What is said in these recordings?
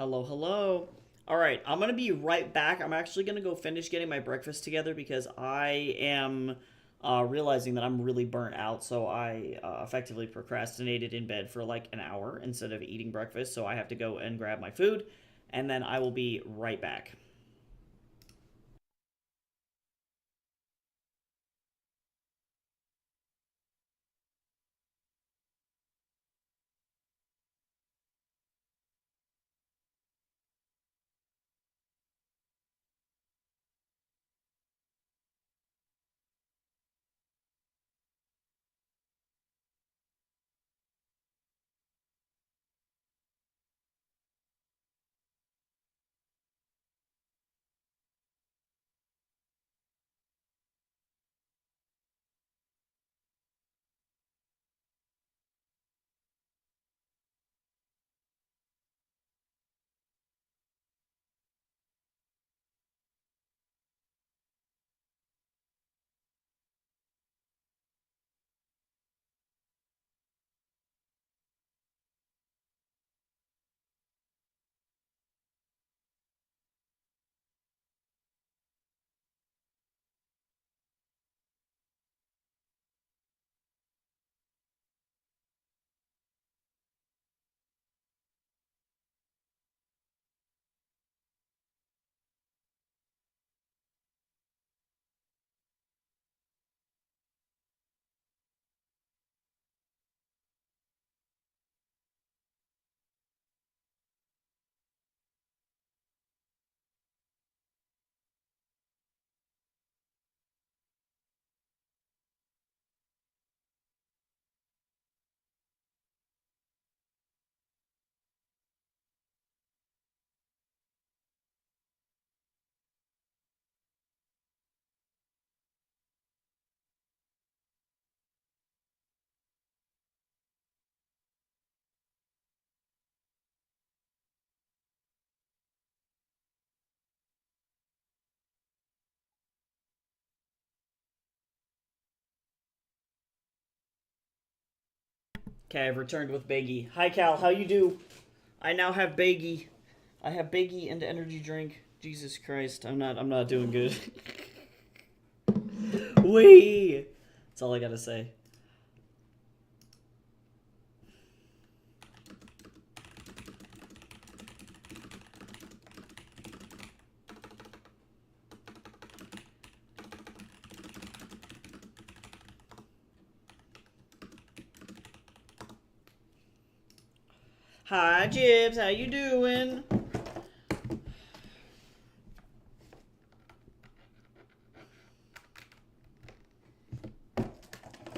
Hello, hello. All right, I'm gonna be right back. I'm actually gonna go finish getting my breakfast together because I am realizing that I'm really burnt out. So I effectively procrastinated in bed for like an hour instead of eating breakfast. So I have to go and grab my food, and then I will be right back. Okay, I've returned with Baggy. Hi, Cal. How you do? I now have Baggy. I have Baggy and energy drink. Jesus Christ, I'm not doing good. Wee. That's all I gotta say. Hi, Jibs. How you doing?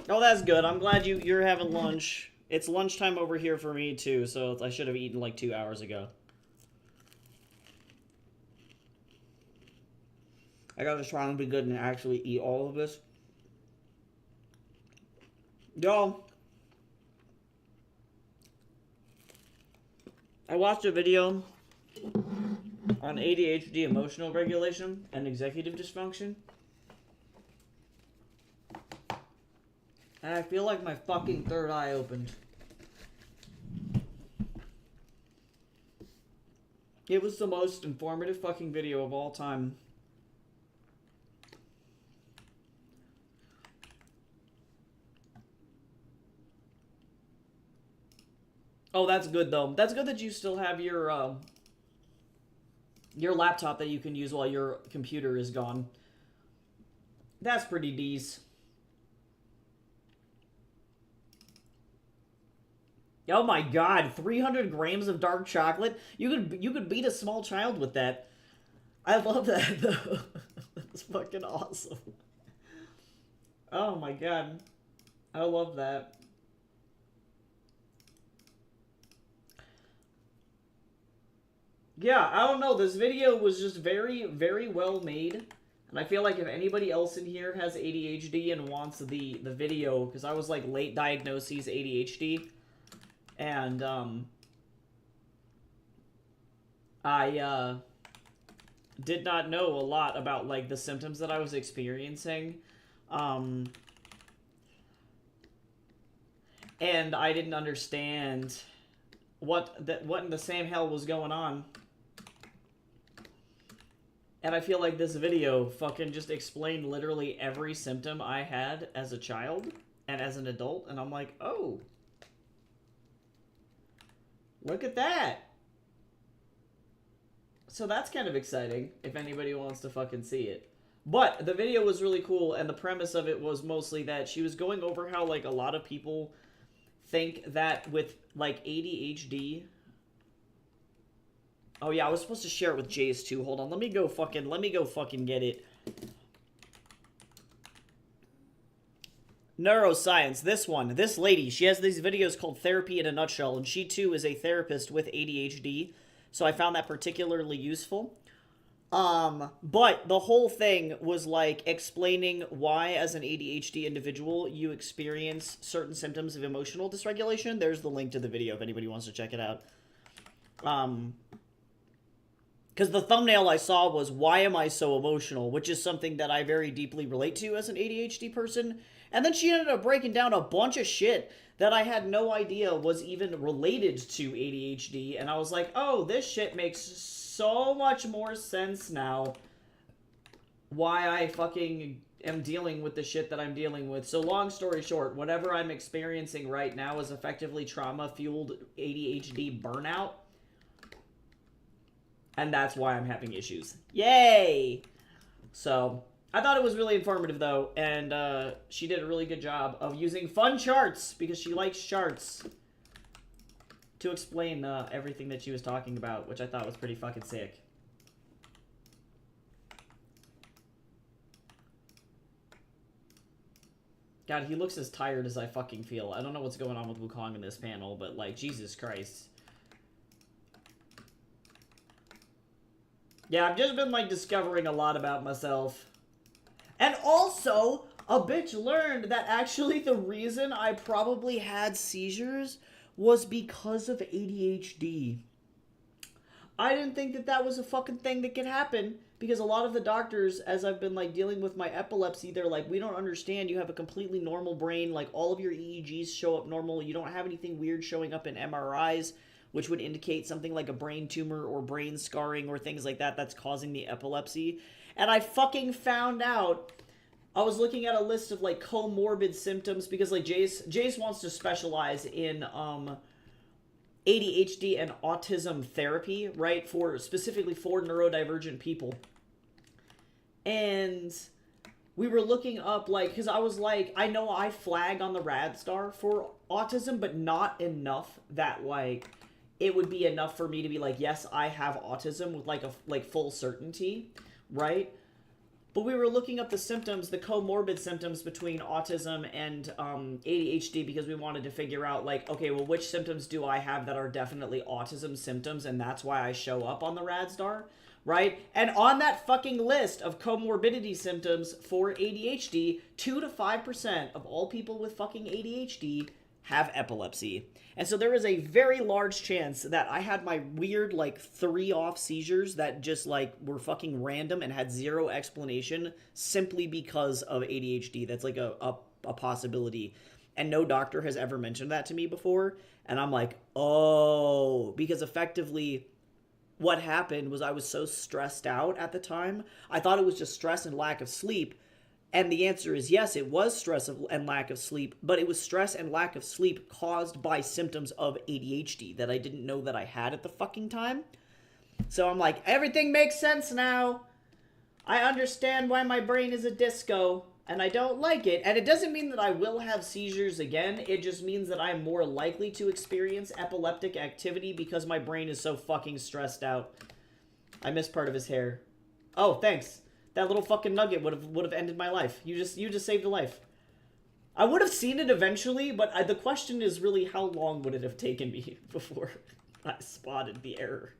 Oh, that's good. I'm glad you're having lunch. It's lunchtime over here for me too, so I should have eaten like 2 hours ago. I gotta try and be good and actually eat all of this. Yo, I watched a video on ADHD emotional regulation and executive dysfunction, and I feel like my fucking third eye opened. It was the most informative fucking video of all time. Oh, that's good though. That's good that you still have your laptop that you can use while your computer is gone. That's pretty decent. Oh my god, 300 grams of dark chocolate? You could beat a small child with that. I love that though. That's fucking awesome. Oh my god. I love that. Yeah, I don't know. This video was just very, very well made. And I feel like if anybody else in here has ADHD and wants the video, because I was like late diagnoses ADHD, and I did not know a lot about like the symptoms that I was experiencing. Um, and I didn't understand what in the Sam hell was going on. And I feel like this video fucking just explained literally every symptom I had as a child and as an adult. And I'm like, oh, look at that. So that's kind of exciting if anybody wants to fucking see it. But the video was really cool, and the premise of it was mostly that she was going over how, like, a lot of people think that with, like, ADHD... Oh, yeah, I was supposed to share it with Jace, too. Hold on, let me go fucking get it. Neuroscience, this lady, she has these videos called Therapy in a Nutshell, and she, too, is a therapist with ADHD, so I found that particularly useful. But the whole thing was, like, explaining why, as an ADHD individual, you experience certain symptoms of emotional dysregulation. There's the link to the video if anybody wants to check it out. Because the thumbnail I saw was, why am I so emotional? Which is something that I very deeply relate to as an ADHD person. And then she ended up breaking down a bunch of shit that I had no idea was even related to ADHD. And I was like, oh, this shit makes so much more sense now why I fucking am dealing with the shit that I'm dealing with. So long story short, whatever I'm experiencing right now is effectively trauma-fueled ADHD burnout. And that's why I'm having issues. Yay! So, I thought it was really informative, though, and she did a really good job of using fun charts, because she likes charts, to explain everything that she was talking about, which I thought was pretty fucking sick. God, he looks as tired as I fucking feel. I don't know what's going on with Wukong in this panel, but, like, Jesus Christ. Yeah, I've just been, like, discovering a lot about myself. And also, a bitch learned that actually the reason I probably had seizures was because of ADHD. I didn't think that that was a fucking thing that could happen, because a lot of the doctors, as I've been, like, dealing with my epilepsy, they're like, we don't understand, you have a completely normal brain, like, all of your EEGs show up normal, you don't have anything weird showing up in MRIs, which would indicate something like a brain tumor or brain scarring or things like that that's causing the epilepsy. And I fucking found out, I was looking at a list of, like, comorbid symptoms, because, like, Jace wants to specialize in, ADHD and autism therapy, right? Specifically for neurodivergent people. And we were looking up, like, because I was like, I know I flag on the RadStar for autism, but not enough that, like, it would be enough for me to be like, yes, I have autism with, like, full certainty, right? But we were looking up the symptoms, the comorbid symptoms between autism and ADHD, because we wanted to figure out, like, okay, well, which symptoms do I have that are definitely autism symptoms, and that's why I show up on the RadStar, right? And on that fucking list of comorbidity symptoms for ADHD, 2 to 5% of all people with fucking ADHD have epilepsy. And so there is a very large chance that I had my weird, like, 3 off seizures that just, like, were fucking random and had zero explanation simply because of ADHD. That's, like, a possibility. And no doctor has ever mentioned that to me before. And I'm like, oh, because effectively what happened was I was so stressed out at the time. I thought it was just stress and lack of sleep. And the answer is yes, it was stress and lack of sleep, but it was stress and lack of sleep caused by symptoms of ADHD that I didn't know that I had at the fucking time. So I'm like, everything makes sense now. I understand why my brain is a disco, and I don't like it. And it doesn't mean that I will have seizures again. It just means that I'm more likely to experience epileptic activity because my brain is so fucking stressed out. I missed part of his hair. Oh, thanks. That little fucking nugget would have ended my life. You just saved a life. I would have seen it eventually, but the question is really how long would it have taken me before I spotted the error.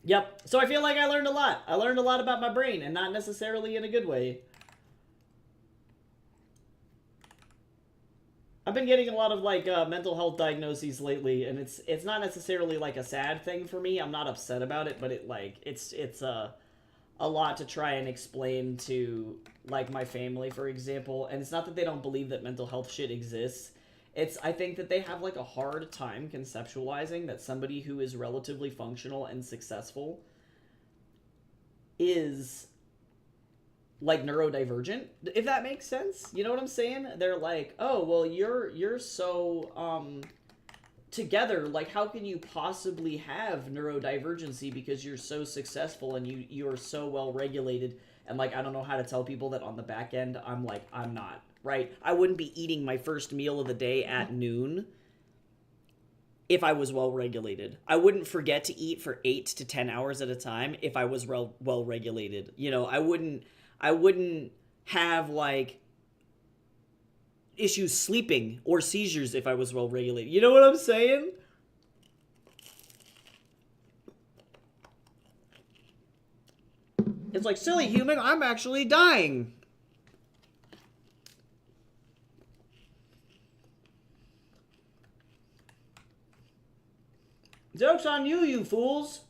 Yep. So I feel like I learned a lot. I learned a lot about my brain, and not necessarily in a good way. I've been getting a lot of, like, mental health diagnoses lately, and it's not necessarily, like, a sad thing for me. I'm not upset about it, but it's a lot to try and explain to, like, my family, for example. And it's not that they don't believe that mental health shit exists. I think that they have like a hard time conceptualizing that somebody who is relatively functional and successful is like neurodivergent, if that makes sense. You know what I'm saying? They're like, oh well, you're so together, like how can you possibly have neurodivergency because you're so successful and you're so well regulated. And like I don't know how to tell people that on the back end I'm not, right? I wouldn't be eating my first meal of the day at noon if I was well regulated. I wouldn't forget to eat for 8 to 10 hours at a time if I was well regulated. You know, I wouldn't have like issues sleeping or seizures if I was well regulated. You know what I'm saying? It's like, silly human, I'm actually dying. Joke's on you, you fools.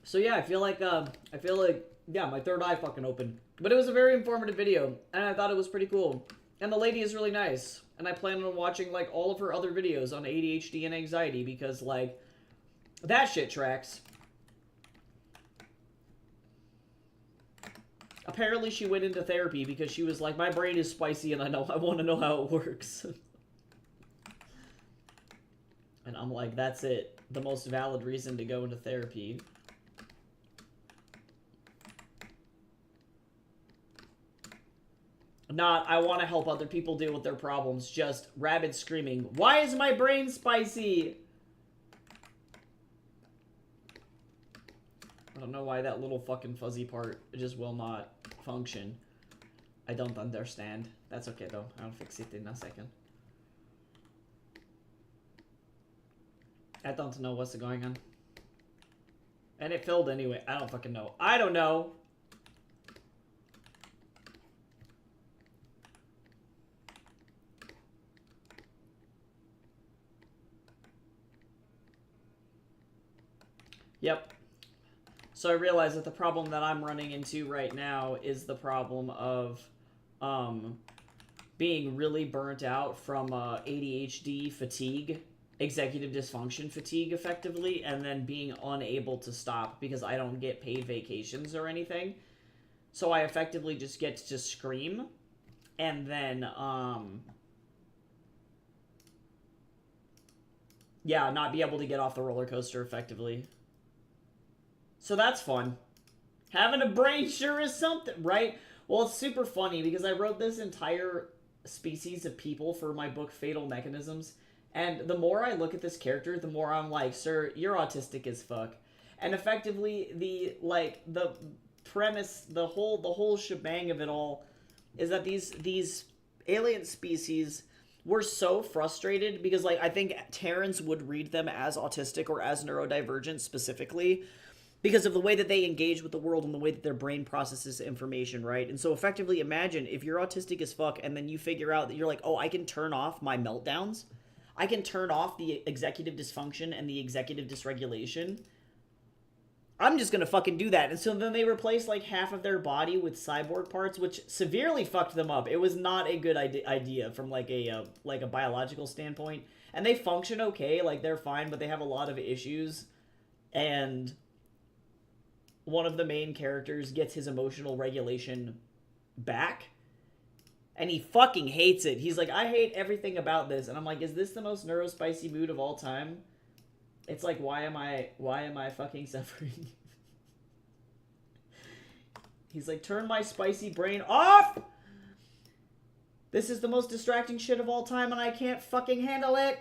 So yeah, I feel like yeah, my third eye fucking opened. But it was a very informative video, and I thought it was pretty cool. And the lady is really nice, and I plan on watching like all of her other videos on ADHD and anxiety because like that shit tracks. Apparently she went into therapy because she was like, my brain is spicy and I want to know how it works. And I'm like, that's it. The most valid reason to go into therapy. Not, I want to help other people deal with their problems. Just rabid screaming, why is my brain spicy? I don't know why that little fucking fuzzy part just will not function. I don't understand. That's okay though. I'll fix it in a second. I don't know what's going on. And it filled anyway. I don't fucking know. I don't know. Yep. So I realize that the problem that I'm running into right now is the problem of being really burnt out from ADHD fatigue, executive dysfunction fatigue effectively, and then being unable to stop because I don't get paid vacations or anything. So I effectively just get to scream and then yeah, not be able to get off the roller coaster effectively. So that's fun. Having a brain sure is something, right? Well, it's super funny because I wrote this entire species of people for my book Fatal Mechanisms, and the more I look at this character, the more I'm like, sir, you're autistic as fuck. And effectively, the premise, the whole shebang of it all is that these alien species were so frustrated because, like, I think Terrence would read them as autistic or as neurodivergent specifically because of the way that they engage with the world and the way that their brain processes information, right? And so effectively, imagine if you're autistic as fuck and then you figure out that you're like, oh, I can turn off my meltdowns. I can turn off the executive dysfunction and the executive dysregulation. I'm just gonna fucking do that. And so then they replaced like half of their body with cyborg parts, which severely fucked them up. It was not a good idea from like a biological standpoint. And they function okay, like they're fine, but they have a lot of issues. And one of the main characters gets his emotional regulation back, and he fucking hates it. He's like, I hate everything about this. And I'm like, is this the most neurospicy mood of all time? It's like, why am I fucking suffering? He's like, turn my spicy brain off! This is the most distracting shit of all time and I can't fucking handle it!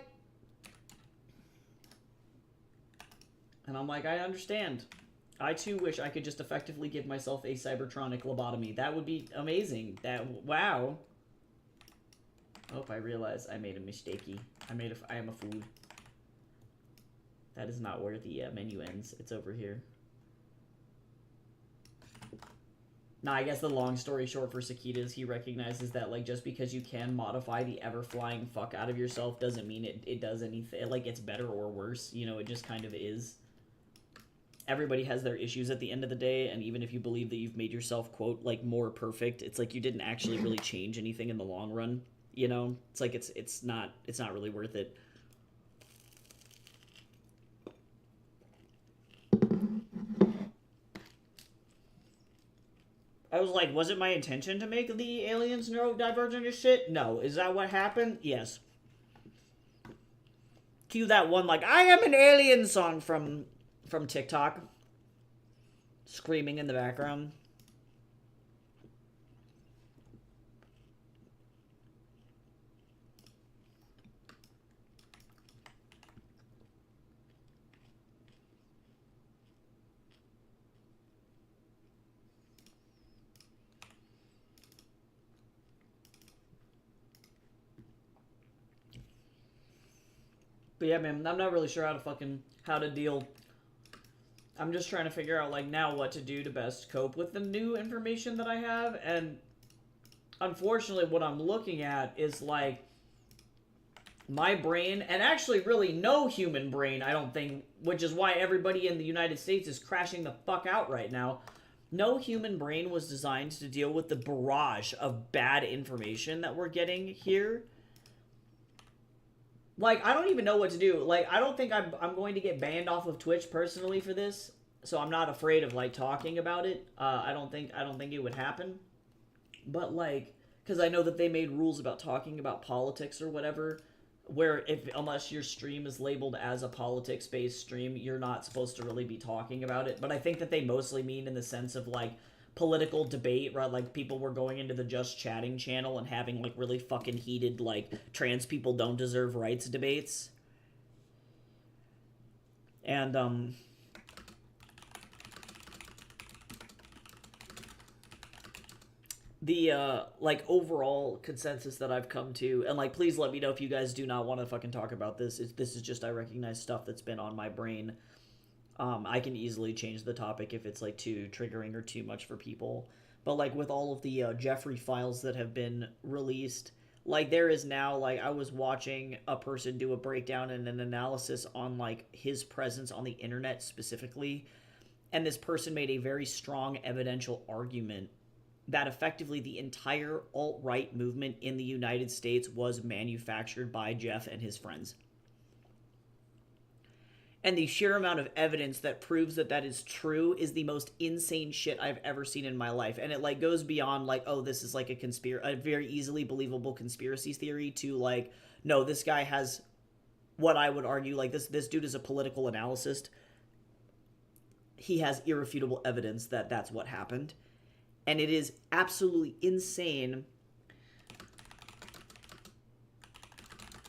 And I'm like, I understand. I too wish I could just effectively give myself a cybertronic lobotomy. That would be amazing. Wow. Oh, I realize I made a mistakey. I am a fool. That is not where the menu ends. It's over here. Nah, I guess the long story short for Sakita is he recognizes that, like, just because you can modify the ever-flying fuck out of yourself doesn't mean it does anything, like, it's better or worse. You know, it just kind of is. everybody has their issues at the end of the day, and even if you believe that you've made yourself, quote, like, more perfect, it's like you didn't actually really change anything in the long run. You know, it's like it's not really worth it. I was like, was it my intention to make the aliens neurodivergent as shit? No. Is that what happened? Yes. Cue that one, like, I am an alien song from TikTok. Screaming in the background. But yeah, man, I'm not really sure how to deal. I'm just trying to figure out, like, now what to do to best cope with the new information that I have. And unfortunately, what I'm looking at is, like, my brain, and actually really no human brain, I don't think, which is why everybody in the United States is crashing the fuck out right now. No human brain was designed to deal with the barrage of bad information that we're getting here. Like, I don't even know what to do. Like, I don't think I'm going to get banned off of Twitch personally for this, so I'm not afraid of, like, talking about it. I don't think it would happen. But, like, because I know that they made rules about talking about politics or whatever, where unless your stream is labeled as a politics-based stream, you're not supposed to really be talking about it. But I think that they mostly mean in the sense of, like, political debate, right? Like, people were going into the Just Chatting channel and having, like, really fucking heated, like, trans people don't deserve rights debates. And, the, like, overall consensus that I've come to, and, like, please let me know if you guys do not want to fucking talk about this. This is just, I recognize stuff that's been on my brain. I can easily change the topic if it's, like, too triggering or too much for people. But, like, with all of the Jeffrey files that have been released, like, there is now, like, I was watching a person do a breakdown and an analysis on, like, his presence on the internet specifically, and this person made a very strong evidential argument that effectively the entire alt-right movement in the United States was manufactured by Jeff and his friends. And the sheer amount of evidence that proves that that is true is the most insane shit I've ever seen in my life. And it, like, goes beyond, like, oh, this is, like, a very easily believable conspiracy theory to, like, no, this guy has what I would argue, like, this dude is a political analyst. He has irrefutable evidence that that's what happened. And it is absolutely insane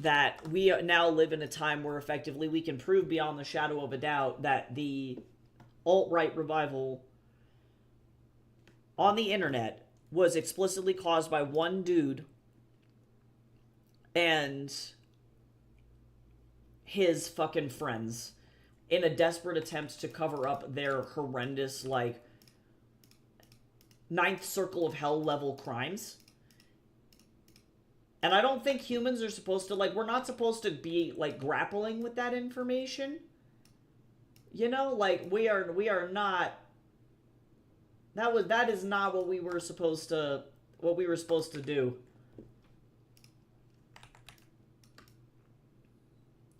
that we now live in a time where effectively we can prove beyond the shadow of a doubt that the alt-right revival on the internet was explicitly caused by one dude and his fucking friends in a desperate attempt to cover up their horrendous, like, ninth circle of hell level crimes. And I don't think humans are supposed to, like, we're not supposed to be, like, grappling with that information. You know, like, we are not, that is not what we were supposed to do.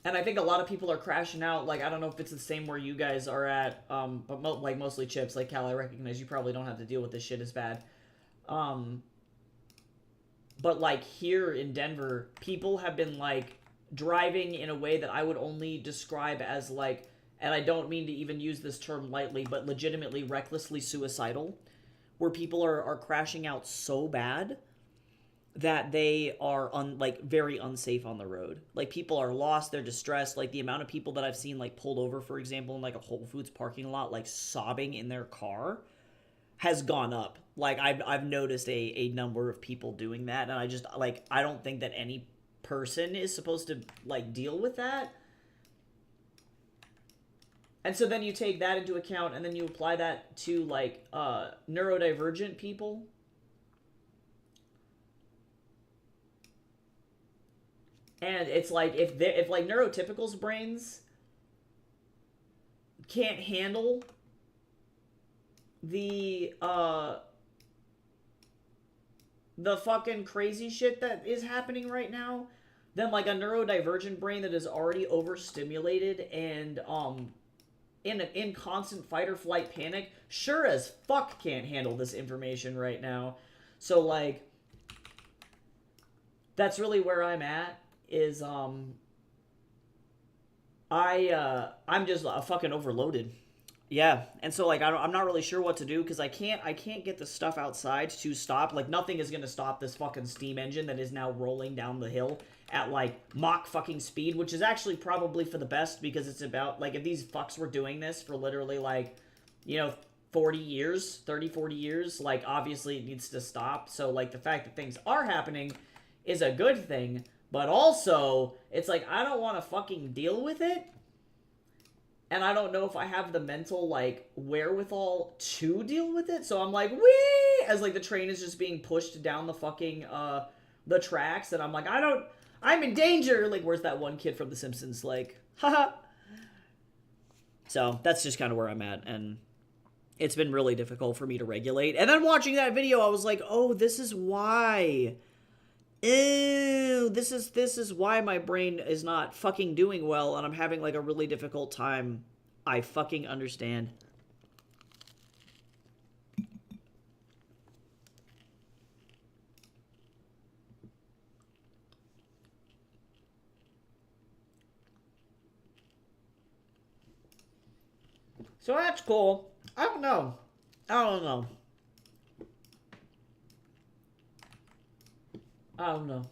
And I think a lot of people are crashing out. Like, I don't know if it's the same where you guys are at, but like, mostly Chips. Like, Cal, I recognize you probably don't have to deal with this shit as bad. But, like, here in Denver, people have been, like, driving in a way that I would only describe as, like, and I don't mean to even use this term lightly, but legitimately recklessly suicidal, where people are crashing out so bad that they are, like, very unsafe on the road. Like, people are lost, they're distressed. Like, the amount of people that I've seen, like, pulled over, for example, in, like, a Whole Foods parking lot, like, sobbing in their car has gone up. Like, I've noticed a number of people doing that, and I just, like, I don't think that any person is supposed to, like, deal with that. And so then you take that into account, and then you apply that to, like, neurodivergent people. And it's like, if like neurotypicals' brains can't handle the fucking crazy shit that is happening right now, then like a neurodivergent brain that is already overstimulated and in constant fight or flight panic sure as fuck can't handle this information right now. So like that's really where I'm at, is I'm just fucking overloaded. Yeah, and so like I'm not really sure what to do because I can't get the stuff outside to stop. Like nothing is gonna stop this fucking steam engine that is now rolling down the hill at like Mach fucking speed, which is actually probably for the best because it's about like if these fucks were doing this for literally like, you know, 40 years, 30, 40 years, like obviously it needs to stop. So like the fact that things are happening is a good thing, but also it's like I don't want to fucking deal with it. And I don't know if I have the mental, like, wherewithal to deal with it. So I'm like, wee! As, like, the train is just being pushed down the fucking, the tracks. And I'm like, I'm in danger! Like, where's that one kid from The Simpsons? Like, haha. So, that's just kind of where I'm at. And it's been really difficult for me to regulate. And then watching that video, I was like, oh, this is why. Ew, this is why my brain is not fucking doing well and I'm having like a really difficult time. I fucking understand. So that's cool. I don't know. I don't know. I don't know.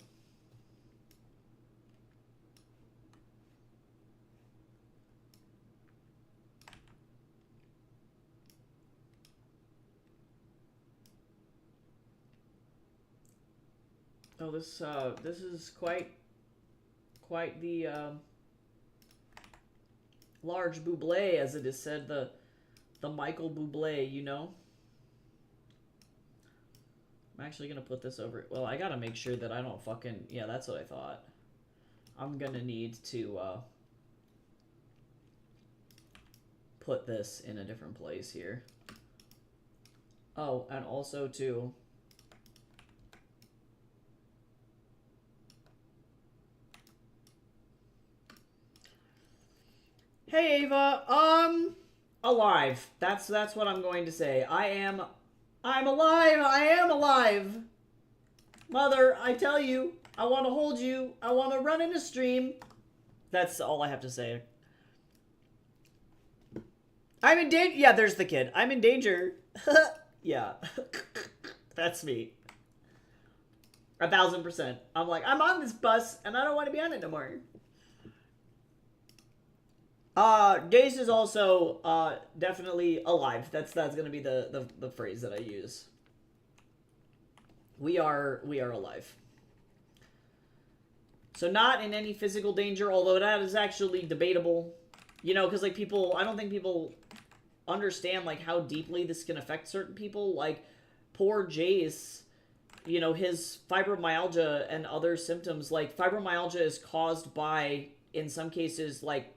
Oh, this is quite the large Bublé, as it is said, the Michael Bublé, you know. I'm actually gonna put this over. Well, I gotta make sure that I don't fucking. Yeah, that's what I thought. I'm gonna need to put this in a different place here. Oh, and also too. Hey Ava, alive. That's what I'm going to say. I'm alive. I am alive. Mother, I tell you, I want to hold you. I want to run in a stream. That's all I have to say. I'm in danger. Yeah, there's the kid. I'm in danger. Yeah. That's me. 1000%. I'm like, I'm on this bus and I don't want to be on it no more. Dace is also definitely alive. That's gonna be the phrase that I use. We are alive. So not in any physical danger, although that is actually debatable. You know, because like people, I don't think people understand like how deeply this can affect certain people. Like poor Jace, you know, his fibromyalgia and other symptoms. Like fibromyalgia is caused by, in some cases, like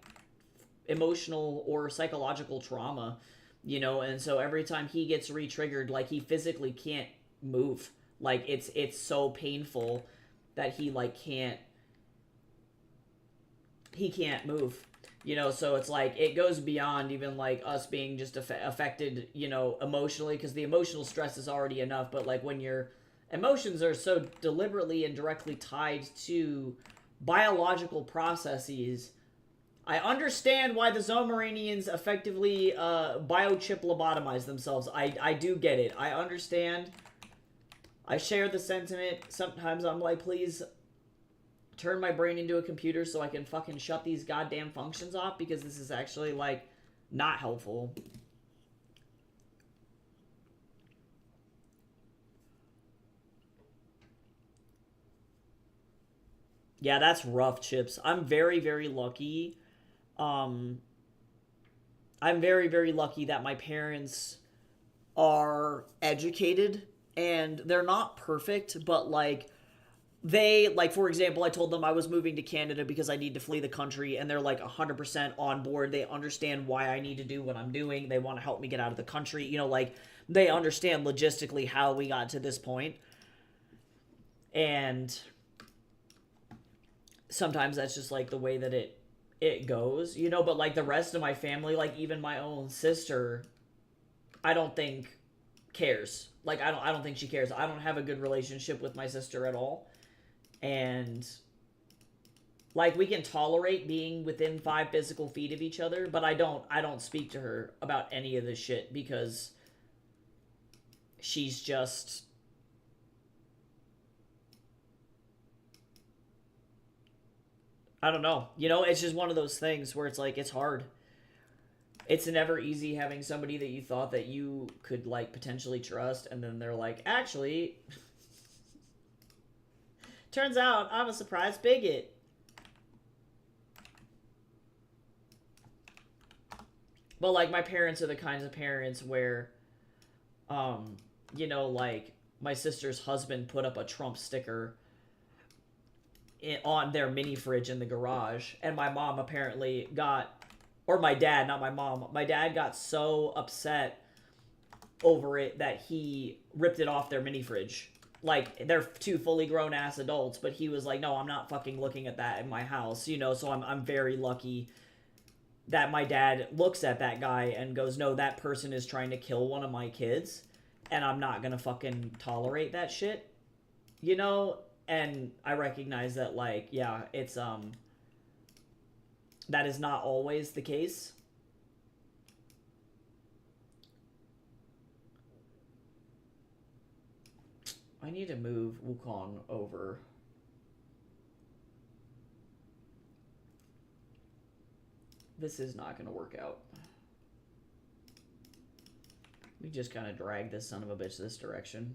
emotional or psychological trauma, you know, and so every time he gets re-triggered, like he physically can't move. Like it's so painful that he like can't move, you know. So it's like it goes beyond even like us being just affected, you know, emotionally, because the emotional stress is already enough, but like when your emotions are so deliberately and directly tied to biological processes, I understand why the Zomaranians effectively biochip lobotomize themselves. I do get it. I understand. I share the sentiment. Sometimes I'm like, please turn my brain into a computer so I can fucking shut these goddamn functions off, because this is actually, like, not helpful. Yeah, that's rough, Chips. I'm very, very lucky. I'm very, very lucky that my parents are educated, and they're not perfect, but like they, like, for example, I told them I was moving to Canada because I need to flee the country, and they're like 100% on board. They understand why I need to do what I'm doing. They want to help me get out of the country. You know, like, they understand logistically how we got to this point. And sometimes that's just like the way that it goes, you know, but like the rest of my family, like even my own sister, I don't think cares. Like I don't think she cares. I don't have a good relationship with my sister at all. And like we can tolerate being within 5 physical feet of each other, but I don't speak to her about any of this shit because she's just I don't know. You know, it's just one of those things where it's like it's hard. It's never easy having somebody that you thought that you could like potentially trust and then they're like, "Actually, turns out I'm a surprise bigot." But like my parents are the kinds of parents where you know, like my sister's husband put up a Trump sticker on their mini fridge in the garage, and my mom apparently got, or my dad, not my mom, my dad got so upset over it that he ripped it off their mini fridge. Like they're two fully grown ass adults, but he was like, "No, I'm not fucking looking at that in my house," you know. So I'm very lucky that my dad looks at that guy and goes, "No, that person is trying to kill one of my kids, and I'm not gonna fucking tolerate that shit," you know. And I recognize that, like, yeah, it's that is not always the case. I need to move Wukong over. This is not going to work out. We just kind of drag this son of a bitch this direction.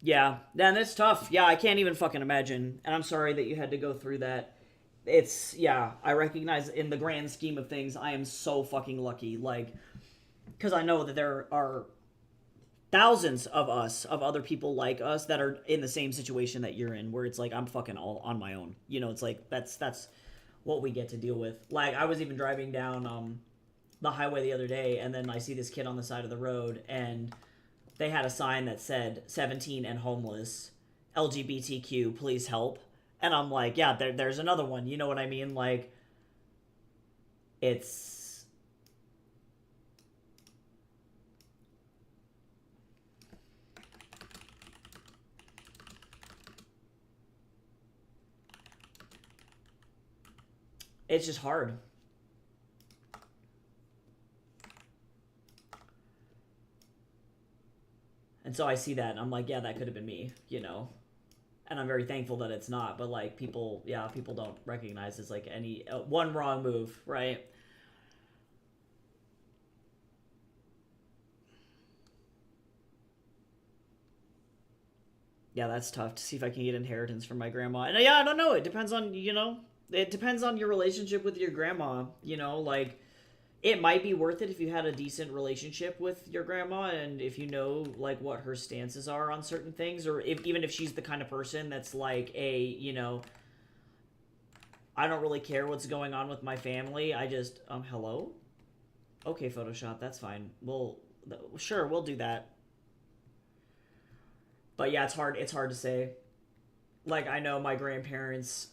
Yeah, and it's tough. Yeah, I can't even fucking imagine. And I'm sorry that you had to go through that. It's, yeah, I recognize in the grand scheme of things, I am so fucking lucky. Like, because I know that there are thousands of us, of other people like us that are in the same situation that you're in, where it's like, I'm fucking all on my own. You know, it's like, that's what we get to deal with. Like, I was even driving down, the highway the other day, and then I see this kid on the side of the road, and they had a sign that said 17 and homeless, LGBTQ, please help. And I'm like, yeah, there's another one. You know what I mean? Like, it's. It's just hard. And so I see that and I'm like, yeah, that could have been me, you know? And I'm very thankful that it's not. But, like, people, yeah, people don't recognize it's like any one wrong move, right? Yeah, that's tough to see if I can get inheritance from my grandma. And yeah, I don't know. It depends on, you know, it depends on your relationship with your grandma, you know, like it might be worth it if you had a decent relationship with your grandma and if you know like what her stances are on certain things or if even if she's the kind of person that's like a, you know, I don't really care what's going on with my family. I just hello? Okay, Photoshop, that's fine. We'll sure, we'll do that. But yeah, it's hard to say. Like I know my grandparents,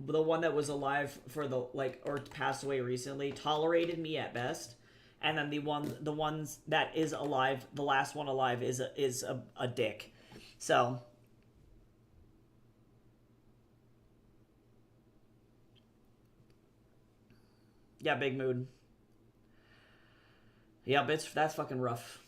the one that was alive for the like or passed away recently, tolerated me at best, and then the ones that is alive, the last one alive is a dick. So yeah, big mood. Yeah, it's that's fucking rough.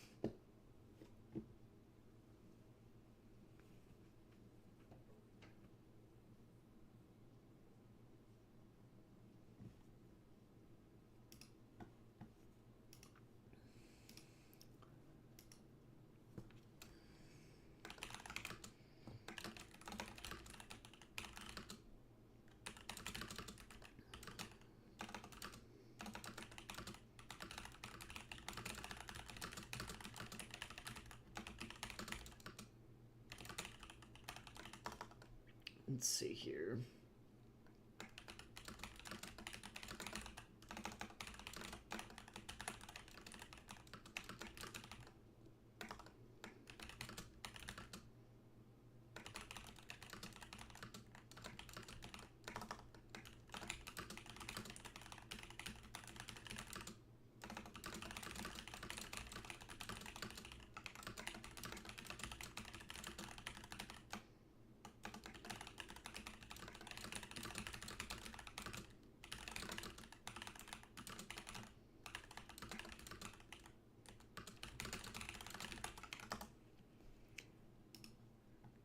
Let's see here.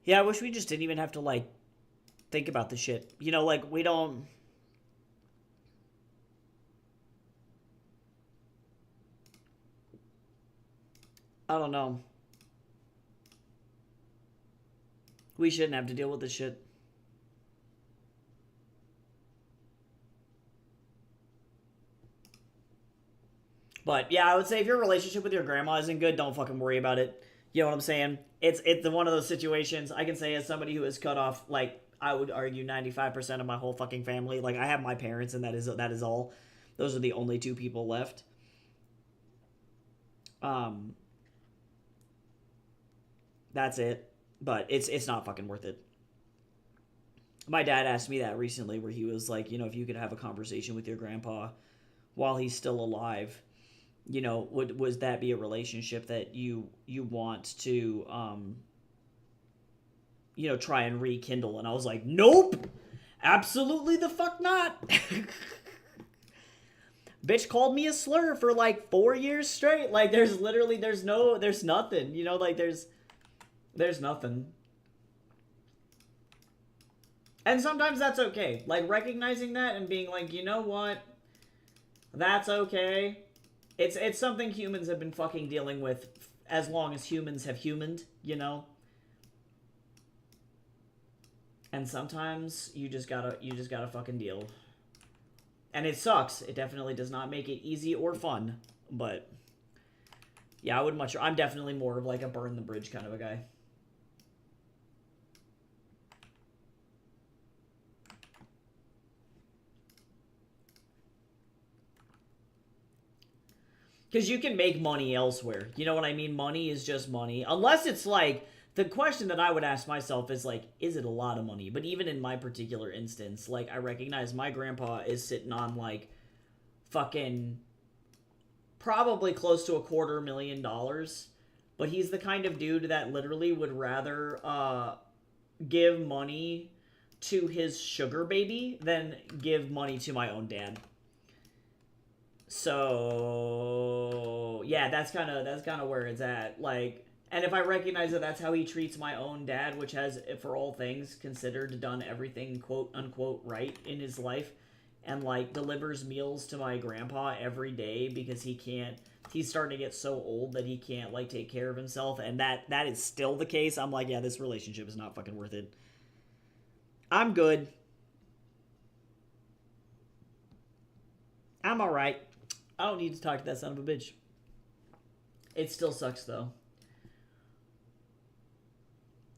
Yeah, I wish we just didn't even have to, like, think about the shit. You know, like, we don't... I don't know. We shouldn't have to deal with this shit. But yeah, I would say if your relationship with your grandma isn't good, don't fucking worry about it. You know what I'm saying? It's one of those situations I can say as somebody who has cut off, like, I would argue 95% of my whole fucking family. Like, I have my parents, and that is all. Those are the only two people left. Um, that's it. But it's not fucking worth it. My dad asked me that recently, where he was like, if you could have a conversation with your grandpa while he's still alive, would was that be a relationship that you want to try and rekindle? And I was like, nope, absolutely the fuck not. Bitch called me a slur for like 4 years straight. Like, there's nothing, like there's nothing. And sometimes that's okay, like recognizing that and being like, you know what, that's okay. It's something humans have been fucking dealing with as long as humans have humaned, And sometimes you just gotta fucking deal. And it sucks. It definitely does not make it easy or fun. But yeah, I'm definitely more of like a burn the bridge kind of a guy. Because you can make money elsewhere. You know what I mean? Money is just money. Unless it's like, the question that I would ask myself is like, is it a lot of money? But even in my particular instance, like, I recognize my grandpa is sitting on like fucking probably close to $250,000. But he's the kind of dude that literally would rather give money to his sugar baby than give money to my own dad. So yeah, that's kind of where it's at. Like, and if I recognize that that's how he treats my own dad, which has, for all things considered, done everything quote unquote right in his life, and like delivers meals to my grandpa every day because he's starting to get so old that he can't like take care of himself, and that is still the case, I'm like, yeah, this relationship is not fucking worth it. I'm good. I'm alright. I don't need to talk to that son of a bitch. It still sucks though.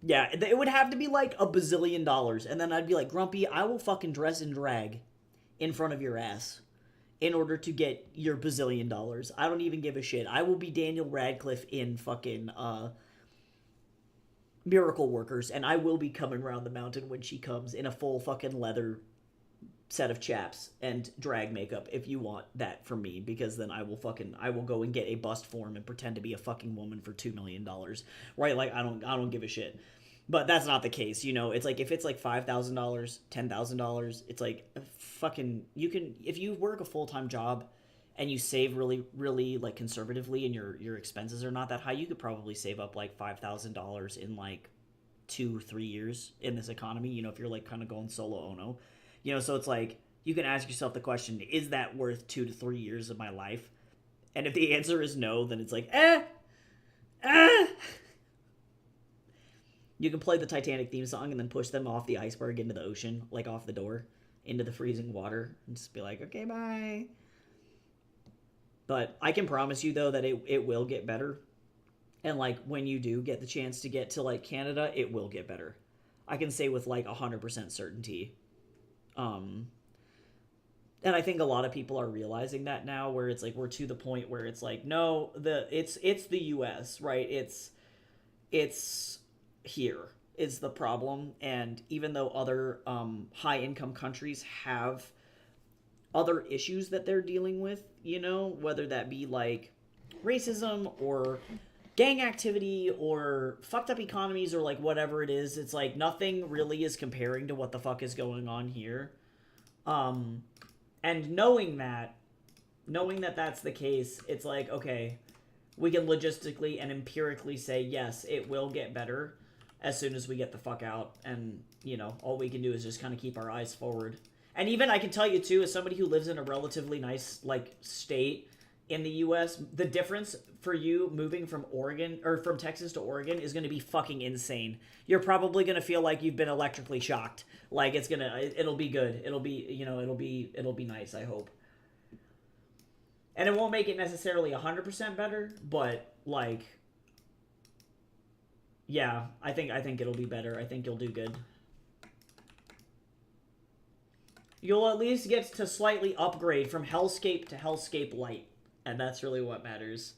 Yeah, it would have to be like $1 bazillion, and then I'd be like, Grumpy, I will fucking dress in drag in front of your ass in order to get your $1 bazillion. I don't even give a shit. I will be Daniel Radcliffe in fucking Miracle Workers, and I will be coming around the mountain when she comes in a full fucking leather set of chaps and drag makeup if you want that from me, because then I will go and get a bust form and pretend to be a fucking woman for $2 million, right? Like, I don't give a shit. But that's not the case, It's like, if it's like $5,000, $10,000, it's like fucking, you can, if you work a full-time job and you save really, really like conservatively, and your expenses are not that high, you could probably save up like $5,000 in like 2-3 years in this economy. If you're like kind of going solo ono, so it's like, you can ask yourself the question: is that worth 2 to 3 years of my life? And if the answer is no, then it's like, eh. You can play the Titanic theme song and then push them off the iceberg into the ocean, like off the door, into the freezing water, and just be like, okay, bye. But I can promise you, though, that it will get better. And, like, when you do get the chance to get to, like, Canada, it will get better. I can say with like 100% certainty. Um, and I think a lot of people are realizing that now, where it's like we're to the point where it's like, no, it's the U.S., right? It's here is the problem, and even though other high income countries have other issues that they're dealing with, you know, whether that be like racism or gang activity or fucked up economies or like whatever it is, it's like nothing really is comparing to what the fuck is going on here. Um, and knowing that that's the case, it's like, okay, we can logistically and empirically say, yes, it will get better as soon as we get the fuck out. And, you know, all we can do is just kind of keep our eyes forward. And even I can tell you, too, as somebody who lives in a relatively nice, like, state in the U.S., the difference for you moving from Oregon, or from Texas to Oregon, is going to be fucking insane. You're probably going to feel like you've been electrically shocked. Like, it'll be good. It'll be, you know, it'll be nice, I hope. And it won't make it necessarily 100% better, but, like, yeah, I think it'll be better. I think you'll do good. You'll at least get to slightly upgrade from Hellscape to Hellscape Lite, and that's really what matters.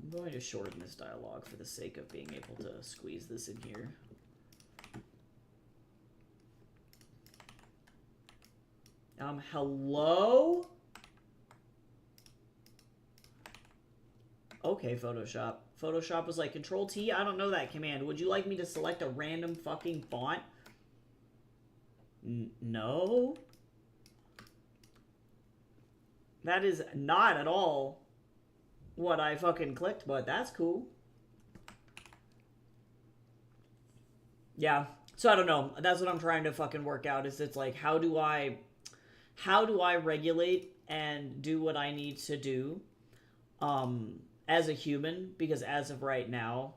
I'm going to shorten this dialogue for the sake of being able to squeeze this in here. Hello? Okay, Photoshop. Photoshop was like, Control T? I don't know that command. Would you like me to select a random fucking font? No? That is not at all what I fucking clicked, but that's cool. Yeah. So I don't know. That's what I'm trying to fucking work out, is it's like, how do I regulate and do what I need to do as a human? Because as of right now,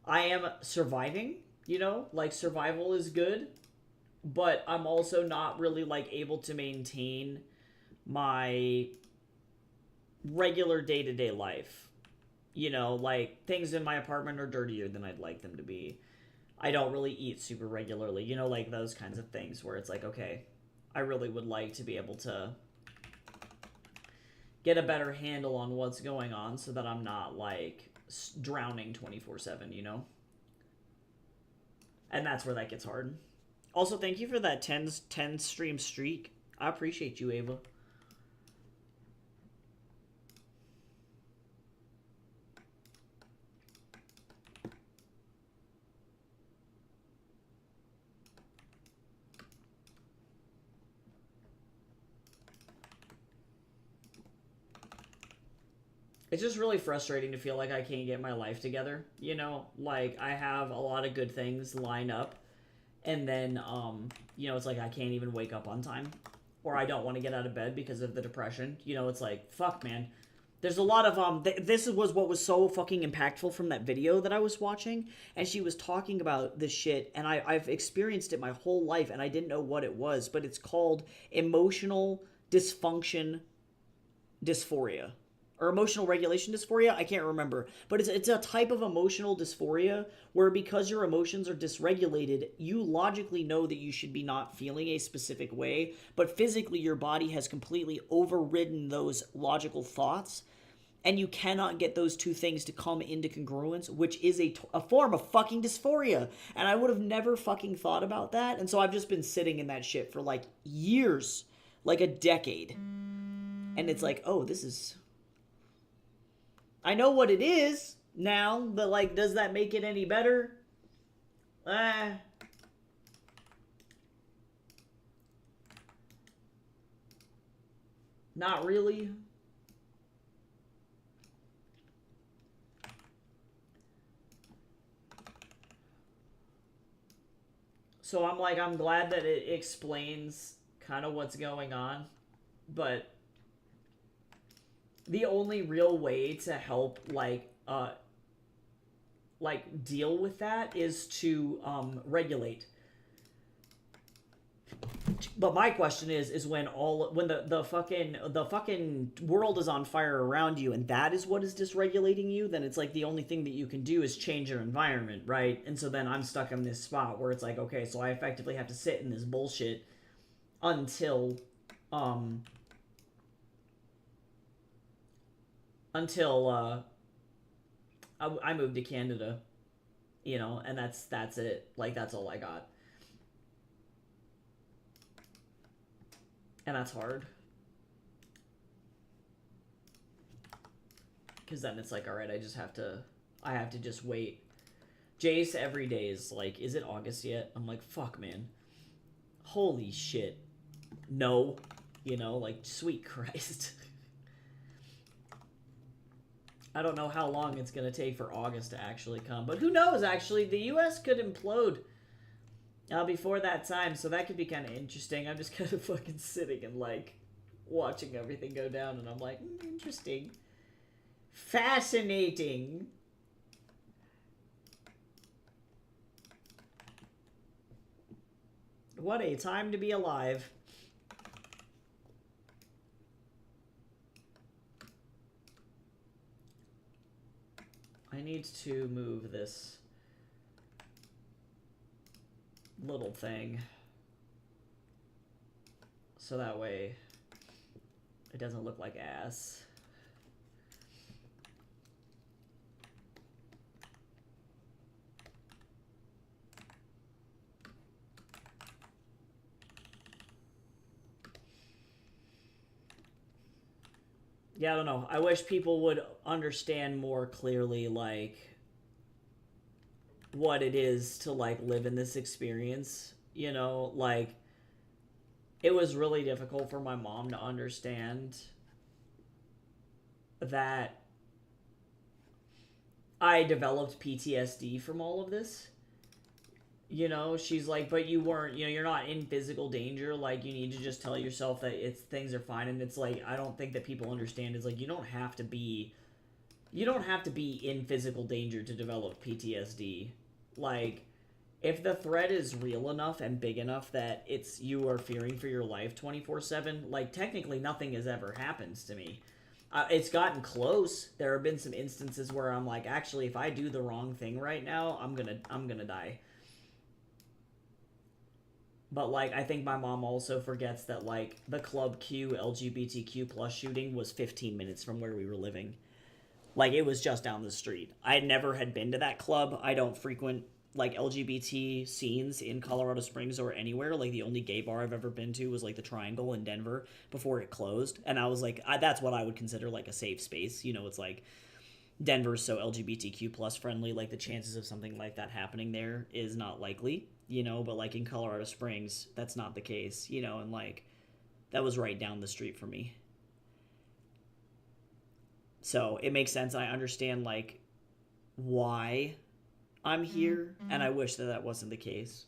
I am surviving, you know? Like, survival is good, but I'm also not really, like, able to maintain my regular day-to-day life. You know, like, things in my apartment are dirtier than I'd like them to be. I don't really eat super regularly, you know, like those kinds of things where it's like, okay, I really would like to be able to get a better handle on what's going on so that I'm not, like, drowning 24/7, you know? And that's where that gets hard. Also, thank you for that 10 stream streak. I appreciate you, Ava. It's just really frustrating to feel like I can't get my life together, you know? Like, I have a lot of good things line up, and then, you know, it's like I can't even wake up on time, or I don't want to get out of bed because of the depression. You know, it's like, fuck, man. There's a lot of, this was what was so fucking impactful from that video that I was watching, and she was talking about this shit, and I've experienced it my whole life, and I didn't know what it was, but it's called emotional dysfunction dysphoria. Or emotional regulation dysphoria, I can't remember, but it's a type of emotional dysphoria where, because your emotions are dysregulated, you logically know that you should be not feeling a specific way, but physically your body has completely overridden those logical thoughts, and you cannot get those two things to come into congruence, which is a form of fucking dysphoria. And I would have never fucking thought about that, and so I've just been sitting in that shit for like years, like a decade, and it's like, oh, this is... I know what it is now, but, like, does that make it any better? Not really. So I'm like, I'm glad that it explains kind of what's going on, but the only real way to help, like, like deal with that is to regulate. But my question is when the fucking world is on fire around you, and that is what is dysregulating you, then it's like the only thing that you can do is change your environment, right? And so then I'm stuck in this spot where it's like, okay, so I effectively have to sit in this bullshit until until I moved to Canada, you know, and that's it. Like that's all I got. And that's hard. Because then it's like, all right, I have to just wait. Jace every day is like, is it August yet? I'm like, fuck, man. Holy shit. No. You know, like, sweet Christ. I don't know how long it's going to take for August to actually come. But who knows, actually. The U.S. could implode before that time, so that could be kind of interesting. I'm just kind of fucking sitting and, like, watching everything go down, and I'm like, interesting. Fascinating. What a time to be alive. I need to move this little thing so that way it doesn't look like ass. Yeah, I don't know. I wish people would understand more clearly, like, what it is to, like, live in this experience. You know, like, it was really difficult for my mom to understand that I developed PTSD from all of this. You know, she's like, but you weren't, you know, you're not in physical danger. Like, you need to just tell yourself that things are fine. And it's like, I don't think that people understand. It's like, you don't have to be in physical danger to develop PTSD. Like, if the threat is real enough and big enough that you are fearing for your life 24/7, like, technically nothing has ever happened to me. It's gotten close. There have been some instances where I'm like, actually, if I do the wrong thing right now, I'm gonna die. But, like, I think my mom also forgets that, like, the Club Q LGBTQ plus shooting was 15 minutes from where we were living. Like, it was just down the street. I never had been to that club. I don't frequent, like, LGBT scenes in Colorado Springs or anywhere. Like, the only gay bar I've ever been to was, like, the Triangle in Denver before it closed. And I was like, that's what I would consider, like, a safe space. You know, it's like, Denver's so LGBTQ plus friendly, like, the chances of something like that happening there is not likely, you know, but, like, in Colorado Springs, that's not the case, you know, and, like, that was right down the street for me. So it makes sense. I understand, like, why I'm here, and I wish that wasn't the case.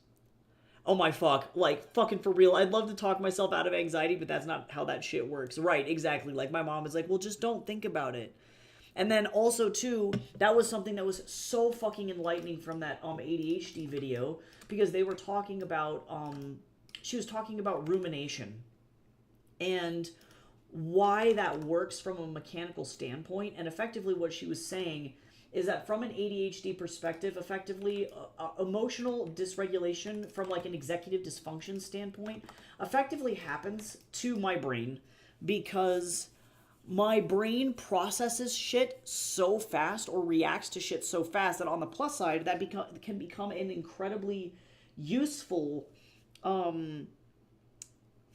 Oh my fuck, like, fucking for real, I'd love to talk myself out of anxiety, but that's not how that shit works. Right, exactly. Like, my mom is like, well, just don't think about it. And then also, too, that was something that was so fucking enlightening from that ADHD video, because they were talking about, she was talking about rumination and why that works from a mechanical standpoint. And effectively what she was saying is that from an ADHD perspective, effectively, emotional dysregulation from, like, an executive dysfunction standpoint effectively happens to my brain because my brain processes shit so fast or reacts to shit so fast that on the plus side, that can become an incredibly useful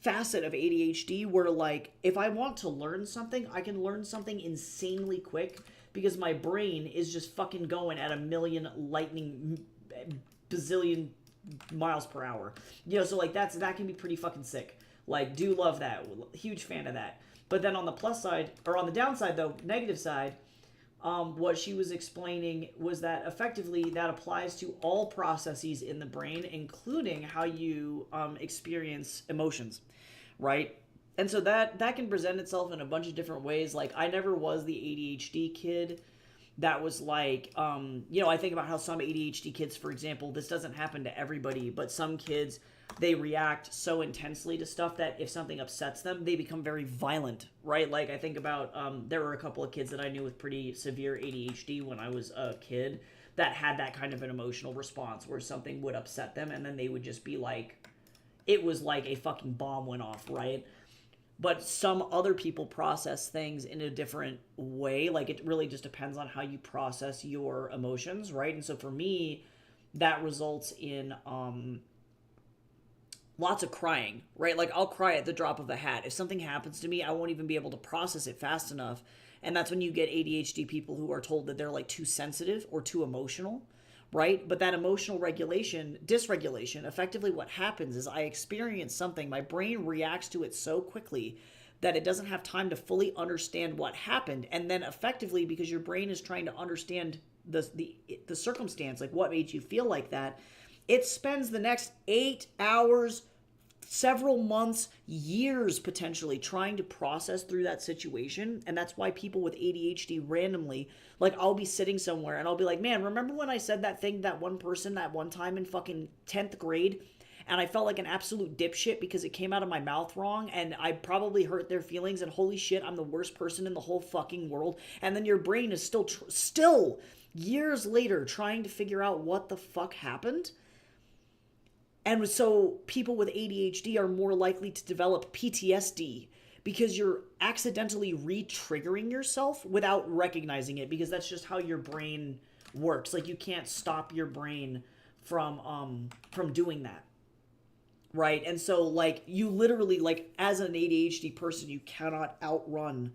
facet of ADHD where, like, if I want to learn something, I can learn something insanely quick because my brain is just fucking going at a million lightning bazillion miles per hour. You know, so, like, that can be pretty fucking sick. Like, do love that. Huge fan of that. But then on the plus side, or on the downside, though, negative side, what she was explaining was that effectively that applies to all processes in the brain, including how you experience emotions, right? And so that can present itself in a bunch of different ways. Like, I never was the ADHD kid that was like, you know, I think about how some ADHD kids, for example, this doesn't happen to everybody, but some kids, they react so intensely to stuff that if something upsets them, they become very violent, right? Like I think about, there were a couple of kids that I knew with pretty severe ADHD when I was a kid that had that kind of an emotional response where something would upset them and then they would just be like, it was like a fucking bomb went off, right? But some other people process things in a different way. Like it really just depends on how you process your emotions, right? And so for me, that results in lots of crying, right? Like I'll cry at the drop of a hat. If something happens to me, I won't even be able to process it fast enough. And that's when you get ADHD people who are told that they're like too sensitive or too emotional, right? But that emotional regulation, dysregulation, effectively what happens is I experience something, my brain reacts to it so quickly that it doesn't have time to fully understand what happened. And then effectively, because your brain is trying to understand the circumstance, like what made you feel like that, it spends the next 8 hours, several months, years potentially trying to process through that situation. And that's why people with ADHD randomly, like I'll be sitting somewhere and I'll be like, man, remember when I said that thing to that one person that one time in fucking 10th grade? And I felt like an absolute dipshit because it came out of my mouth wrong and I probably hurt their feelings and holy shit, I'm the worst person in the whole fucking world. And then your brain is still years later trying to figure out what the fuck happened. And so people with ADHD are more likely to develop PTSD because you're accidentally re-triggering yourself without recognizing it, because that's just how your brain works. Like you can't stop your brain from doing that. Right? And so like you literally, like as an ADHD person, you cannot outrun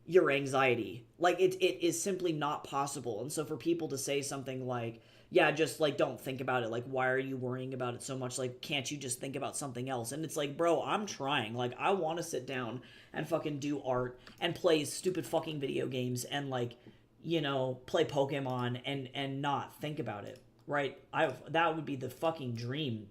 your anxiety. Like it is simply not possible. And so for people to say something like, yeah, just like don't think about it, like why are you worrying about it so much, like can't you just think about something else? And it's like, bro, I'm trying. Like I want to sit down and fucking do art and play stupid fucking video games and like, you know, play Pokemon and not think about it, right? That would be the fucking dream.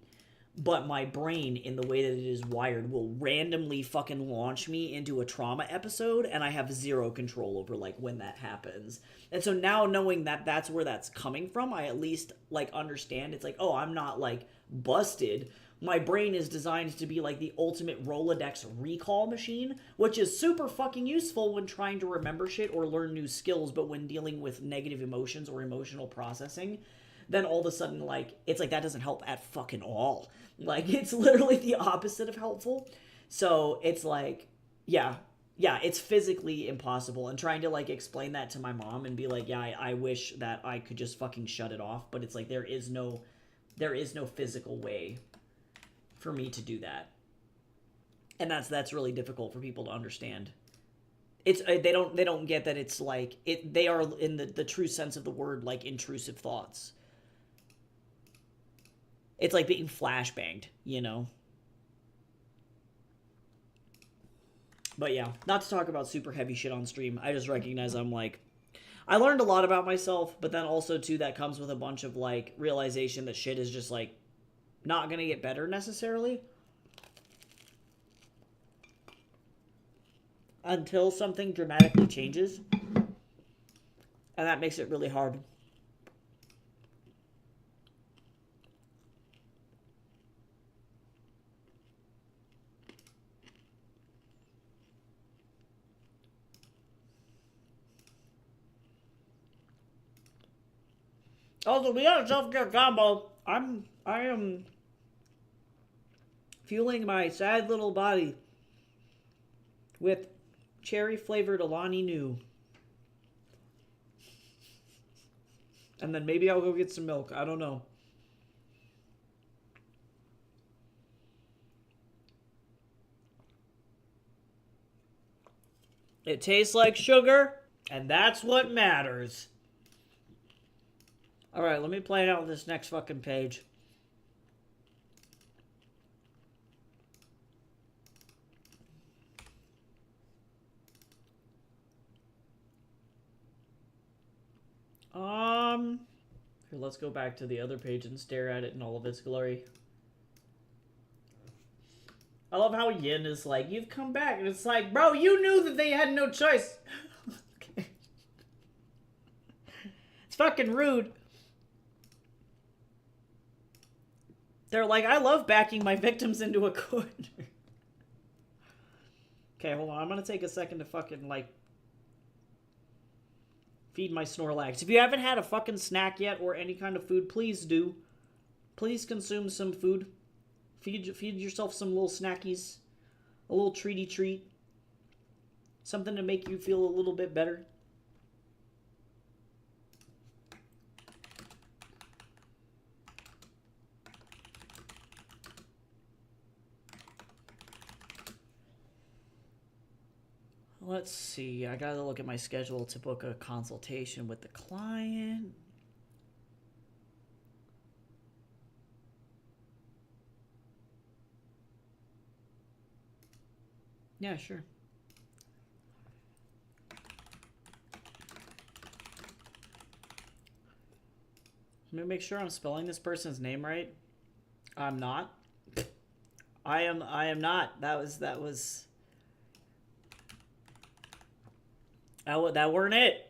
But my brain, in the way that it is wired, will randomly fucking launch me into a trauma episode, and I have zero control over like when that happens. And so now knowing that that's where that's coming from, I at least like understand. It's like, oh, I'm not like busted. My brain is designed to be like the ultimate Rolodex recall machine, which is super fucking useful when trying to remember shit or learn new skills, but when dealing with negative emotions or emotional processing, then all of a sudden, like, it's like that doesn't help at fucking all. Like, it's literally the opposite of helpful. So it's like, yeah, it's physically impossible. And trying to, like, explain that to my mom and be like, yeah, I wish that I could just fucking shut it off. But it's like, there is no physical way for me to do that. And that's really difficult for people to understand. It's they don't get that it's like they are in the true sense of the word like intrusive thoughts. It's like being flashbanged, you know? But yeah, not to talk about super heavy shit on stream. I just recognize I'm like, I learned a lot about myself, but then also too that comes with a bunch of like realization that shit is just like not gonna get better necessarily until something dramatically changes. And that makes it really hard. Also, we got a self-care combo. I am fueling my sad little body with cherry-flavored Alani Nu. And then maybe I'll go get some milk. I don't know. It tastes like sugar, and that's what matters. Alright, let me play out this next fucking page. Here, let's go back to the other page and stare at it in all of its glory. I love how Yin is like, you've come back, and it's like, bro, you knew that they had no choice. Okay. It's fucking rude. They're like, I love backing my victims into a corner. Okay, hold on. I'm gonna take a second to fucking, like, feed my Snorlax. If you haven't had a fucking snack yet or any kind of food, please do. Please consume some food. Feed yourself some little snackies. A little treaty treat. Something to make you feel a little bit better. Let's see. I gotta look at my schedule to book a consultation with the client. Yeah, sure. Let me make sure I'm spelling this person's name right. I'm not. I am not. That weren't it.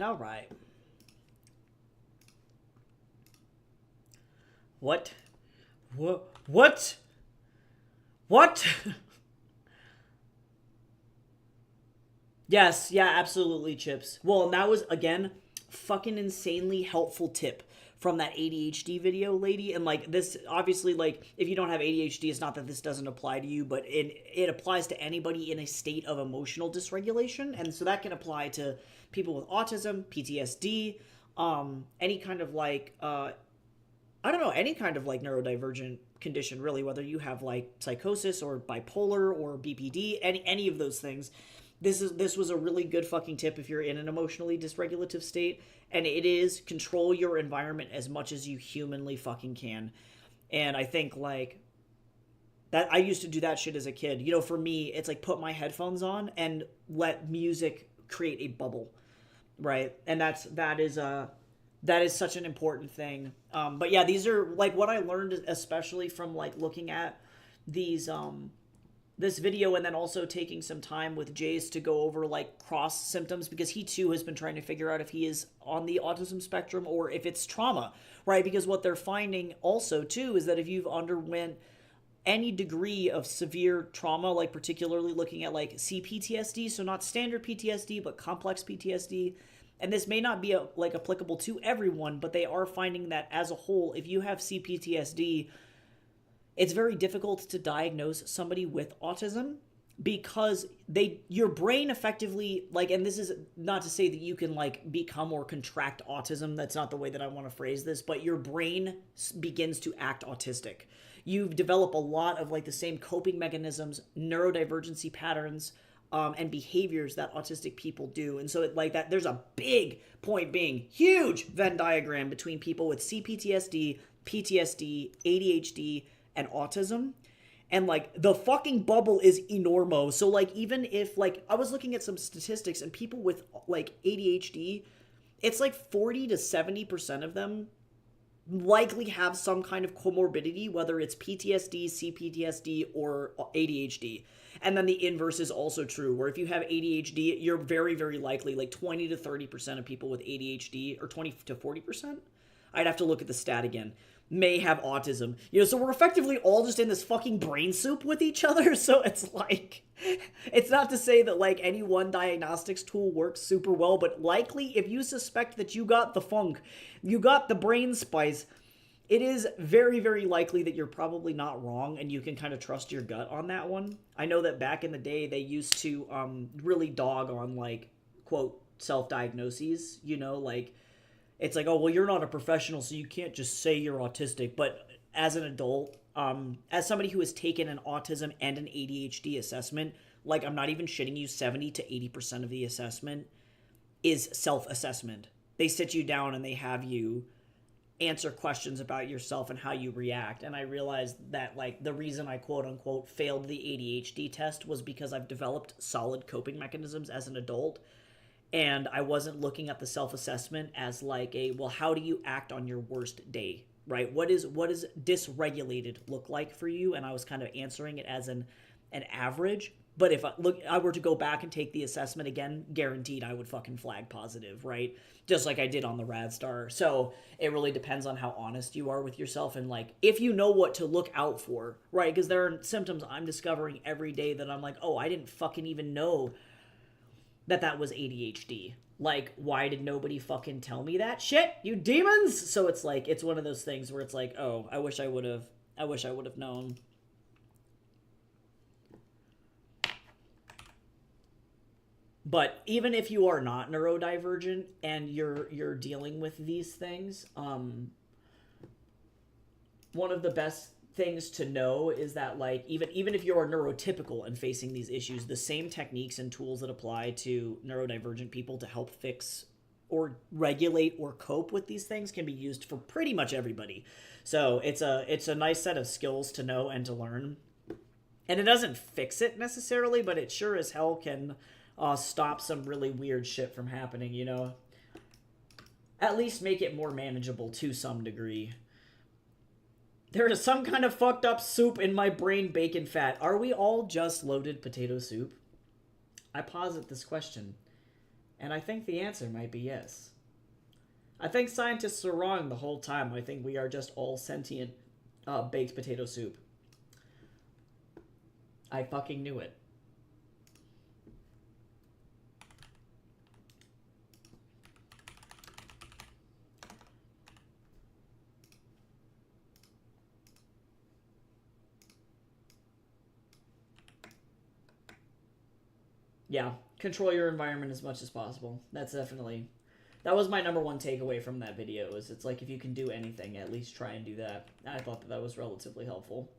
All right. What? What? Yes, yeah, absolutely, Chips. Well, and that was, again, fucking insanely helpful tip from that ADHD video lady. And, like, this, obviously, like, if you don't have ADHD, it's not that this doesn't apply to you, but it applies to anybody in a state of emotional dysregulation. And so that can apply to people with autism, PTSD, any kind of, like, I don't know, any kind of, like, neurodivergent condition, really, whether you have, like, psychosis or bipolar or BPD, any of those things. This was a really good fucking tip if you're in an emotionally dysregulative state, and it is control your environment as much as you humanly fucking can. And I think, like, that I used to do that shit as a kid. You know, for me, it's like put my headphones on and let music create a bubble, right? And that is such an important thing. But yeah, these are like what I learned, especially from like looking at these this video, and then also taking some time with Jace to go over like cross symptoms, because he too has been trying to figure out if he is on the autism spectrum or if it's trauma, right? Because what they're finding also too is that if you've underwent any degree of severe trauma, like particularly looking at like CPTSD, so not standard PTSD but complex PTSD, and this may not be like applicable to everyone, but they are finding that as a whole, if you have CPTSD, it's very difficult to diagnose somebody with autism, because your brain effectively, like, and this is not to say that you can like become or contract autism, that's not the way that I want to phrase this, but your brain begins to act autistic. You develop a lot of like the same coping mechanisms, neurodivergency patterns, and behaviors that autistic people do. And so like that, there's a big point being huge Venn diagram between people with CPTSD, PTSD, ADHD, and autism. And like the fucking bubble is enormous. So like even if like I was looking at some statistics, and people with like ADHD, it's like 40 to 70% of them likely have some kind of comorbidity, whether it's PTSD, CPTSD, or ADHD. And then the inverse is also true, where if you have ADHD, you're very, very likely, like 20 to 30% of people with ADHD, or 20 to 40%, I'd have to look at the stat again, may have autism. You know, so we're effectively all just in this fucking brain soup with each other. So it's like, it's not to say that like any one diagnostics tool works super well, but likely if you suspect that you got the funk, you got the brain spice, it is very, very likely that you're probably not wrong, and you can kind of trust your gut on that one. I know that back in the day, they used to really dog on like, quote, self-diagnoses, you know, like, it's like, oh, well, you're not a professional, so you can't just say you're autistic. But as an adult, as somebody who has taken an autism and an ADHD assessment, Like, I'm not even shitting you, 70 to 80% of the assessment is self-assessment. They sit you down and they have you answer questions about yourself and how you react. And I realized that, like, the reason I quote unquote failed the ADHD test was because I've developed solid coping mechanisms as an adult. And I wasn't looking at the self-assessment as like a, well, how do you act on your worst day, right? What does dysregulated look like for you? And I was kind of answering it as an average. But if I were to go back and take the assessment again, guaranteed I would fucking flag positive, right? Just like I did on the RadStar. So it really depends on how honest you are with yourself and, like, if you know what to look out for, right? Because there are symptoms I'm discovering every day that I'm like, oh, I didn't fucking even know that was ADHD. Like, why did nobody fucking tell me that shit, you demons? So it's like, it's one of those things where it's like, oh, I wish I would have known. But even if you are not neurodivergent and you're dealing with these things, one of the best things to know is that, like, even if you're neurotypical and facing these issues, the same techniques and tools that apply to neurodivergent people to help fix or regulate or cope with these things can be used for pretty much everybody. So it's a nice set of skills to know and to learn. And it doesn't fix it necessarily, but it sure as hell can stop some really weird shit from happening, you know? At least make it more manageable to some degree. There is some kind of fucked up soup in my brain, bacon fat. Are we all just loaded potato soup? I posit this question, and I think the answer might be yes. I think scientists are wrong the whole time. I think we are just all sentient baked potato soup. I fucking knew it. Yeah, control your environment as much as possible. That was my number one takeaway from that video, is it's like, if you can do anything, at least try and do that. I thought that was relatively helpful.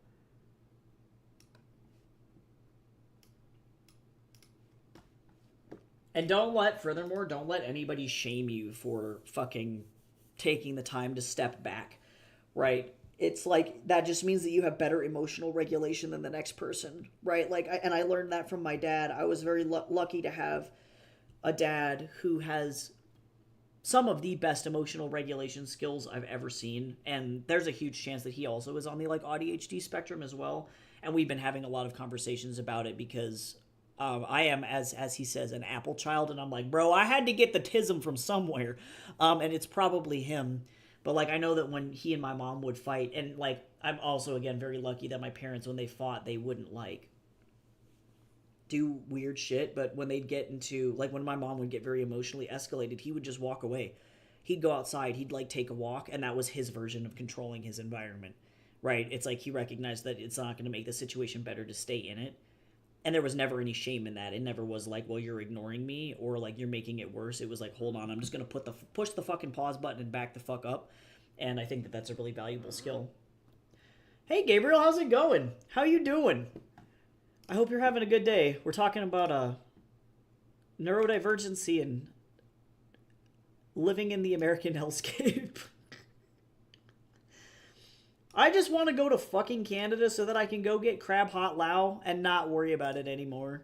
And furthermore, don't let anybody shame you for fucking taking the time to step back, right? It's like, that just means that you have better emotional regulation than the next person, right? Like, I learned that from my dad. I was very lucky to have a dad who has some of the best emotional regulation skills I've ever seen, and there's a huge chance that he also is on the, like, ADHD spectrum as well. And we've been having a lot of conversations about it because I am, as he says, an apple child, and I'm like, bro, I had to get the tism from somewhere, and it's probably him. But, like, I know that when he and my mom would fight, and, like, I'm also, again, very lucky that my parents, when they fought, they wouldn't, like, do weird shit. But when they'd get into, like, when my mom would get very emotionally escalated, he would just walk away. He'd go outside, he'd, like, take a walk, and that was his version of controlling his environment, right? It's like he recognized that it's not going to make the situation better to stay in it. And there was never any shame in that. It never was like, well, you're ignoring me, or like, you're making it worse. It was like, hold on, I'm just going to push the fucking pause button and back the fuck up. And I think that that's a really valuable skill. Hey, Gabriel, how's it going? How you doing? I hope you're having a good day. We're talking about neurodivergency and living in the American hellscape. I just want to go to fucking Canada so that I can go get crab hot lao and not worry about it anymore.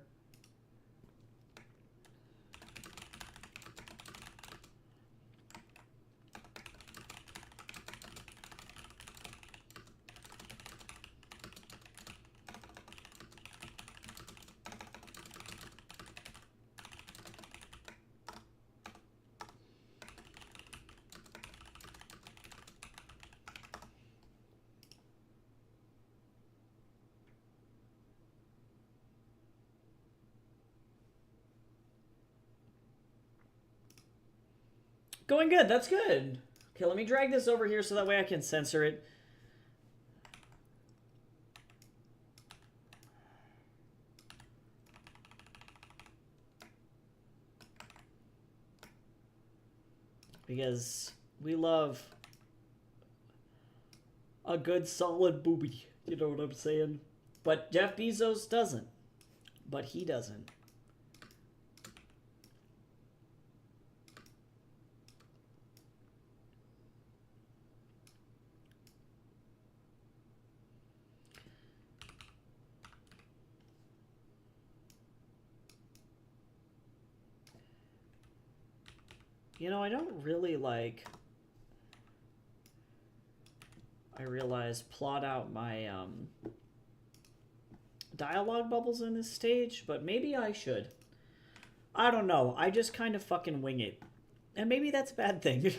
Going good. That's good. Okay, let me drag this over here so that way I can censor it. Because we love a good solid booby. You know what I'm saying? But Jeff Bezos doesn't. but he doesn't. You know, I don't really like... I realize plot out my dialogue bubbles in this stage, but maybe I should. I don't know. I just kind of fucking wing it. And maybe that's a bad thing.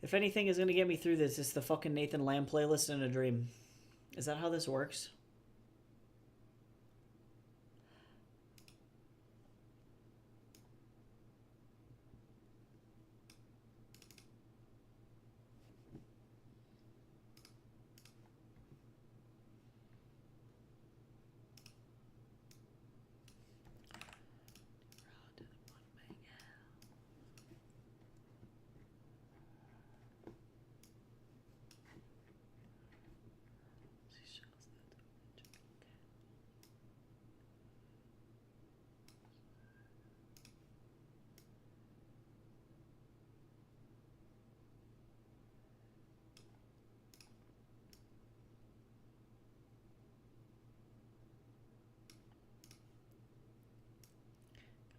If anything is going to get me through this, it's the fucking Nathan Lamb playlist in a dream. Is that how this works?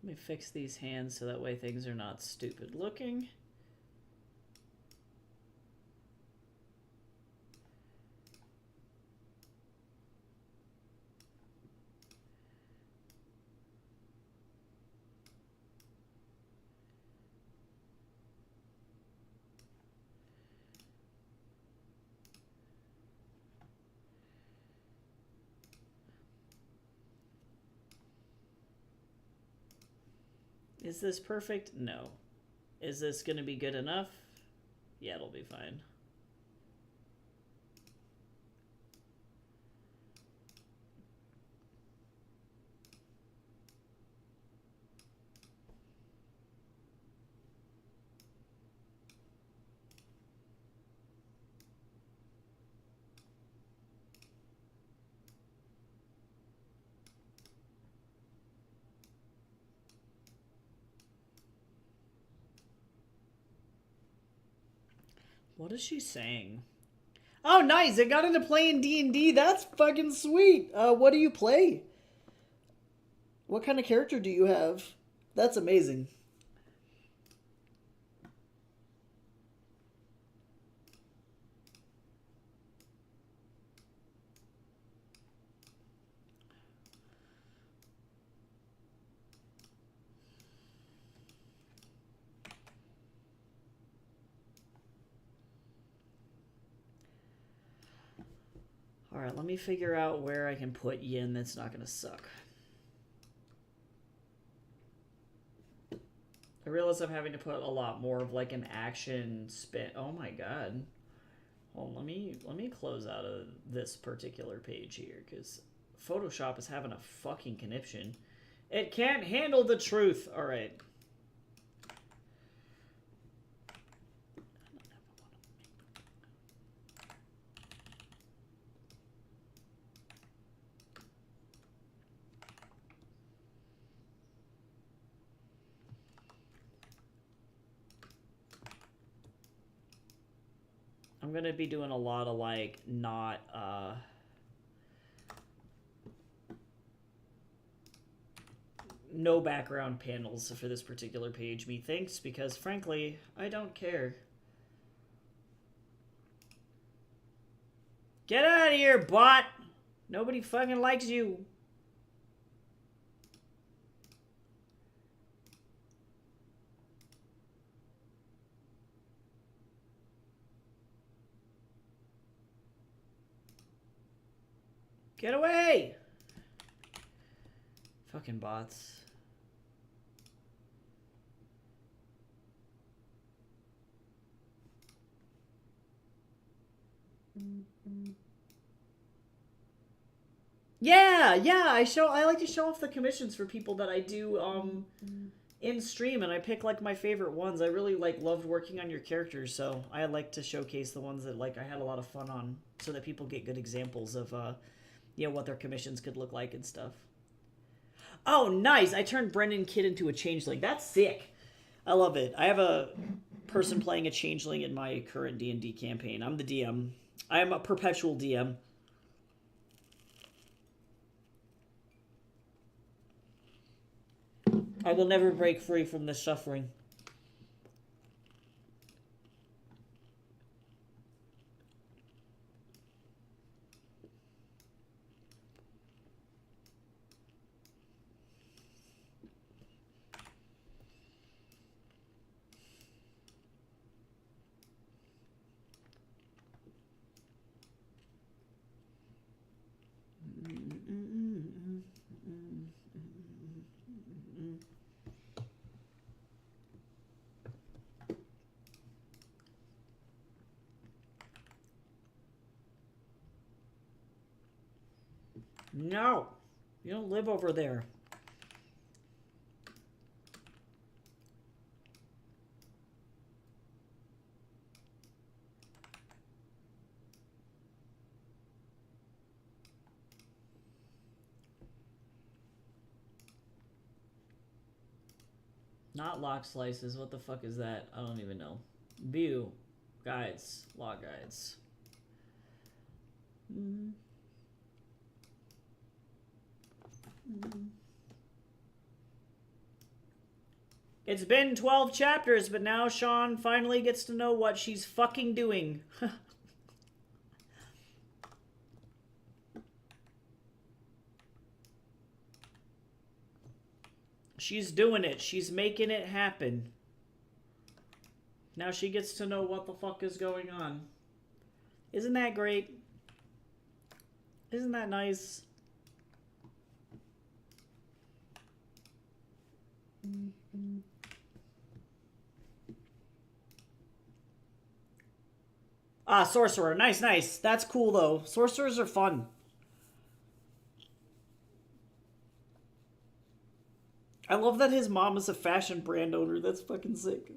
Let me fix these hands so that way things are not stupid looking. Is this perfect? No. Is this going to be good enough? Yeah, it'll be fine. What is she saying? Oh, nice! I got into playing D&D. That's fucking sweet. What do you play? What kind of character do you have? That's amazing. Alright, let me figure out where I can put Yin that's not going to suck. I realize I'm having to put a lot more of like an action spin. Oh my god. Well, let me close out of this particular page here, because Photoshop is having a fucking conniption. It can't handle the truth. Alright. I'm gonna be doing a lot of like not no background panels for this particular page, methinks, because frankly, I don't care. Get out of here, bot! Nobody fucking likes you. Get away! Fucking bots. Yeah, I like to show off the commissions for people that I do in stream, and I pick like my favorite ones. I really like loved working on your characters, so I like to showcase the ones that like I had a lot of fun on, so that people get good examples of what their commissions could look like and stuff. Oh, nice! I turned Brendan Kidd into a changeling. That's sick. I love it. I have a person playing a changeling in my current D&D campaign. I'm the DM. I am a perpetual DM. I will never break free from this suffering. No, you don't live over there. Not lock slices. What the fuck is that? I don't even know. View. Guides. Log guides. It's been 12 chapters, but now Sean finally gets to know what she's fucking doing. She's doing it. She's making it happen. Now she gets to know what the fuck is going on. Isn't that great? Isn't that nice? Ah, sorcerer. Nice, nice. That's cool, though. Sorcerers are fun. I love that his mom is a fashion brand owner. That's fucking sick.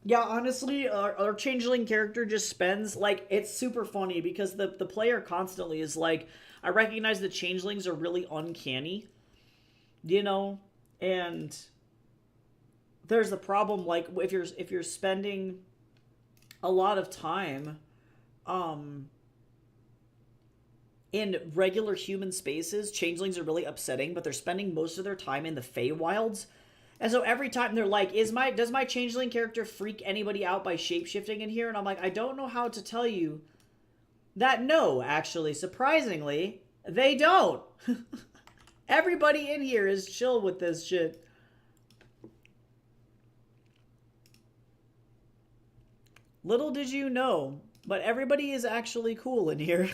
Yeah, honestly, our changeling character just spends, like, it's super funny because the player constantly is like, I recognize that changelings are really uncanny, you know? And there's the problem, like, if you're spending a lot of time, in regular human spaces, changelings are really upsetting, but they're spending most of their time in the Feywilds. And so every time they're like, does my changeling character freak anybody out by shapeshifting in here? And I'm like, I don't know how to tell you that no, actually, surprisingly, they don't. Everybody in here is chill with this shit. Little did you know, but everybody is actually cool in here.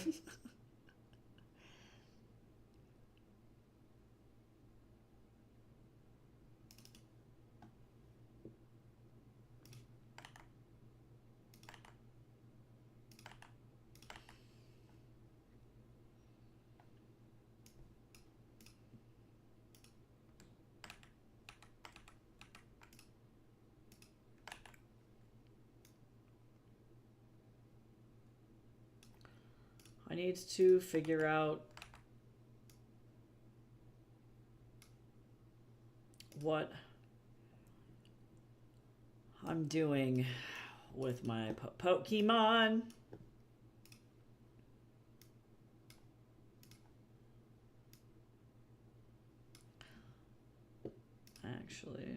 I need to figure out what I'm doing with my Pokemon. Actually,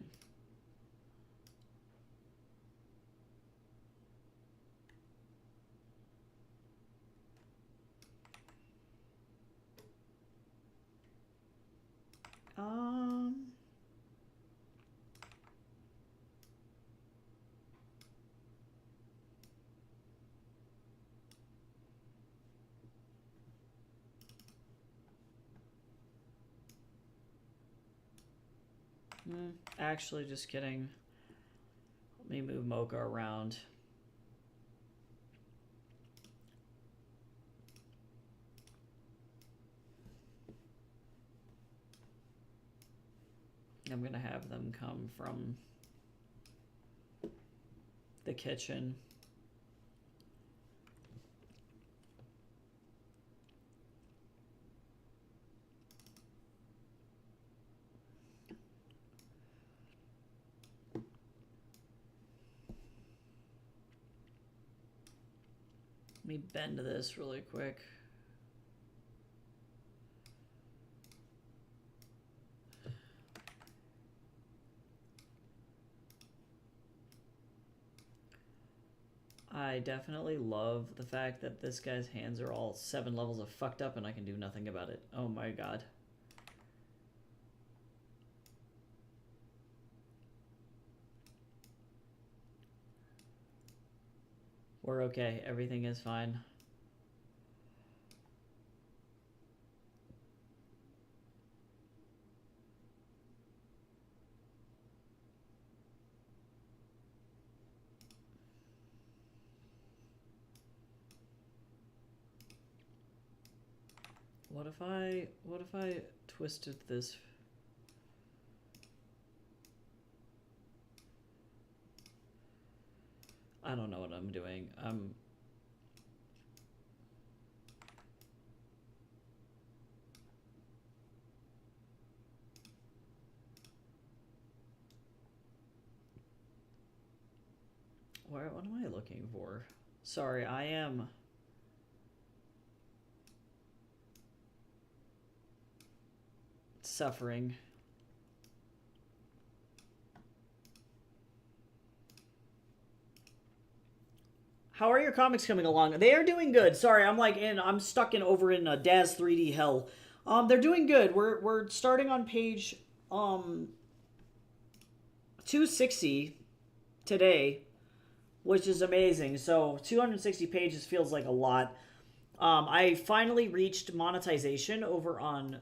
um, Actually, just kidding. Let me move Mocha around. I'm gonna have them come from the kitchen. Let me bend this really quick. I definitely love the fact that this guy's hands are all 7 levels of fucked up and I can do nothing about it. Oh my god. We're okay. Everything is fine. What if I twisted this? I don't know what I'm doing. What am I looking for? Sorry, I am suffering. How are your comics coming along? They are doing good. Sorry, I'm stuck over in Daz 3D hell. They're doing good. We're starting on page 260 today, which is amazing. So 260 pages feels like a lot. I finally reached monetization over on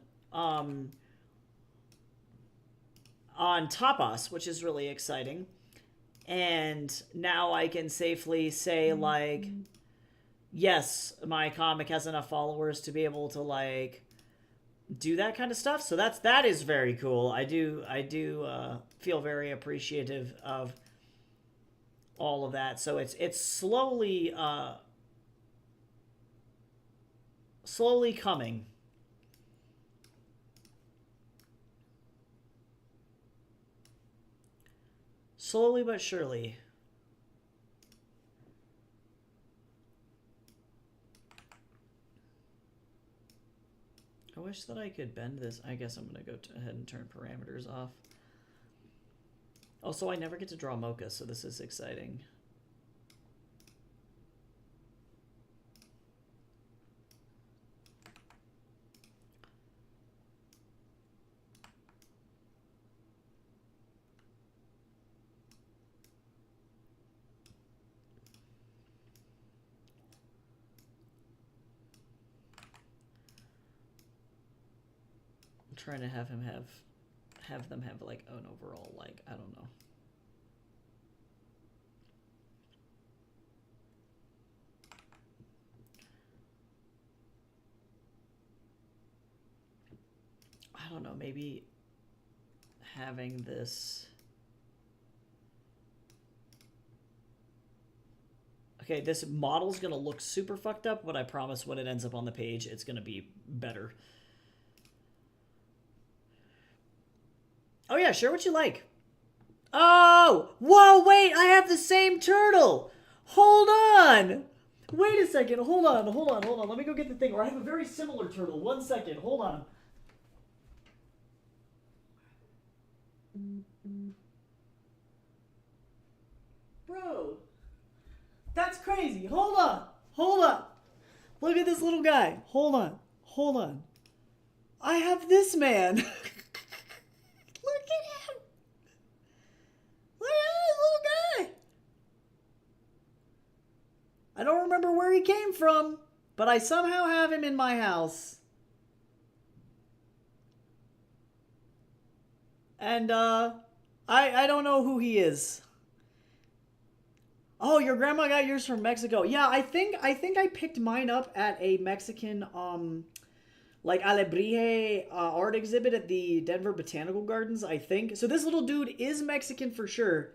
Tapas, which is really exciting. And now I can safely say, like, yes, my comic has enough followers to be able to, like, do that kind of stuff. So that is very cool. I do feel very appreciative of all of that. So it's slowly coming. Slowly but surely. I wish that I could bend this. I guess I'm going to go ahead and turn parameters off. Also, I never get to draw Mocha, so this is exciting. Trying to have them have like an overall, like, I don't know. I don't know, maybe having this. Okay, this model's gonna look super fucked up, but I promise when it ends up on the page, it's gonna be better. Oh yeah, share what you like. Oh! Whoa, wait! I have the same turtle! Hold on! Wait a second, hold on. Let me go get the thing. Or I have a very similar turtle. 1 second, hold on. Bro! That's crazy. Hold on. Look at this little guy. Hold on. I have this man. Look at him. Look at this little guy. I don't remember where he came from, but I somehow have him in my house. And I don't know who he is. Oh, your grandma got yours from Mexico. Yeah, I think I picked mine up at a Mexican like Alebrije art exhibit at the Denver Botanical Gardens, I think. So this little dude is Mexican for sure,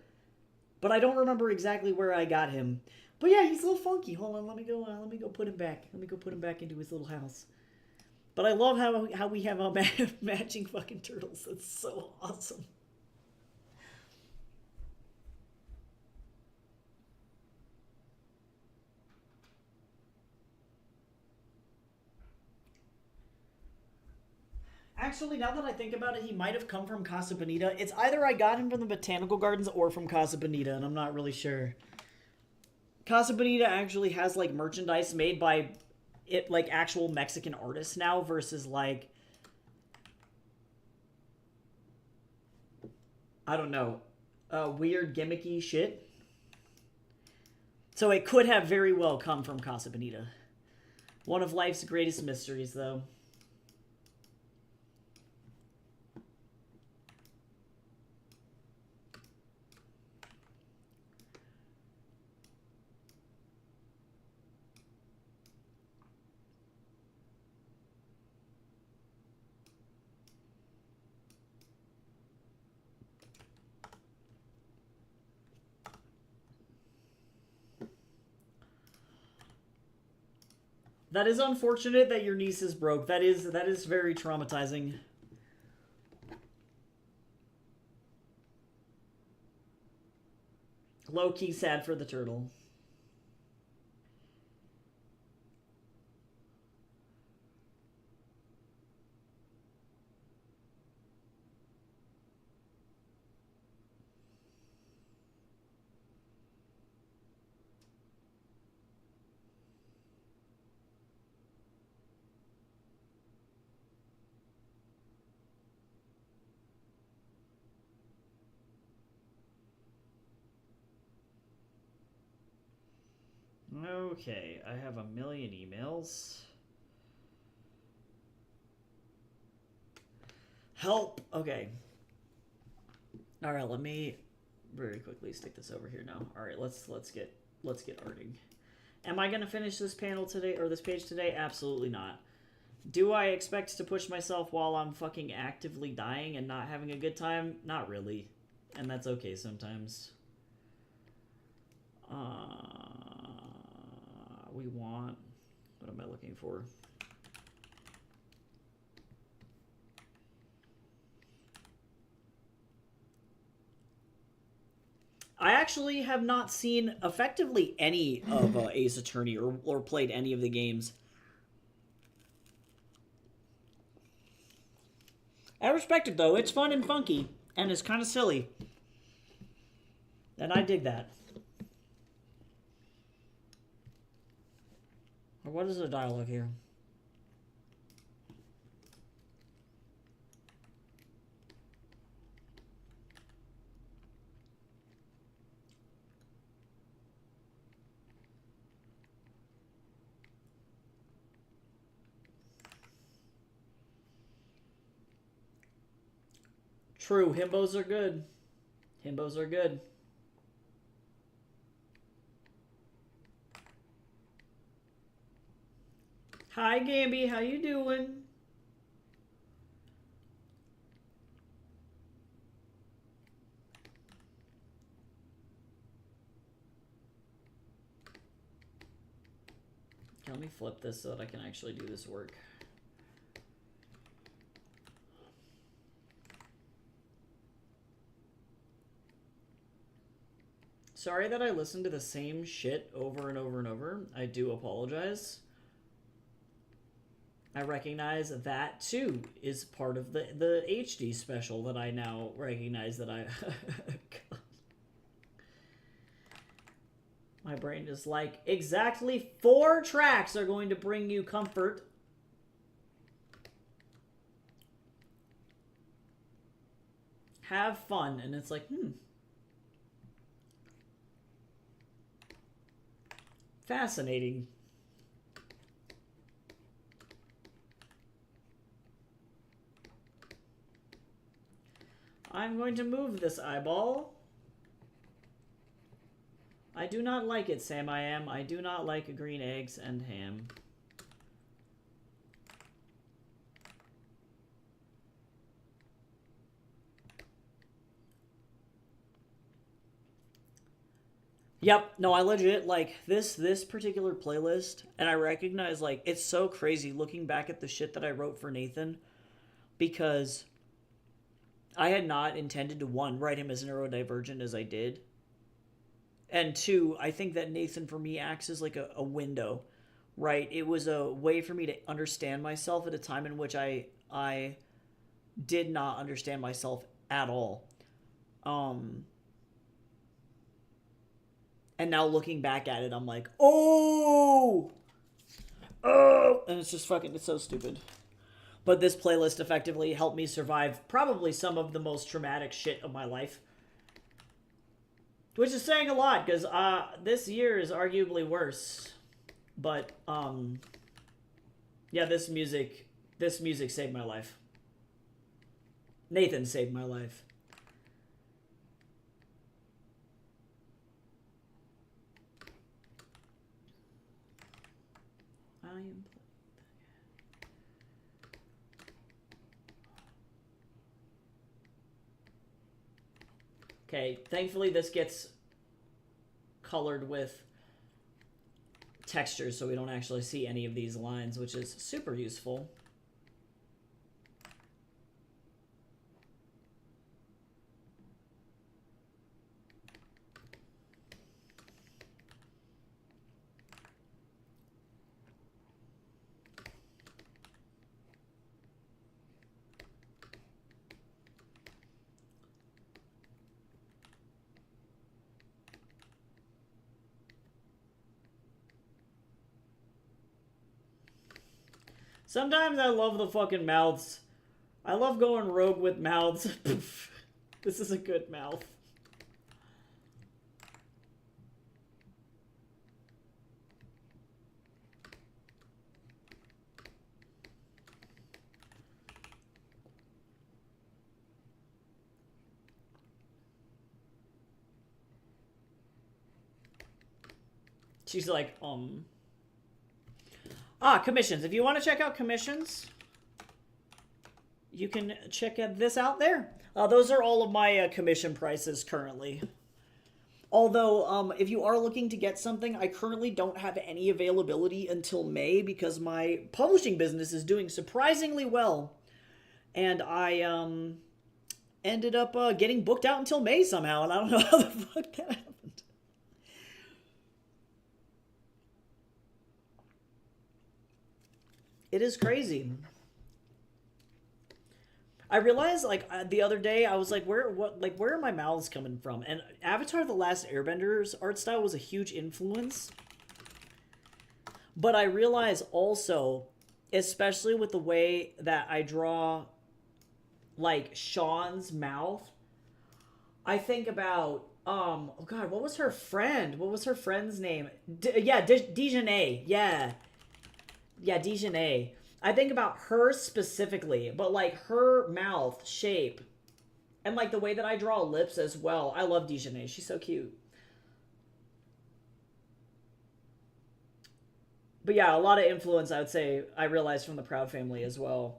but I don't remember exactly where I got him. But yeah, he's a little funky. Hold on, let me go put him back. Let me go put him back into his little house. But I love how we have matching fucking turtles. That's so awesome. Actually, now that I think about it, he might have come from Casa Bonita. It's either I got him from the Botanical Gardens or from Casa Bonita, and I'm not really sure. Casa Bonita actually has like merchandise made by it like actual Mexican artists now versus like I don't know, weird gimmicky shit. So it could have very well come from Casa Bonita. One of life's greatest mysteries, though. That is unfortunate that your niece is broke. That is very traumatizing. Low key sad for the turtle. Okay, I have a million emails. Help. Okay. All right, let me very quickly stick this over here now. All right, let's get arting. Am I gonna finish this panel today or this page today? Absolutely not. Do I expect to push myself while I'm fucking actively dying and not having a good time? Not really, and that's okay sometimes. We want. What am I looking for? I actually have not seen effectively any of Ace Attorney or played any of the games. I respect it though. It's fun and funky, and it's kind of silly. And I dig that. What is the dialogue here? True, himbos are good. Himbos are good. Hi, Gamby. How you doing? Let me flip this so that I can actually do this work. Sorry that I listened to the same shit over and over and over. I do apologize. I recognize that too is part of the HD special that I now recognize that I my brain is like, exactly 4 tracks are going to bring you comfort. Have fun. And it's like, fascinating. I'm going to move this eyeball. I do not like it, Sam I am. I do not like green eggs and ham. Yep, no, I legit, like, this particular playlist, and I recognize, like, it's so crazy looking back at the shit that I wrote for Nathan, because I had not intended to, one, write him as neurodivergent as I did, and two, I think that Nathan, for me, acts as, like, a window, right? It was a way for me to understand myself at a time in which I did not understand myself at all. And now looking back at it, I'm like, oh, and it's just fucking, it's so stupid. But this playlist effectively helped me survive probably some of the most traumatic shit of my life. Which is saying a lot, because this year is arguably worse. But, yeah, this music saved my life. Nathan saved my life. I am... Okay, thankfully this gets colored with textures so we don't actually see any of these lines, which is super useful. Sometimes I love the fucking mouths. I love going rogue with mouths. This is a good mouth. She's like, commissions. If you want to check out commissions, you can check this out there. Those are all of my commission prices currently. Although, if you are looking to get something, I currently don't have any availability until May because my publishing business is doing surprisingly well. And I ended up getting booked out until May somehow, and I don't know how the fuck that happened. It is crazy. I realized, like, the other day, I was like, where are my mouths coming from? And Avatar: The Last Airbender's art style was a huge influence. But I realize also, especially with the way that I draw, like, Sean's mouth, I think about, oh god, what was her friend? What was her friend's name? Dejanay, yeah. Yeah, Dejanay. I think about her specifically, but like her mouth shape and like the way that I draw lips as well. I love Dejanay. She's so cute. But yeah, a lot of influence, I would say, I realized from the Proud Family as well.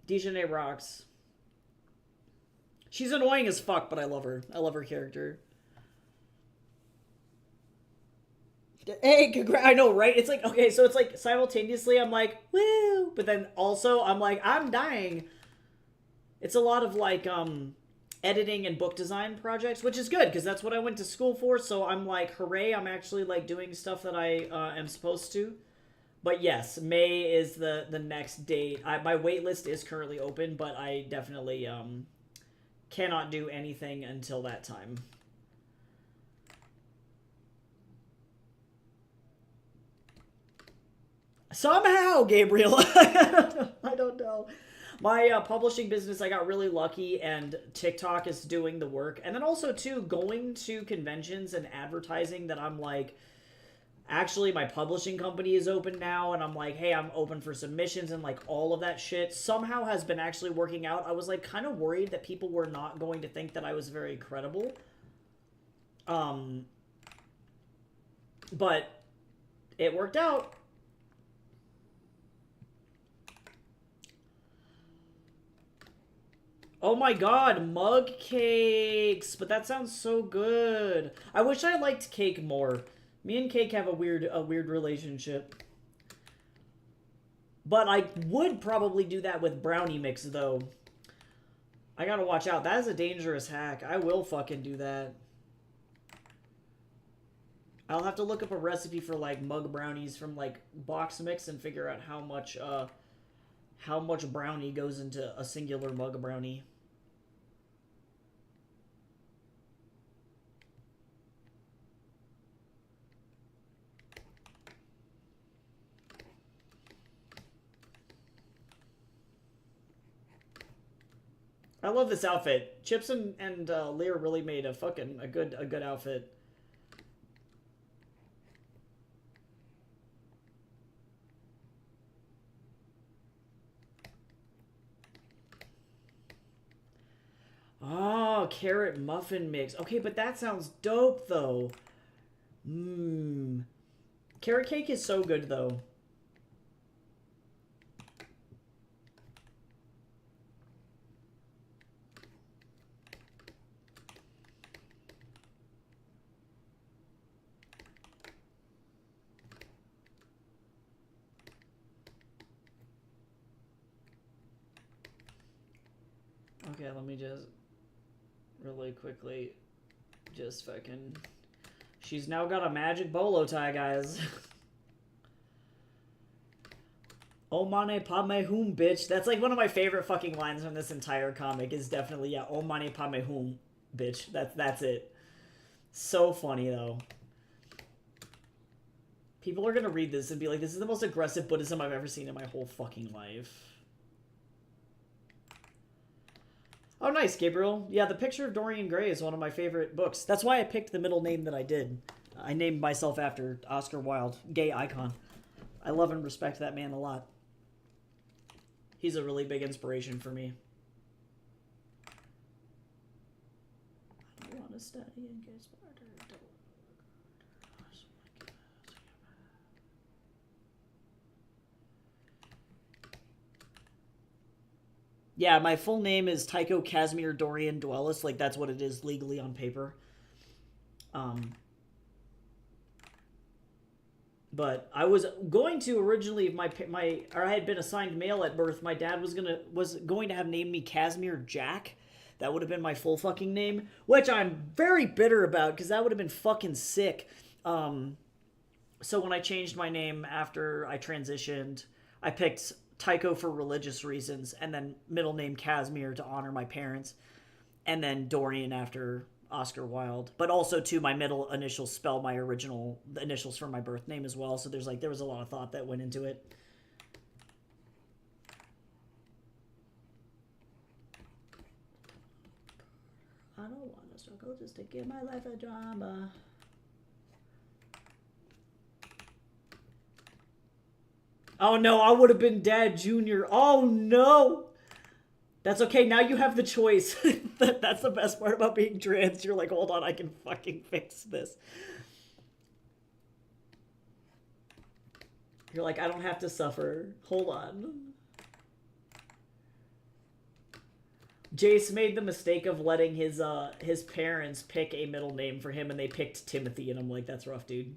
Dejanay rocks. She's annoying as fuck, but I love her. I love her character. Hey, congrats. I know, right? It's like, okay, so it's like simultaneously I'm like, woo, but then also I'm like, I'm dying. It's a lot of like editing and book design projects, which is good because that's what I went to school for. So I'm like, hooray, I'm actually like doing stuff that I am supposed to. But yes, May is the next date. My wait list is currently open, but I definitely cannot do anything until that time. Somehow, Gabriel. I don't know. My publishing business, I got really lucky, and TikTok is doing the work. And then also, too, going to conventions and advertising that I'm like, Actually, my publishing company is open now, and I'm like, hey, I'm open for submissions, and like all of that shit somehow has been actually working out. I was like kind of worried that people were not going to think that I was very credible. But it worked out. Oh my god, mug cakes! But that sounds so good. I wish I liked cake more. Me and cake have a weird relationship. But I would probably do that with brownie mix, though. I gotta watch out. That is a dangerous hack. I will fucking do that. I'll have to look up a recipe for, like, mug brownies from, like, box mix and figure out how much brownie goes into a singular mug brownie. I love this outfit. Chips and Lear really made a good outfit. Oh, carrot muffin mix. Okay, but that sounds dope though. Mmm. Carrot cake is so good though. Okay, let me just really quickly just fucking... She's now got a magic bolo tie, guys. Oh mane padme hum, bitch. That's like one of my favorite fucking lines from this entire comic is definitely, yeah, oh mane padme hum, bitch. That's it. So funny, though. People are gonna read this and be like, this is the most aggressive Buddhism I've ever seen in my whole fucking life. Oh, nice, Gabriel. Yeah, The Picture of Dorian Gray is one of my favorite books. That's why I picked the middle name that I did. I named myself after Oscar Wilde, gay icon. I love and respect that man a lot. He's a really big inspiration for me. I don't want to study and get smarter. Yeah, my full name is Tycho Casimir Dorian Dwellis. Like, that's what it is legally on paper. But I was going to originally, if or I had been assigned male at birth, my dad was going to have named me Casimir Jack. That would have been my full fucking name, which I'm very bitter about because that would have been fucking sick. So when I changed my name after I transitioned, I picked Tycho for religious reasons, and then middle name Casimir to honor my parents, and then Dorian after Oscar Wilde. But also, too, my middle initials spell my original the initials for my birth name as well. So there was a lot of thought that went into it. I don't want to struggle just to give my life a drama. Oh no, I would have been Dad Jr. Oh no! That's okay, now you have the choice. That's the best part about being trans. You're like, hold on, I can fucking fix this. You're like, I don't have to suffer. Hold on. Jace made the mistake of letting his parents pick a middle name for him, and they picked Timothy, and I'm like, that's rough, dude.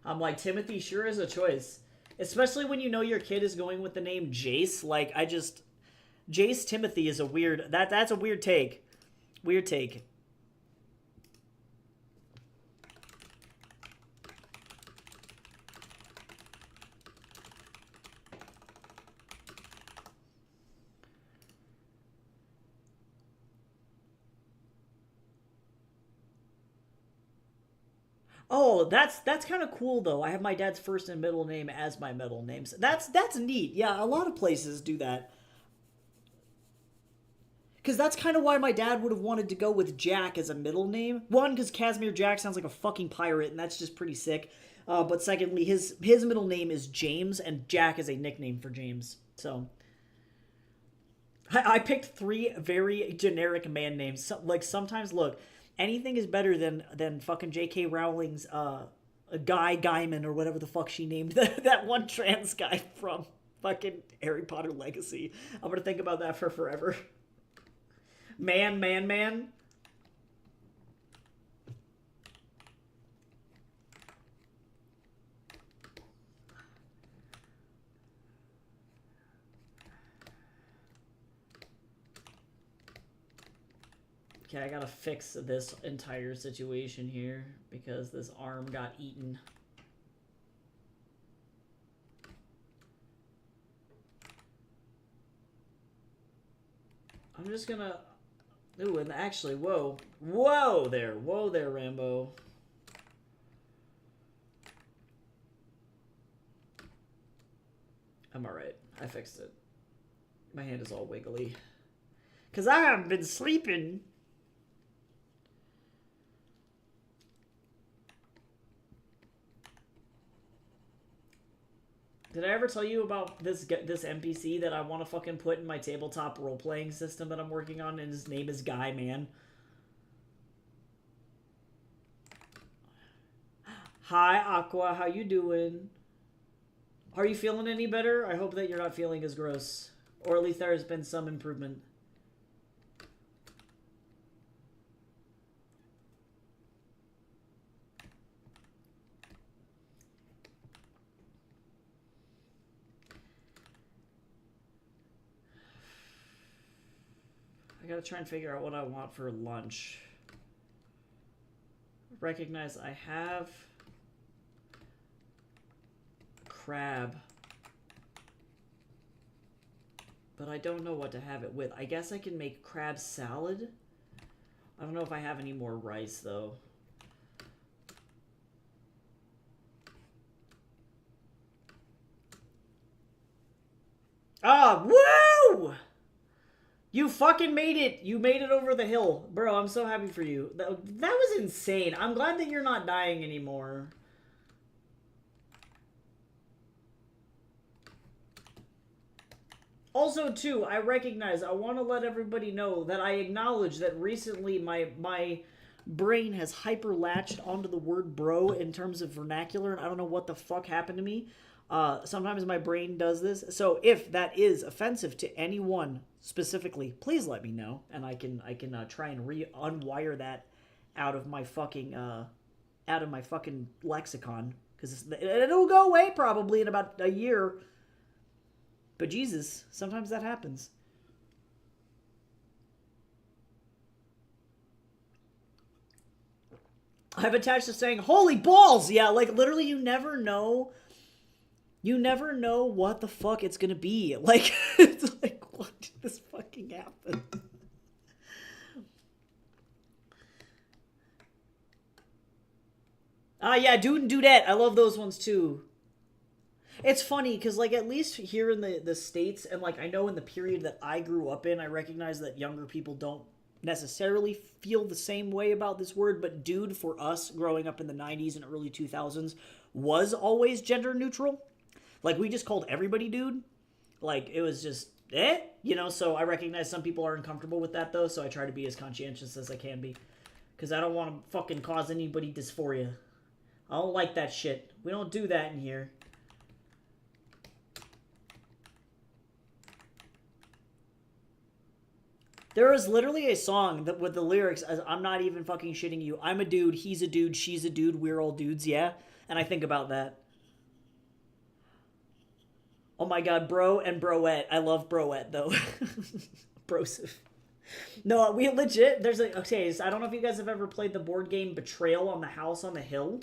I'm like, Timothy sure is a choice. Especially when you know your kid is going with the name Jace. Like, Jace Timothy is a weird... That's a weird take. Weird take. Oh, that's kind of cool though. I have my dad's first and middle name as my middle names. That's neat. Yeah, a lot of places do that. Because that's kind of why my dad would have wanted to go with Jack as a middle name. One, because Casimir Jack sounds like a fucking pirate, and that's just pretty sick. But secondly, his middle name is James, and Jack is a nickname for James. So I picked three very generic man names. So, like sometimes, look, anything is better than fucking J.K. Rowling's Guy Gaiman or whatever the fuck she named that one trans guy from fucking Harry Potter Legacy. I'm gonna think about that for forever. Man. Okay, I gotta fix this entire situation here because this arm got eaten. I'm just gonna... Ooh, and actually, whoa. Whoa there, Rambo. I'm alright. I fixed it. My hand is all wiggly. Because I haven't been sleeping. Did I ever tell you about this NPC that I want to fucking put in my tabletop role-playing system that I'm working on, and his name is Guy Man? Hi, Aqua. How you doing? Are you feeling any better? I hope that you're not feeling as gross. Or at least there has been some improvement. I gotta try and figure out what I want for lunch. Recognize I have crab, but I don't know what to have it with. I guess I can make crab salad. I don't know if I have any more rice though. Ah, woo! You fucking made it! You made it over the hill. Bro, I'm so happy for you. That was insane. I'm glad that you're not dying anymore. Also, too, I recognize, I want to let everybody know that I acknowledge that recently my brain has hyper latched onto the word bro in terms of vernacular, and I don't know what the fuck happened to me. Sometimes my brain does this. So if that is offensive to anyone specifically, please let me know, and I can try and unwire that out of my fucking lexicon, because it'll go away probably in about a year. But Jesus, sometimes that happens. I've attached to saying, holy balls! Yeah, like literally you never know. You never know what the fuck it's gonna be. Like, it's like, what did this fucking happen? Yeah, Dude and Dudette. I love those ones too. It's funny because, like, at least here in the States, and, like, I know in the period that I grew up in, I recognize that younger people don't necessarily feel the same way about this word, but dude, for us growing up in the 90s and early 2000s, was always gender neutral. Like, we just called everybody dude. Like, it was just, so I recognize some people are uncomfortable with that, though, so I try to be as conscientious as I can be. Because I don't want to fucking cause anybody dysphoria. I don't like that shit. We don't do that in here. There is literally a song that with the lyrics, as I'm not even fucking shitting you. I'm a dude, he's a dude, she's a dude, we're all dudes, yeah? And I think about that. Oh my god, bro and broette. I love broette though. Brosif. No, we legit. There's a okay. So I don't know if you guys have ever played the board game Betrayal on the House on the Hill.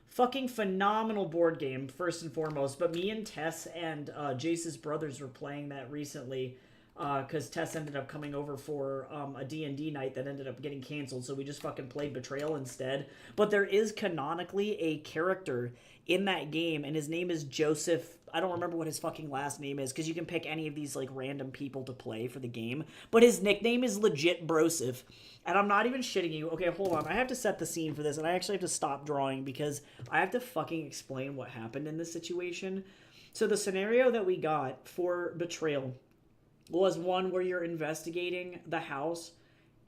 Fucking phenomenal board game, first and foremost. But me and Tess and Jace's brothers were playing that recently. because Tess ended up coming over for a D&D night that ended up getting canceled, so we just fucking played Betrayal instead. But there is canonically a character in that game, and his name is Joseph. I don't remember what his fucking last name is, because you can pick any of these like random people to play for the game, but his nickname is legit Broseph. And I'm not even shitting you. Okay, hold on. I have to set the scene for this, and I actually have to stop drawing because I have to fucking explain what happened in this situation. So the scenario that we got for Betrayal was one where you're investigating the house,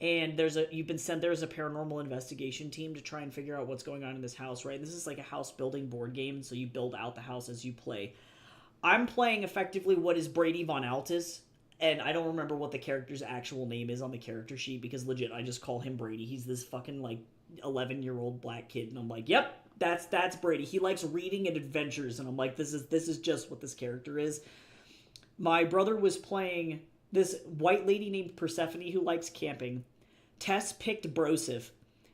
and you've been sent there as a paranormal investigation team to try and figure out what's going on in this house, right? This is like a house building board game, so you build out the house as you play. I'm playing effectively what is Brady Von Altus, and I don't remember what the character's actual name is on the character sheet because legit, I just call him Brady. He's this fucking like 11-year-old black kid, and I'm like, yep, that's Brady. He likes reading and adventures, and I'm like, this is just what this character is. My brother was playing this white lady named Persephone who likes camping. Tess picked Broseph,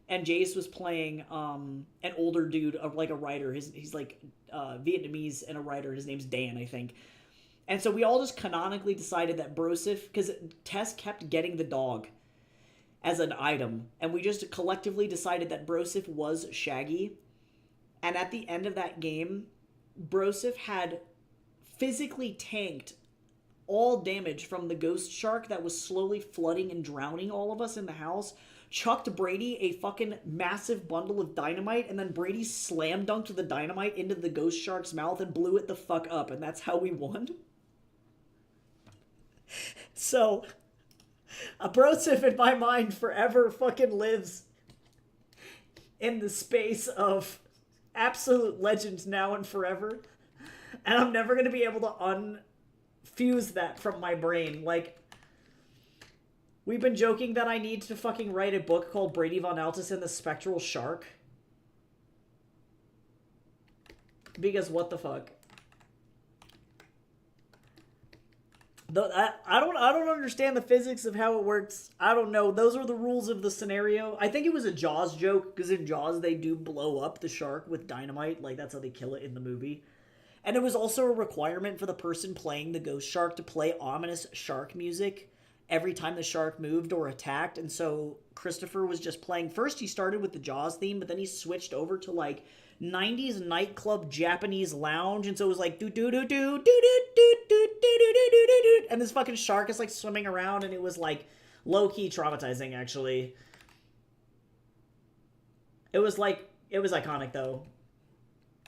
and Jace was playing an older dude, like a writer. He's like Vietnamese and a writer. His name's Dan, I think. And so we all just canonically decided that Broseph, because Tess kept getting the dog as an item, and we just collectively decided that Broseph was Shaggy. And at the end of that game, Broseph had physically tanked all damage from the ghost shark that was slowly flooding and drowning all of us in the house, chucked Brady a fucking massive bundle of dynamite, and then Brady slam dunked the dynamite into the ghost shark's mouth and blew it the fuck up, and that's how we won. So, a Broseph in my mind forever fucking lives in the space of absolute legend now and forever, and I'm never going to be able to fuse that from my brain. Like, we've been joking that I need to fucking write a book called Brady Von Altus and the Spectral Shark. Because what the fuck? I don't understand the physics of how it works. I don't know. Those are the rules of the scenario. I think it was a Jaws joke, because in Jaws they do blow up the shark with dynamite. Like, that's how they kill it in the movie. And it was also a requirement for the person playing the ghost shark to play ominous shark music every time the shark moved or attacked. And so Christopher was just playing. First he started with the Jaws theme, but then he switched over to like 90s nightclub Japanese lounge. And so it was like do do do do do do do do do do do do, and this fucking shark is like swimming around, and it was like low-key traumatizing actually. It was iconic though.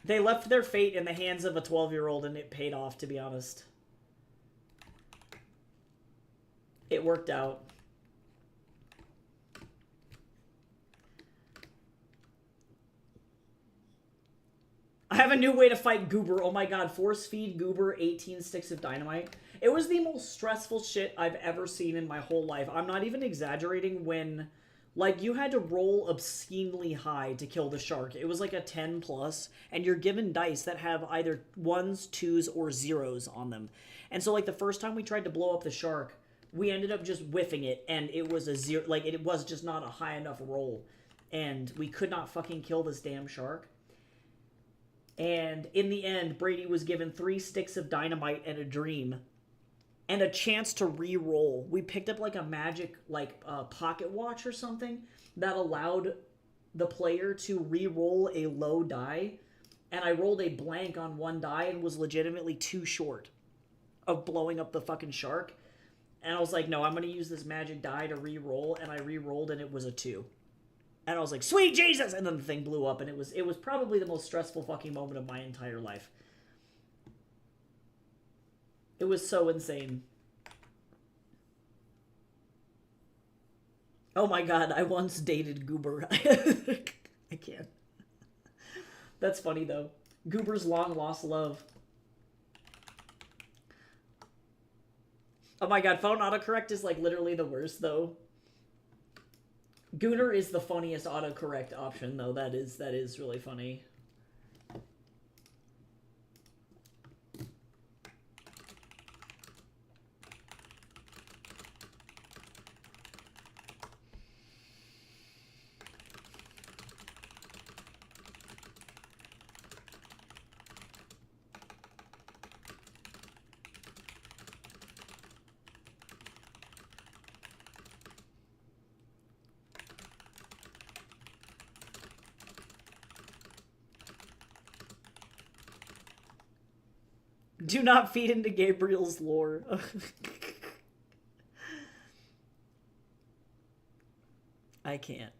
They left their fate in the hands of a 12-year-old, and it paid off, to be honest. It worked out. I have a new way to fight Goober. Oh my god, force feed Goober 18 sticks of dynamite. It was the most stressful shit I've ever seen in my whole life. I'm not even exaggerating when... Like, you had to roll obscenely high to kill the shark. It was like a 10 plus, and you're given dice that have either 1s, 2s, or 0s on them. And so, like, the first time we tried to blow up the shark, we ended up just whiffing it, and it was a 0... Like, it was just not a high enough roll. And we could not fucking kill this damn shark. And in the end, Brady was given 3 sticks of dynamite and a dream. And a chance to re-roll. We picked up like a magic pocket watch or something that allowed the player to re-roll a low die. And I rolled a blank on one die and was legitimately too short of blowing up the fucking shark. And I was like, no, I'm going to use this magic die to re-roll. And I re-rolled and it was a 2. And I was like, sweet Jesus! And then the thing blew up, and it was probably the most stressful fucking moment of my entire life. It was so insane. Oh my god, I once dated Goober. I can't. That's funny, though. Goober's long lost love. Oh my god, phone autocorrect is like literally the worst, though. Gooner is the funniest autocorrect option, though. That is really funny. Do not feed into Gabriel's lore. I can't.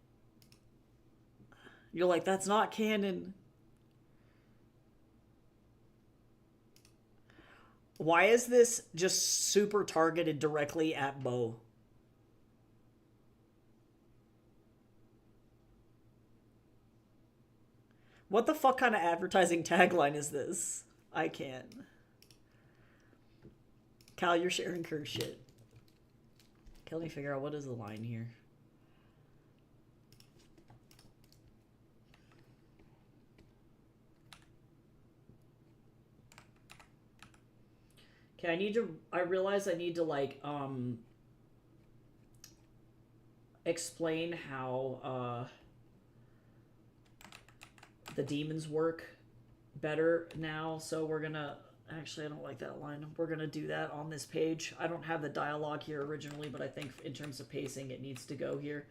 You're like, that's not canon. Why is this just super targeted directly at Bo? What the fuck kind of advertising tagline is this? I can't. Cal, you're sharing curse shit. Okay, let me figure out what is the line here. Okay, I realize I need to, like, explain how, the demons work better now, so we're gonna... Actually, I don't like that line. We're gonna do that on this page. I don't have the dialogue here originally, but I think in terms of pacing, it needs to go here.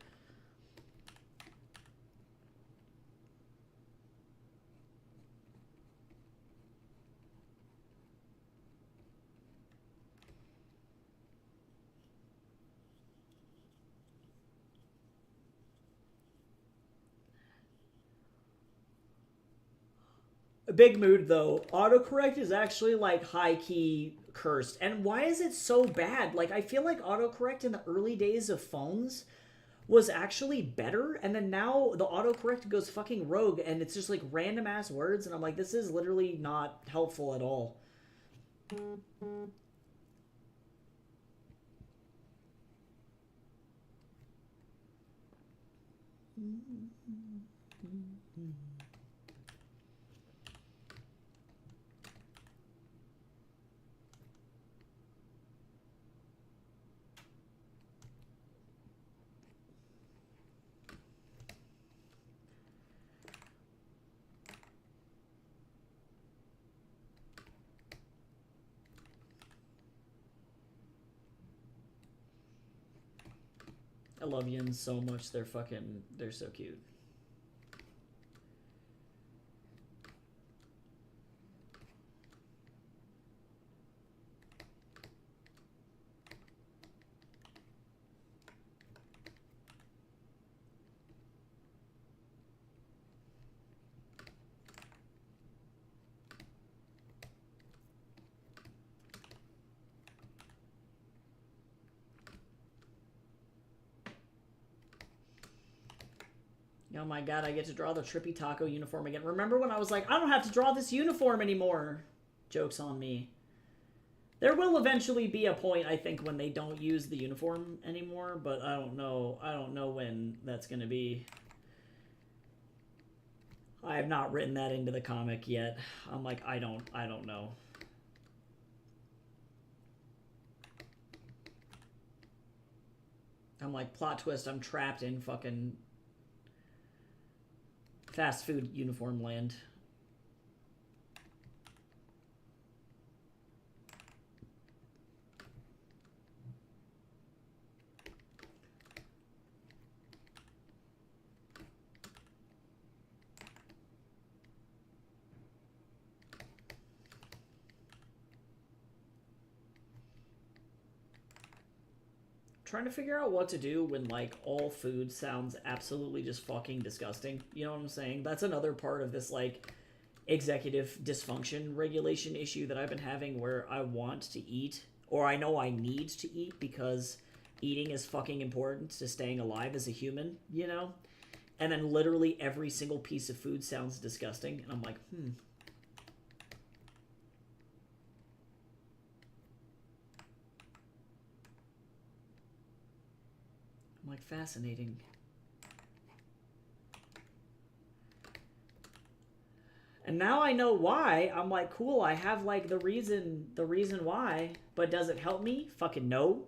Big mood though. Autocorrect is actually like high key cursed. And why is it so bad? Like, I feel like autocorrect in the early days of phones was actually better, and then now the autocorrect goes fucking rogue and it's just like random ass words, and I'm like, this is literally not helpful at all. I love Yins so much. They're so cute. Oh my god, I get to draw the Trippy Taco uniform again. Remember when I was like, I don't have to draw this uniform anymore? Joke's on me. There will eventually be a point, I think, when they don't use the uniform anymore, but I don't know. I don't know when that's going to be. I have not written that into the comic yet. I'm like, I don't know. I'm like, plot twist, I'm trapped in fucking fast food uniform land. Trying to figure out what to do when, like, all food sounds absolutely just fucking disgusting. You know what I'm saying? That's another part of this, like, executive dysfunction regulation issue that I've been having, where I want to eat, or I know I need to eat because eating is fucking important to staying alive as a human, you know? And then literally every single piece of food sounds disgusting, and I'm like, I'm like, fascinating. And now I know why. I'm like, cool, I have, like, the reason why, but does it help me? Fucking no.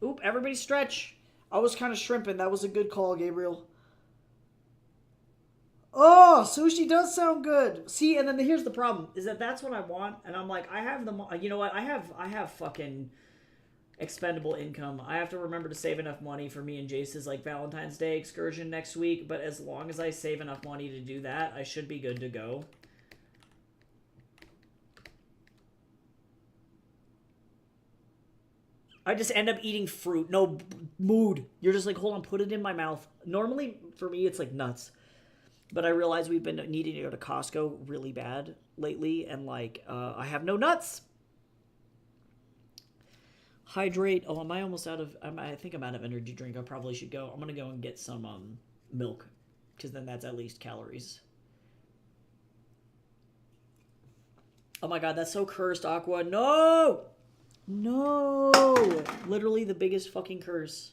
Oop, everybody stretch. I was kind of shrimping. That was a good call, Gabriel. Oh, sushi does sound good. See, and then here's the problem, is that that's what I want, and I'm like, I have the, you know what, I have fucking expendable income. I have to remember to save enough money for me and Jace's, like, Valentine's Day excursion next week, but as long as I save enough money to do that, I should be good to go. I just end up eating fruit. No mood. You're just like, hold on, put it in my mouth. Normally, for me, it's like nuts. But I realize we've been needing to go to Costco really bad lately, and like, I have no nuts. Hydrate. Oh, am I almost out of? I think I'm out of energy drink. I probably should go. I'm gonna go and get some milk, because then that's at least calories. Oh my god, that's so cursed, Aqua. No! No! Literally the biggest fucking curse.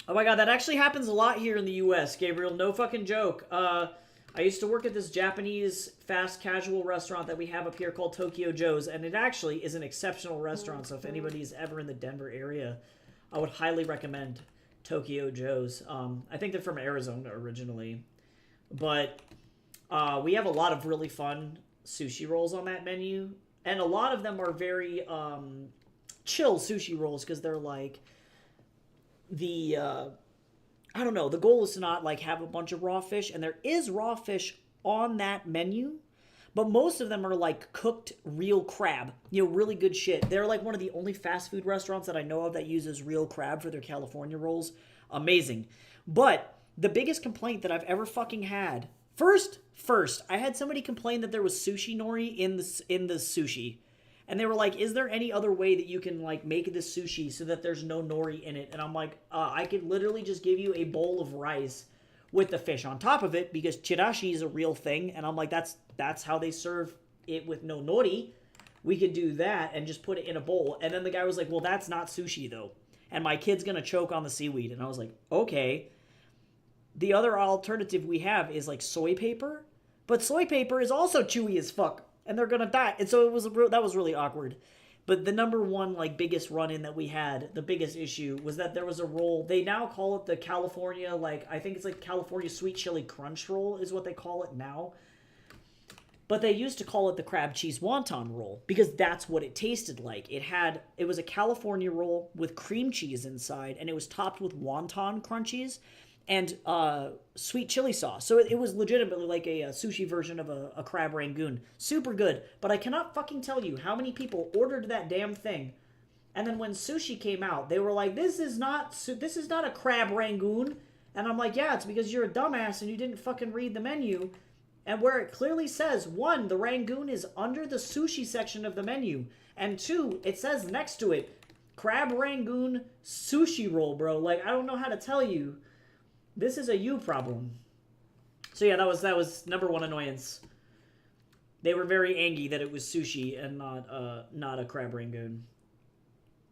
Oh my god, that actually happens a lot here in the US, Gabriel. No fucking joke. I used to work at this Japanese fast casual restaurant that we have up here called Tokyo Joe's, and it actually is an exceptional restaurant, so if anybody's ever in the Denver area, I would highly recommend Tokyo Joe's. I think they're from Arizona originally. But we have a lot of really fun sushi rolls on that menu, and a lot of them are very chill sushi rolls, because they're like the I don't know, the goal is to not like have a bunch of raw fish, and there is raw fish on that menu, but most of them are like cooked real crab, really good shit. They're like one of the only fast food restaurants that I know of that uses real crab for their California rolls. Amazing. But the biggest complaint that I've ever fucking had, First, I had somebody complain that there was sushi nori in the sushi. And they were like, is there any other way that you can like make this sushi so that there's no nori in it? And I'm like, I could literally just give you a bowl of rice with the fish on top of it, because chirashi is a real thing. And I'm like, that's how they serve it with no nori. We could do that and just put it in a bowl. And then the guy was like, well, that's not sushi though, and my kid's gonna choke on the seaweed. And I was like, okay. The other alternative we have is like soy paper, but soy paper is also chewy as fuck, and they're gonna die. And so that was really awkward. But the number one like biggest run-in that we had, the biggest issue, was that there was a roll. They now call it the California, like I think it's like California sweet chili crunch roll is what they call it now. But they used to call it the crab cheese wonton roll, because that's what it tasted like. It was a California roll with cream cheese inside, and it was topped with wonton crunchies and sweet chili sauce. So it was legitimately like a sushi version of a crab rangoon. Super good. But I cannot fucking tell you how many people ordered that damn thing, and then when sushi came out, they were like, this is not a crab rangoon. And I'm like, yeah, it's because you're a dumbass and you didn't fucking read the menu. And where it clearly says, 1, the rangoon is under the sushi section of the menu, and 2, it says next to it, crab rangoon sushi roll, bro. Like, I don't know how to tell you. This is a you problem. So yeah, that was number one annoyance. They were very angry that it was sushi and not a crab rangoon.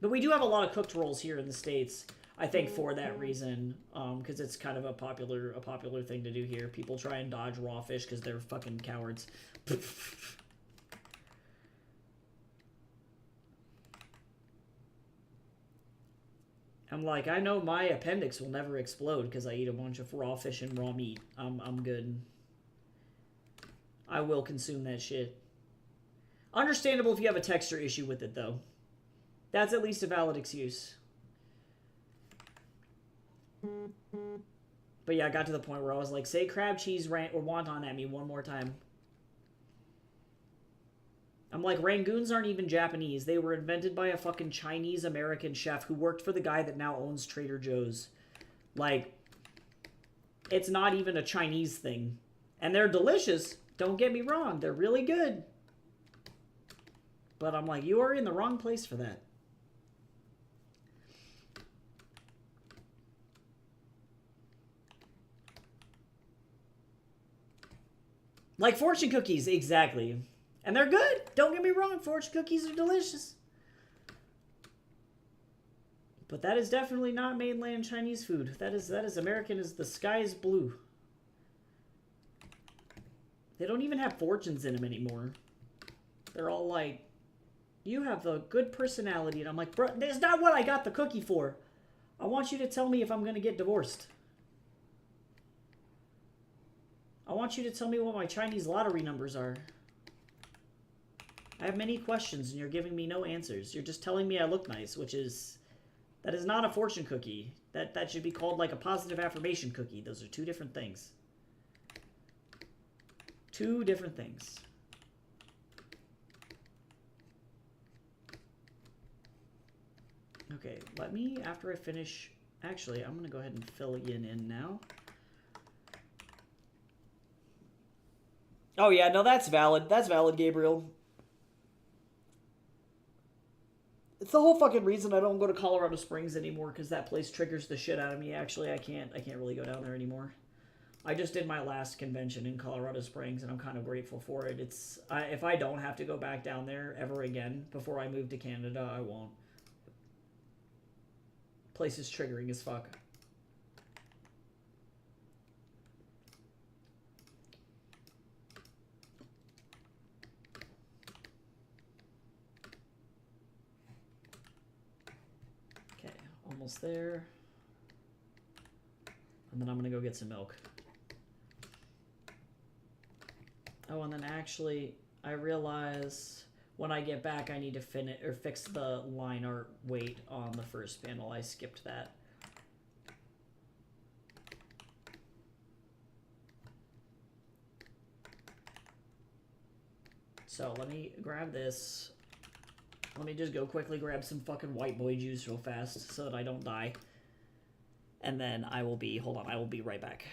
But we do have a lot of cooked rolls here in the States, I think, for that reason, because it's kind of a popular thing to do here. People try and dodge raw fish because they're fucking cowards. I'm like, I know my appendix will never explode because I eat a bunch of raw fish and raw meat. I'm good. I will consume that shit. Understandable if you have a texture issue with it, though. That's at least a valid excuse. But yeah, I got to the point where I was like, say crab cheese or wonton at me one more time. I'm like, rangoons aren't even Japanese. They were invented by a fucking Chinese-American chef who worked for the guy that now owns Trader Joe's. Like, it's not even a Chinese thing. And they're delicious. Don't get me wrong. They're really good. But I'm like, you are in the wrong place for that. Like fortune cookies, exactly. And they're good. Don't get me wrong, fortune cookies are delicious. But that is definitely not mainland Chinese food. That is American as the sky is blue. They don't even have fortunes in them anymore. They're all like, you have a good personality. And I'm like, bro, that's not what I got the cookie for. I want you to tell me if I'm going to get divorced. I want you to tell me what my Chinese lottery numbers are. I have many questions and you're giving me no answers. You're just telling me I look nice, which is... That is not a fortune cookie. That should be called like a positive affirmation cookie. Those are two different things. Two different things. Okay, let me, after I finish... Actually, I'm going to go ahead and fill Yin in now. Oh, yeah, no, that's valid. That's valid, Gabriel. It's the whole fucking reason I don't go to Colorado Springs anymore, because that place triggers the shit out of me. Actually, I can't really go down there anymore. I just did my last convention in Colorado Springs, and I'm kind of grateful for it. If I don't have to go back down there ever again before I move to Canada, I won't. Place is triggering as fuck. Okay, almost there. And then I'm gonna go get some milk. Oh, and then actually, I realize when I get back, I need to fix the line art weight on the first panel. I skipped that. So let me grab this. Let me just go quickly grab some fucking white boy juice real fast so that I don't die. And then I will be, hold on, I will be right back.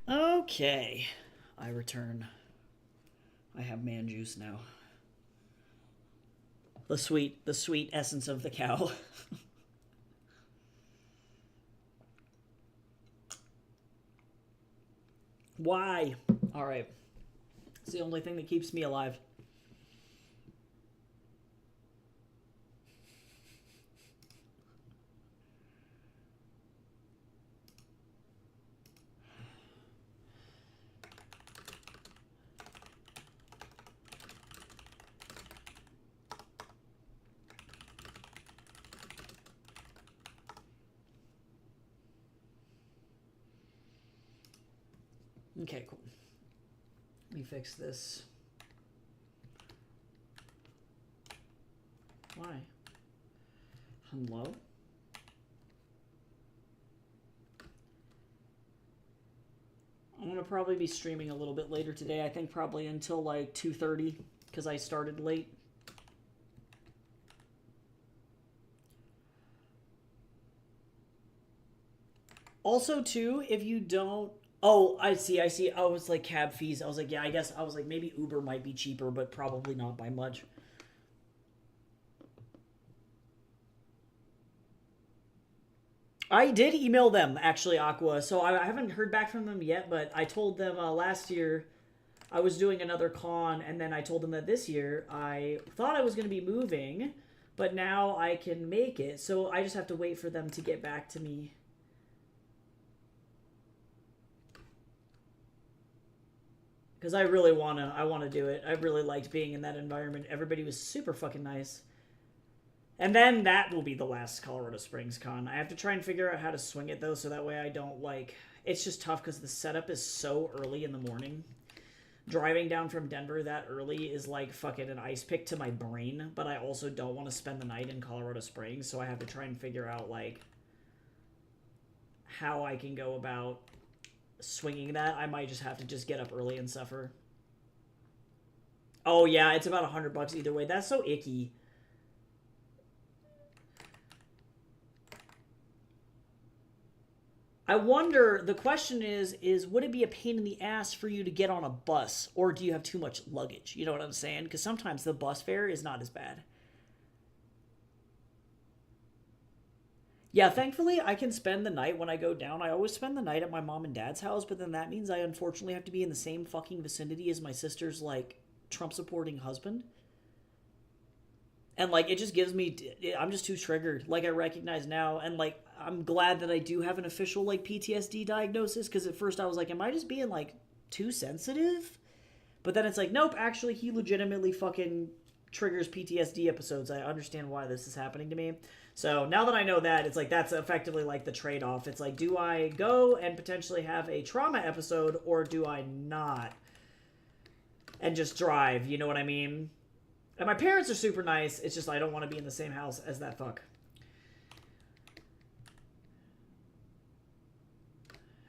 Okay, I return. I have man juice now. The sweet essence of the cow. Why? All right. It's the only thing that keeps me alive. Okay, cool. Let me fix this. Why? Hello? I'm gonna probably be streaming a little bit later today. I think probably until like 2:30 because I started late. Also, too, if you don't... Oh, I see. I was like, cab fees. I was like, yeah, I guess. I was like, maybe Uber might be cheaper, but probably not by much. I did email them, actually, Aqua. So I haven't heard back from them yet, but I told them last year I was doing another con, and then I told them that this year I thought I was going to be moving, but now I can make it. So I just have to wait for them to get back to me. Because I really want to do it. I really liked being in that environment. Everybody was super fucking nice. And then that will be the last Colorado Springs con. I have to try and figure out how to swing it, though, so that way I don't, like... It's just tough because the setup is so early in the morning. Driving down from Denver that early is like fucking an ice pick to my brain, but I also don't want to spend the night in Colorado Springs, so I have to try and figure out, like, how I can go about swinging that. I might just have to just get up early and suffer. Oh, yeah, it's about $100 either way. That's so icky. I wonder, the question is would it be a pain in the ass for you to get on a bus, or do you have too much luggage? You know what I'm saying? Because sometimes the bus fare is not as bad. Yeah, thankfully I can spend the night when I go down. I always spend the night at my mom and dad's house, but then that means I unfortunately have to be in the same fucking vicinity as my sister's like Trump supporting husband. And like it just gives me I'm just too triggered. Like I recognize now and like I'm glad that I do have an official like PTSD diagnosis cuz at first I was like am I just being like too sensitive? But then it's like nope, actually he legitimately fucking triggers PTSD episodes. I understand why this is happening to me. So now that I know that, it's like that's effectively like the trade off. It's like, do I go and potentially have a trauma episode or do I not? And just drive, you know what I mean? And my parents are super nice. It's just I don't want to be in the same house as that fuck.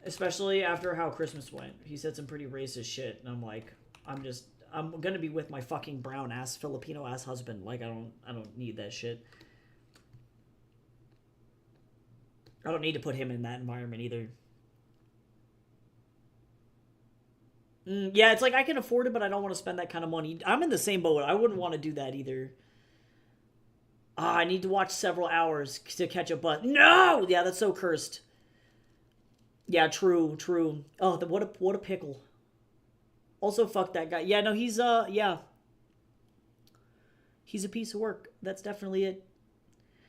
Especially after how Christmas went. He said some pretty racist shit, and I'm like, I'm gonna be with my fucking brown ass Filipino ass husband. Like I don't need that shit. I don't need to put him in that environment either. Yeah, it's like I can afford it, but I don't want to spend that kind of money. I'm in the same boat. I wouldn't want to do that either. I need to watch several hours to catch a bus. No! Yeah, that's so cursed. Yeah, true, true. Oh, what a pickle. Also, fuck that guy. Yeah, no, yeah. He's a piece of work. That's definitely it.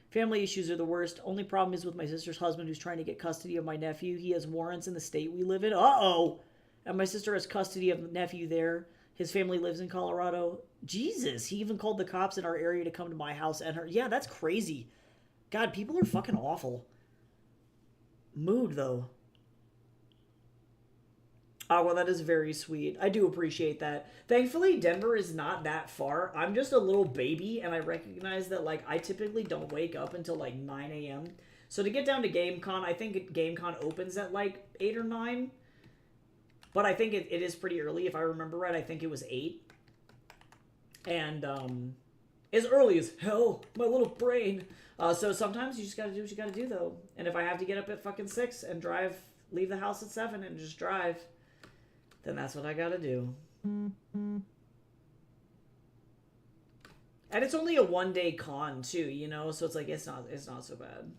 Family issues are the worst. Only problem is with my sister's husband who's trying to get custody of my nephew. He has warrants in the state we live in. Uh-oh! And my sister has custody of the nephew there. His family lives in Colorado. Jesus, he even called the cops in our area to come to my house and her. Yeah, that's crazy. God, people are fucking awful. Mood, though. Oh, well, that is very sweet. I do appreciate that. Thankfully, Denver is not that far. I'm just a little baby, and I recognize that, like, I typically don't wake up until, like, 9 a.m. So to get down to GameCon, I think GameCon opens at, like, 8 or 9. But I think it is pretty early. If I remember right, I think it was 8. And, as early as hell, my little brain. So sometimes you just gotta do what you gotta do, though. And if I have to get up at fucking 6 and leave the house at 7 and just drive, then that's what I gotta do. And it's only a 1-day con too, you know, so it's like it's not so bad.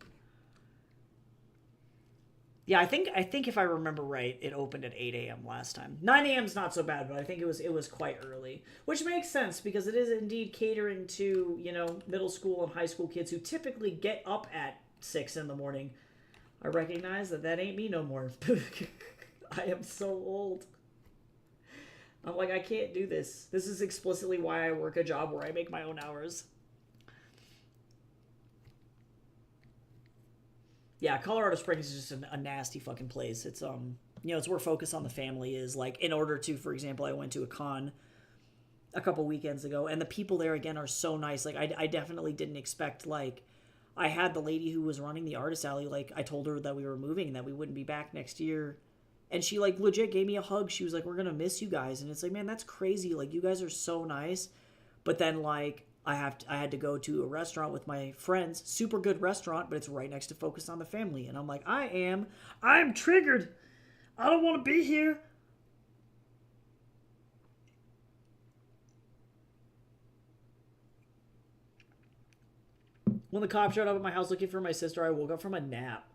Yeah, I think if I remember right, it opened at 8 a.m. last time. 9 a.m. is not so bad, but I think it was quite early, which makes sense because it is indeed catering to, you know, middle school and high school kids who typically get up at 6 in the morning. I recognize that ain't me no more. I am so old. I'm like, I can't do this. This is explicitly why I work a job where I make my own hours. Yeah, Colorado Springs is just a nasty fucking place. It's, you know, it's where Focus on the Family is. Like, in order to, for example, I went to a con a couple weekends ago, and the people there, again, are so nice. Like, I definitely didn't expect, like, I had the lady who was running the artist alley, like, I told her that we were moving and that we wouldn't be back next year. And she, like, legit gave me a hug. She was like, we're going to miss you guys. And it's like, man, that's crazy. Like, you guys are so nice. But then, like, I had to go to a restaurant with my friends. Super good restaurant, but it's right next to Focus on the Family. And I'm like, I'm triggered. I don't want to be here. When the cop showed up at my house looking for my sister, I woke up from a nap.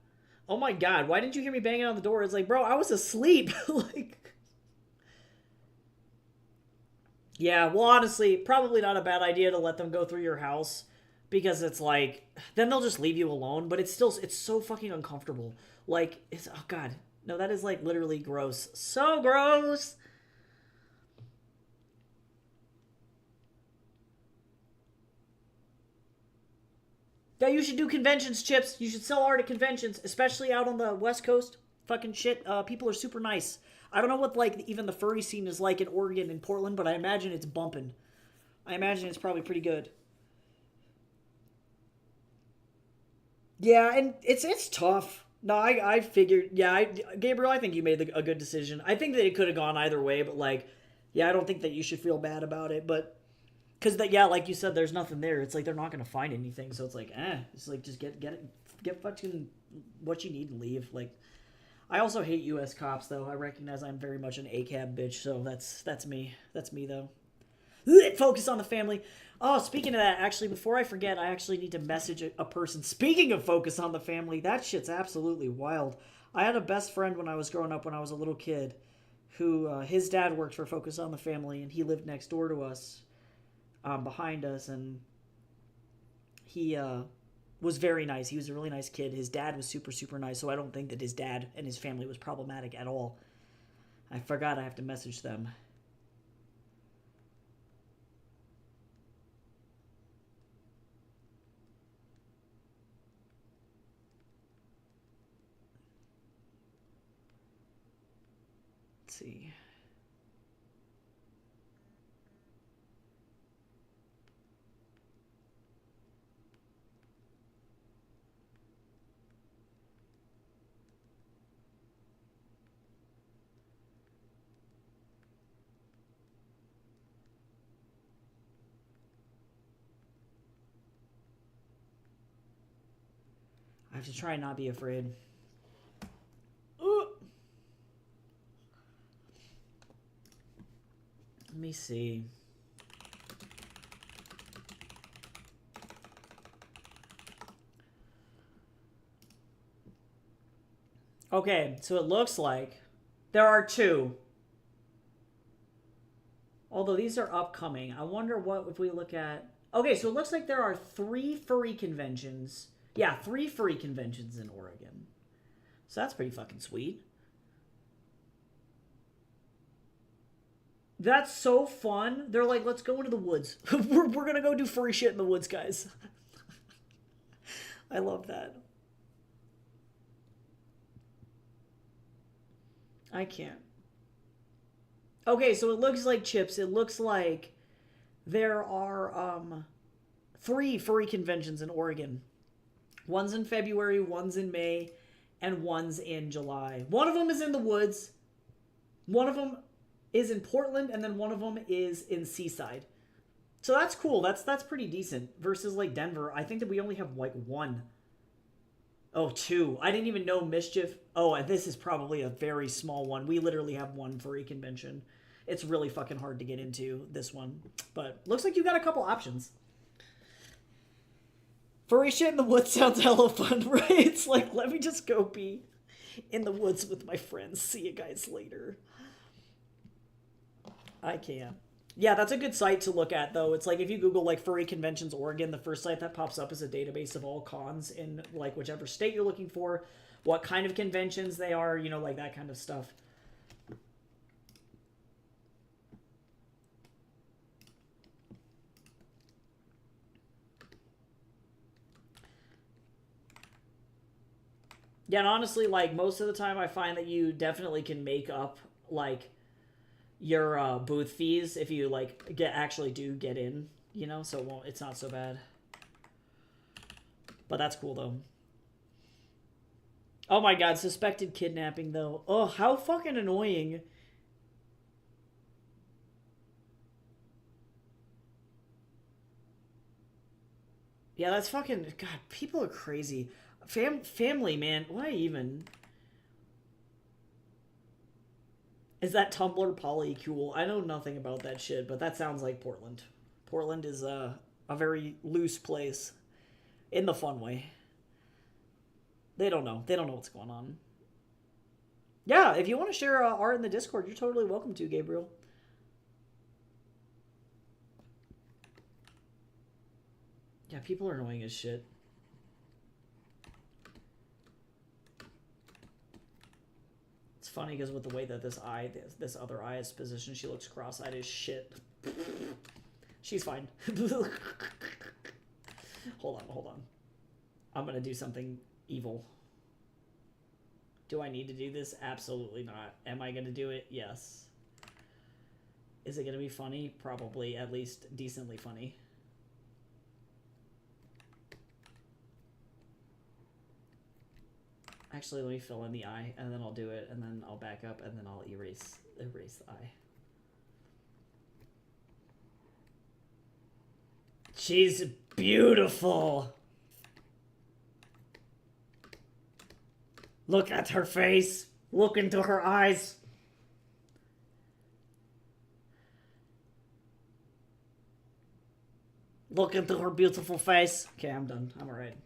Oh my god, why didn't you hear me banging on the door? It's like, bro, I was asleep. Like, yeah, well, honestly, probably not a bad idea to let them go through your house because it's like, then they'll just leave you alone, but it's so fucking uncomfortable. Like, oh god, no, that is like literally gross. So gross. Yeah, you should do conventions, Chips. You should sell art at conventions, especially out on the West Coast. Fucking shit. People are super nice. I don't know what, like, even the furry scene is like in Oregon and Portland, but I imagine it's bumping. I imagine it's probably pretty good. Yeah, and it's tough. No, I figured. Yeah, Gabriel, I think you made a good decision. I think that it could have gone either way, but, like, yeah, I don't think that you should feel bad about it, but because yeah, like you said, there's nothing there. It's like they're not gonna find anything, so it's like, it's like just get fucking what you need and leave. Like, I also hate U.S. cops, though. I recognize I'm very much an ACAB bitch, so that's me. That's me, though. Focus on the family. Oh, speaking of that, actually, before I forget, I actually need to message a person. Speaking of focus on the family, that shit's absolutely wild. I had a best friend when I was growing up when I was a little kid who his dad worked for Focus on the Family, and he lived next door to us, behind us, and he was very nice. He was a really nice kid. His dad was super, super nice, so I don't think that his dad and his family was problematic at all. I forgot I have to message them. Let's see. I have to try and not be afraid. Ooh. Let me see. Okay, so it looks like there are two. Although these are upcoming. I wonder what if we look at... Okay, so it looks like there are 3 furry conventions. Yeah, 3 furry conventions in Oregon. So that's pretty fucking sweet. That's so fun. They're like, let's go into the woods. we're gonna go do furry shit in the woods, guys. I love that. I can't. Okay, so it looks like, Chips, it looks like there are 3 furry conventions in Oregon. One's in February, one's in May, and one's in July. One of them is in the woods. One of them is in Portland, and then one of them is in Seaside. So that's cool. That's pretty decent. Versus like Denver, I think that we only have like 1. Oh, 2. I didn't even know Mischief. Oh, and this is probably a very small one. We literally have 1 furry convention. It's really fucking hard to get into this one. But looks like you got a couple options. Furry shit in the woods sounds hella fun, right? It's like, let me just go be in the woods with my friends. See you guys later. I can't. Yeah, that's a good site to look at, though. It's like if you Google like furry conventions Oregon, the first site that pops up is a database of all cons in like whichever state you're looking for, what kind of conventions they are, you know, like that kind of stuff. Yeah, and honestly, like most of the time I find that you definitely can make up like your booth fees if you like actually do get in, you know, so it's not so bad. But that's cool though. Oh my god, suspected kidnapping though. Oh, how fucking annoying. Yeah, that's fucking... God, people are crazy. Family, man. Why even? Is that Tumblr polycool? I know nothing about that shit, but that sounds like Portland. Portland is a very loose place. In the fun way. They don't know. They don't know what's going on. Yeah, if you want to share art in the Discord, you're totally welcome to, Gabriel. Yeah, people are annoying as shit. It's funny because with the way that this other eye is positioned, she looks cross-eyed as shit. She's fine. Hold on. I'm gonna do something evil. Do I need to do this? Absolutely not. Am I gonna do it? Yes. Is it gonna be funny? Probably, at least decently funny. Actually, let me fill in the eye, and then I'll do it, and then I'll back up, and then I'll erase the eye. She's beautiful. Look at her face. Look into her eyes. Look into her beautiful face. Okay, I'm done. I'm alright.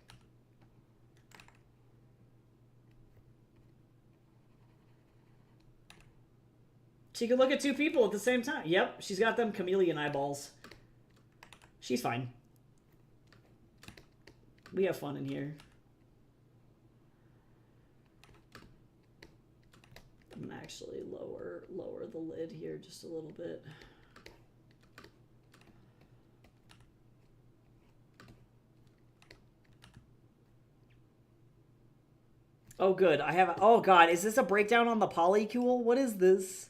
She can look at two people at the same time. Yep, she's got them chameleon eyeballs. She's fine. We have fun in here. I'm gonna actually lower the lid here just a little bit. Oh, good. I have. Oh, God. Is this a breakdown on the polycule? What is this?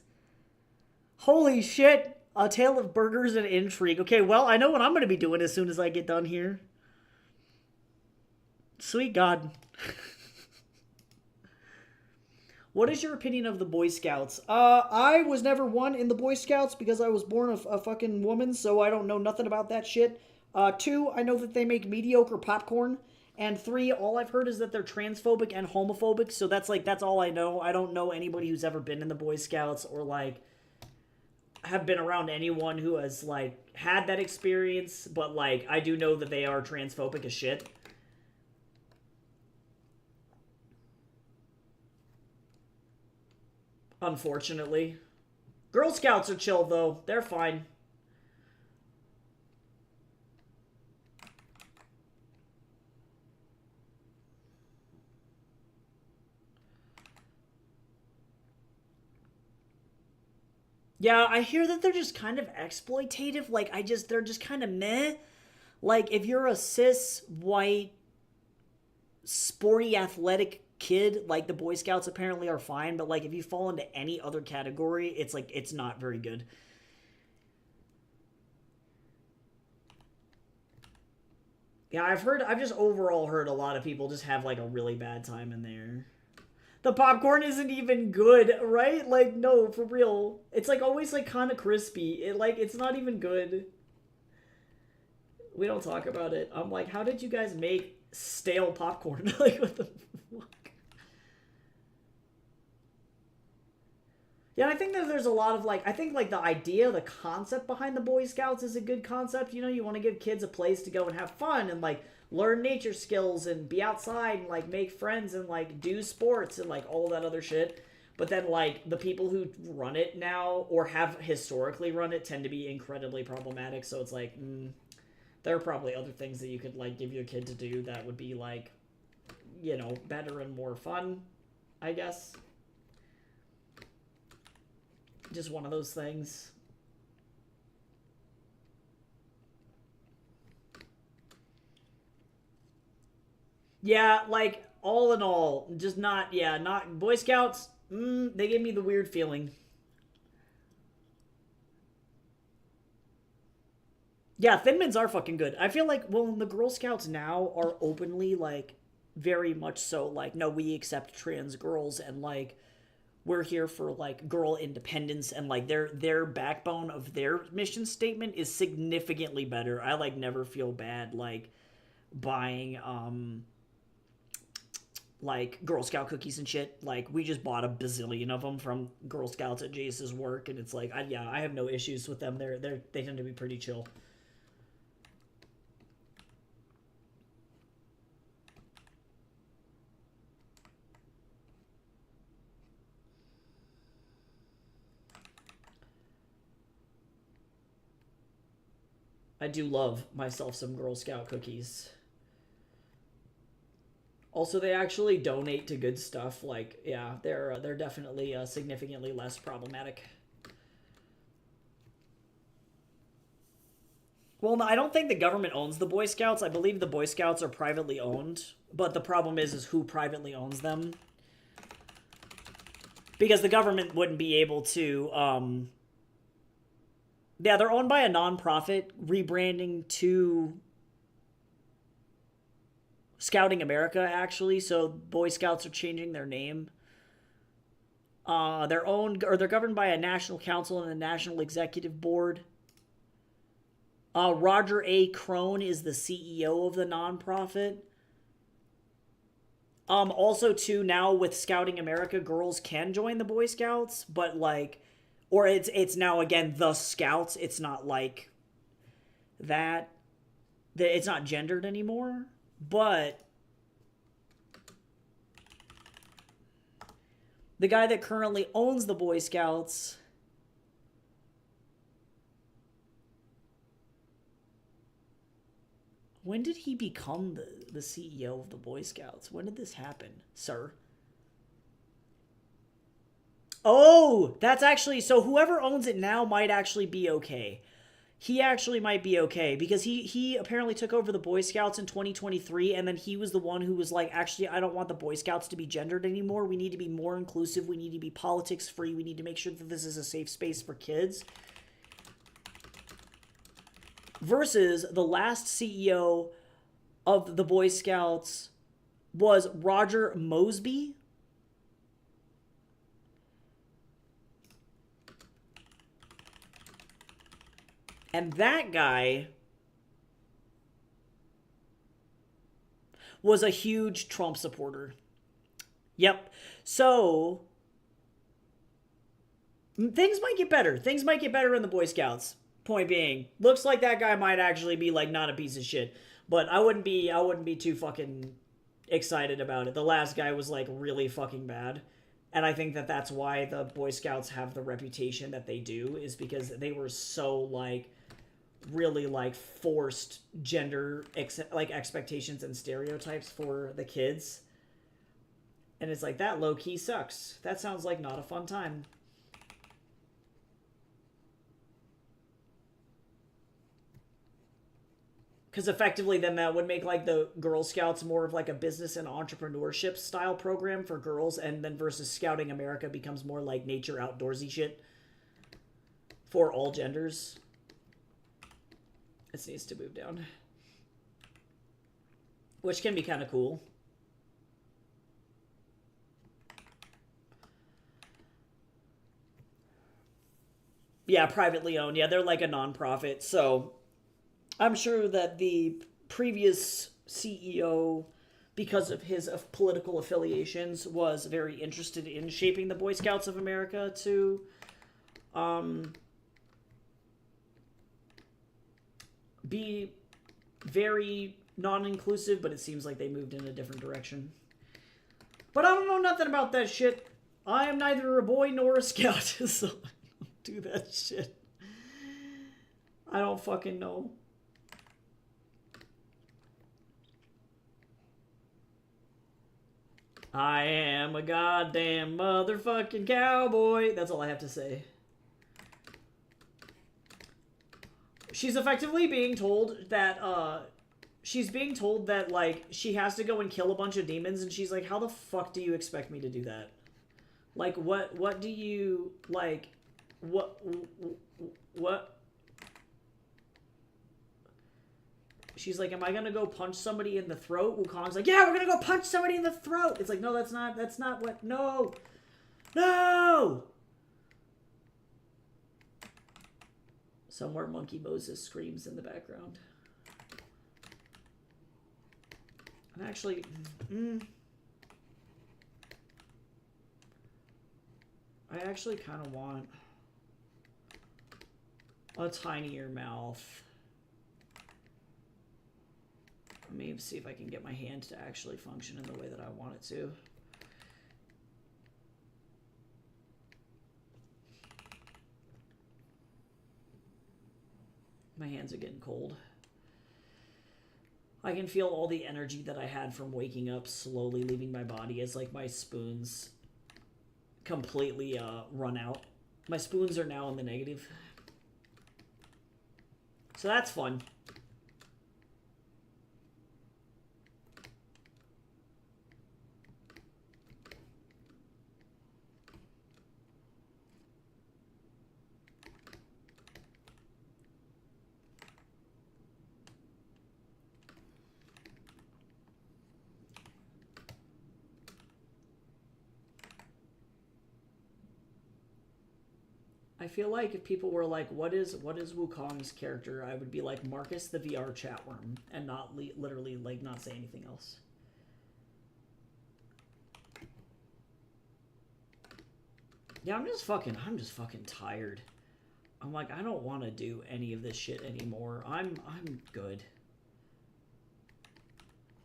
Holy shit. A tale of burgers and intrigue. Okay, well, I know what I'm going to be doing as soon as I get done here. Sweet God. What is your opinion of the Boy Scouts? I was never one in the Boy Scouts because I was born a fucking woman, so I don't know nothing about that shit. 2, I know that they make mediocre popcorn. And 3, all I've heard is that they're transphobic and homophobic, so that's all I know. I don't know anybody who's ever been in the Boy Scouts or, like, have been around anyone who has, like, had that experience, but, like, I do know that they are transphobic as shit. Unfortunately. Girl Scouts are chill, though. They're fine. Yeah, I hear that they're just kind of exploitative. Like, they're just kind of meh. Like, if you're a cis, white, sporty, athletic kid, like, the Boy Scouts apparently are fine. But, like, if you fall into any other category, it's, like, it's not very good. Yeah, I've just overall heard a lot of people just have, like, a really bad time in there. The popcorn isn't even good, right? Like, no, for real. It's, like, always, like, kind of crispy. It's not even good. We don't talk about it. I'm like, how did you guys make stale popcorn? Like, what the fuck? Yeah, I think that there's a lot of, like, I think, like, the idea, the concept behind the Boy Scouts is a good concept. You know, you want to give kids a place to go and have fun and, like, learn nature skills and be outside and, like, make friends and, like, do sports and, like, all that other shit. But then, like, the people who run it now or have historically run it tend to be incredibly problematic. So it's like, there are probably other things that you could, like, give your kid to do that would be, like, you know, better and more fun, I guess. Just one of those things. Yeah, like, all in all, just not, yeah, not, Boy Scouts, they gave me the weird feeling. Yeah, Thin Mints are fucking good. I feel like, well, the Girl Scouts now are openly, like, very much so, like, no, we accept trans girls, and, like, we're here for, like, girl independence, and, like, their backbone of their mission statement is significantly better. I, like, never feel bad, like, buying, like, Girl Scout cookies and shit. Like, we just bought a bazillion of them from Girl Scouts at Jace's work, and it's like, I have no issues with them. They tend to be pretty chill. I do love myself some Girl Scout cookies. Also, they actually donate to good stuff. Like, yeah, they're definitely significantly less problematic. Well, no, I don't think the government owns the Boy Scouts. I believe the Boy Scouts are privately owned, but the problem is who privately owns them. Because the government wouldn't be able to. Yeah, they're owned by a nonprofit rebranding to Scouting America, actually. So Boy Scouts are changing their name. They're owned, or they're governed by a national council and a national executive board. Roger A. Crone is the CEO of the nonprofit. Also, too, now with Scouting America, girls can join the Boy Scouts, but, like, or it's now again the Scouts. It's not like that. that it's not gendered anymore, but the guy that currently owns the Boy Scouts, when did he become the CEO of the Boy Scouts? When did this happen, sir? Oh, that's actually, so whoever owns it now might actually be okay. He actually might be okay because he apparently took over the Boy Scouts in 2023, and then he was the one who was like, actually, I don't want the Boy Scouts to be gendered anymore. We need to be more inclusive. We need to be politics free. We need to make sure that this is a safe space for kids. Versus the last CEO of the Boy Scouts was Roger Mosby. And that guy was a huge Trump supporter. Yep. So things might get better. Things might get better in the Boy Scouts. Point being, looks like that guy might actually be like not a piece of shit. But I wouldn't be too fucking excited about it. The last guy was like really fucking bad. And I think that that's why the Boy Scouts have the reputation that they do, is because they were so like really like forced gender like expectations and stereotypes for the kids. And it's like, that low-key sucks. That sounds like not a fun time. Because effectively then that would make like the Girl Scouts more of like a business and entrepreneurship style program for girls, and then versus Scouting America becomes more like nature outdoorsy shit for all genders. It needs to move down. Which can be kind of cool. Yeah, privately owned. Yeah, they're like a nonprofit. So I'm sure that the previous CEO, because of his political affiliations, was very interested in shaping the Boy Scouts of America to be very non-inclusive, but it seems like they moved in a different direction. But I don't know nothing about that shit. I am neither a boy nor a scout, so I don't do that shit. I don't fucking know. I am a goddamn motherfucking cowboy. That's all I have to say. She's effectively being told that, like, she has to go and kill a bunch of demons, and she's like, how the fuck do you expect me to do that? Like, what do you, like, what? She's like, am I gonna go punch somebody in the throat? Wukong's like, yeah, we're gonna go punch somebody in the throat. It's like, no, that's not what, no. No! Somewhere Monkey Moses screams in the background. I'm actually, I actually kind of want a tinier mouth. Let me see if I can get my hand to actually function in the way that I want it to. My hands are getting cold. I can feel all the energy that I had from waking up slowly leaving my body as like my spoons completely run out. My spoons are now in the negative. So that's fun. I feel like if people were like, what is Wukong's character, I would be like Marcus the VR chatworm and not literally like not say anything else. Yeah, I'm just fucking tired. I'm like, I don't want to do any of this shit anymore. I'm good.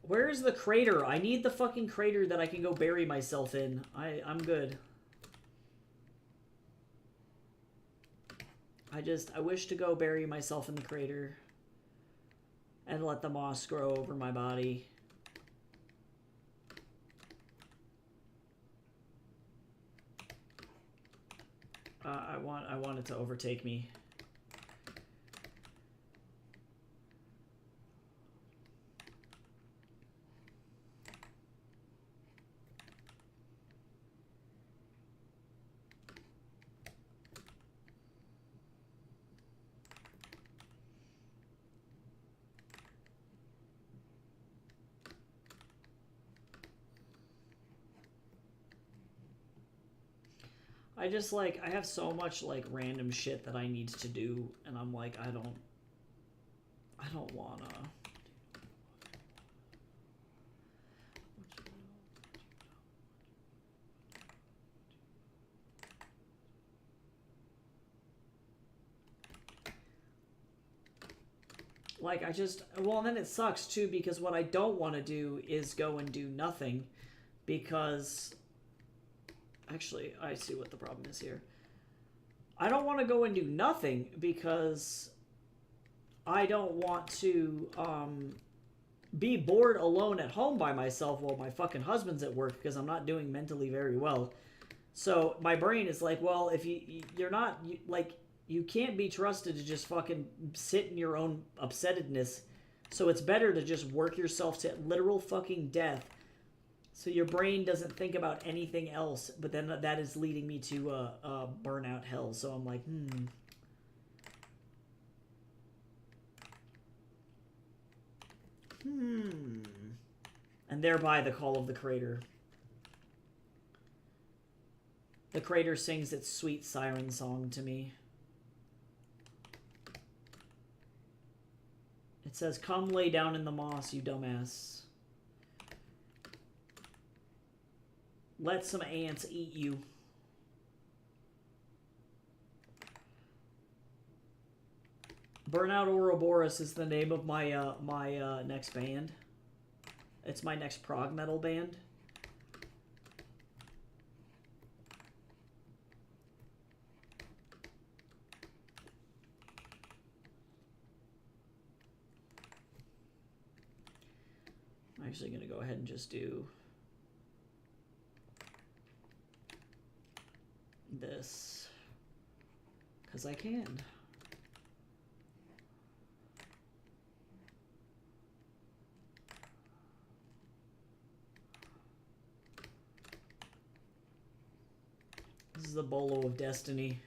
Where's the crater? I need the fucking crater that I can go bury myself in. I'm good. I wish to go bury myself in the crater and let the moss grow over my body. I want it to overtake me. I just like I have so much like random shit that I need to do, and I'm like I don't wanna. Like well, and then it sucks too because what I don't want to do is go and do nothing, because actually, I see what the problem is here. I don't want to go and do nothing because I don't want to be bored alone at home by myself while my fucking husband's at work, because I'm not doing mentally very well. So my brain is like, well, if you're not like you can't be trusted to just fucking sit in your own upsettedness. So it's better to just work yourself to literal fucking death, so your brain doesn't think about anything else. But then that is leading me to burnout hell. So I'm like, and thereby the call of the crater. The crater sings its sweet siren song to me. It says, "Come lay down in the moss, you dumbass. Let some ants eat you." Burnout Ouroboros is the name of my next band. It's my next prog metal band. I'm actually going to go ahead and just do this because I can. This is the Bolo of Destiny.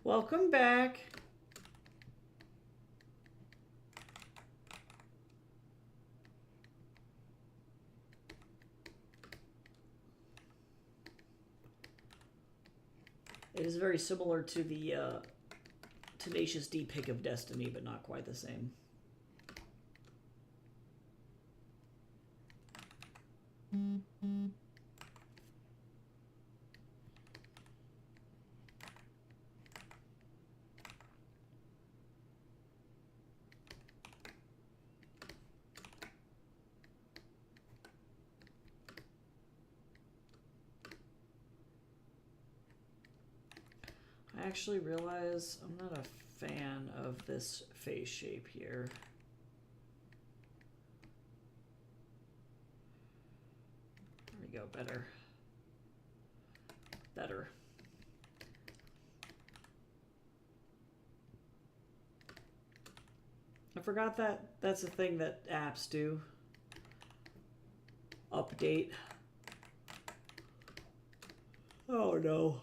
Welcome back. It is very similar to the Tenacious D pick of Destiny, but not quite the same. I actually realize I'm not a fan of this face shape here. There we go, better. Better. I forgot that that's a thing that apps do. Update. Oh no.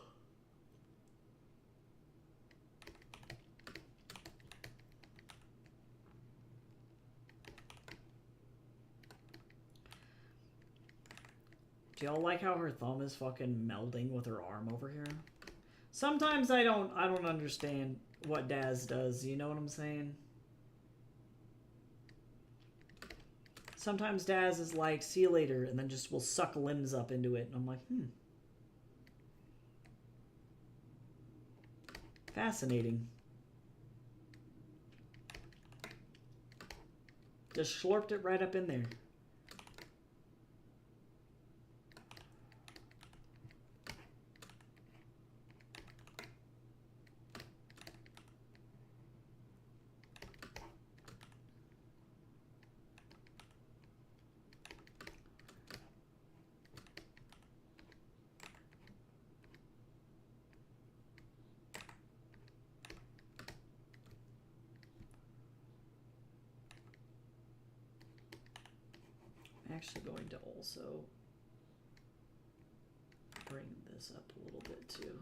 Do y'all like how her thumb is fucking melding with her arm over here? Sometimes I don't understand what Daz does, you know what I'm saying? Sometimes Daz is like, see you later, and then just will suck limbs up into it, and I'm like, Fascinating. Just slurped it right up in there. I'm actually going to also bring this up a little bit too.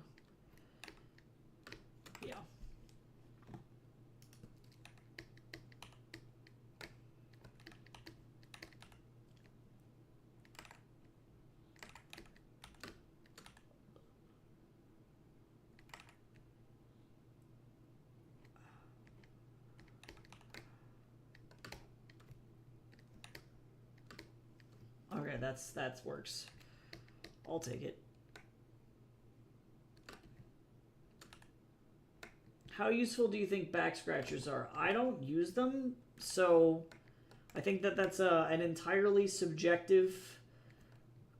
Yeah. Okay, that works. I'll take it. How useful do you think back scratchers are? I don't use them, so I think that's an entirely subjective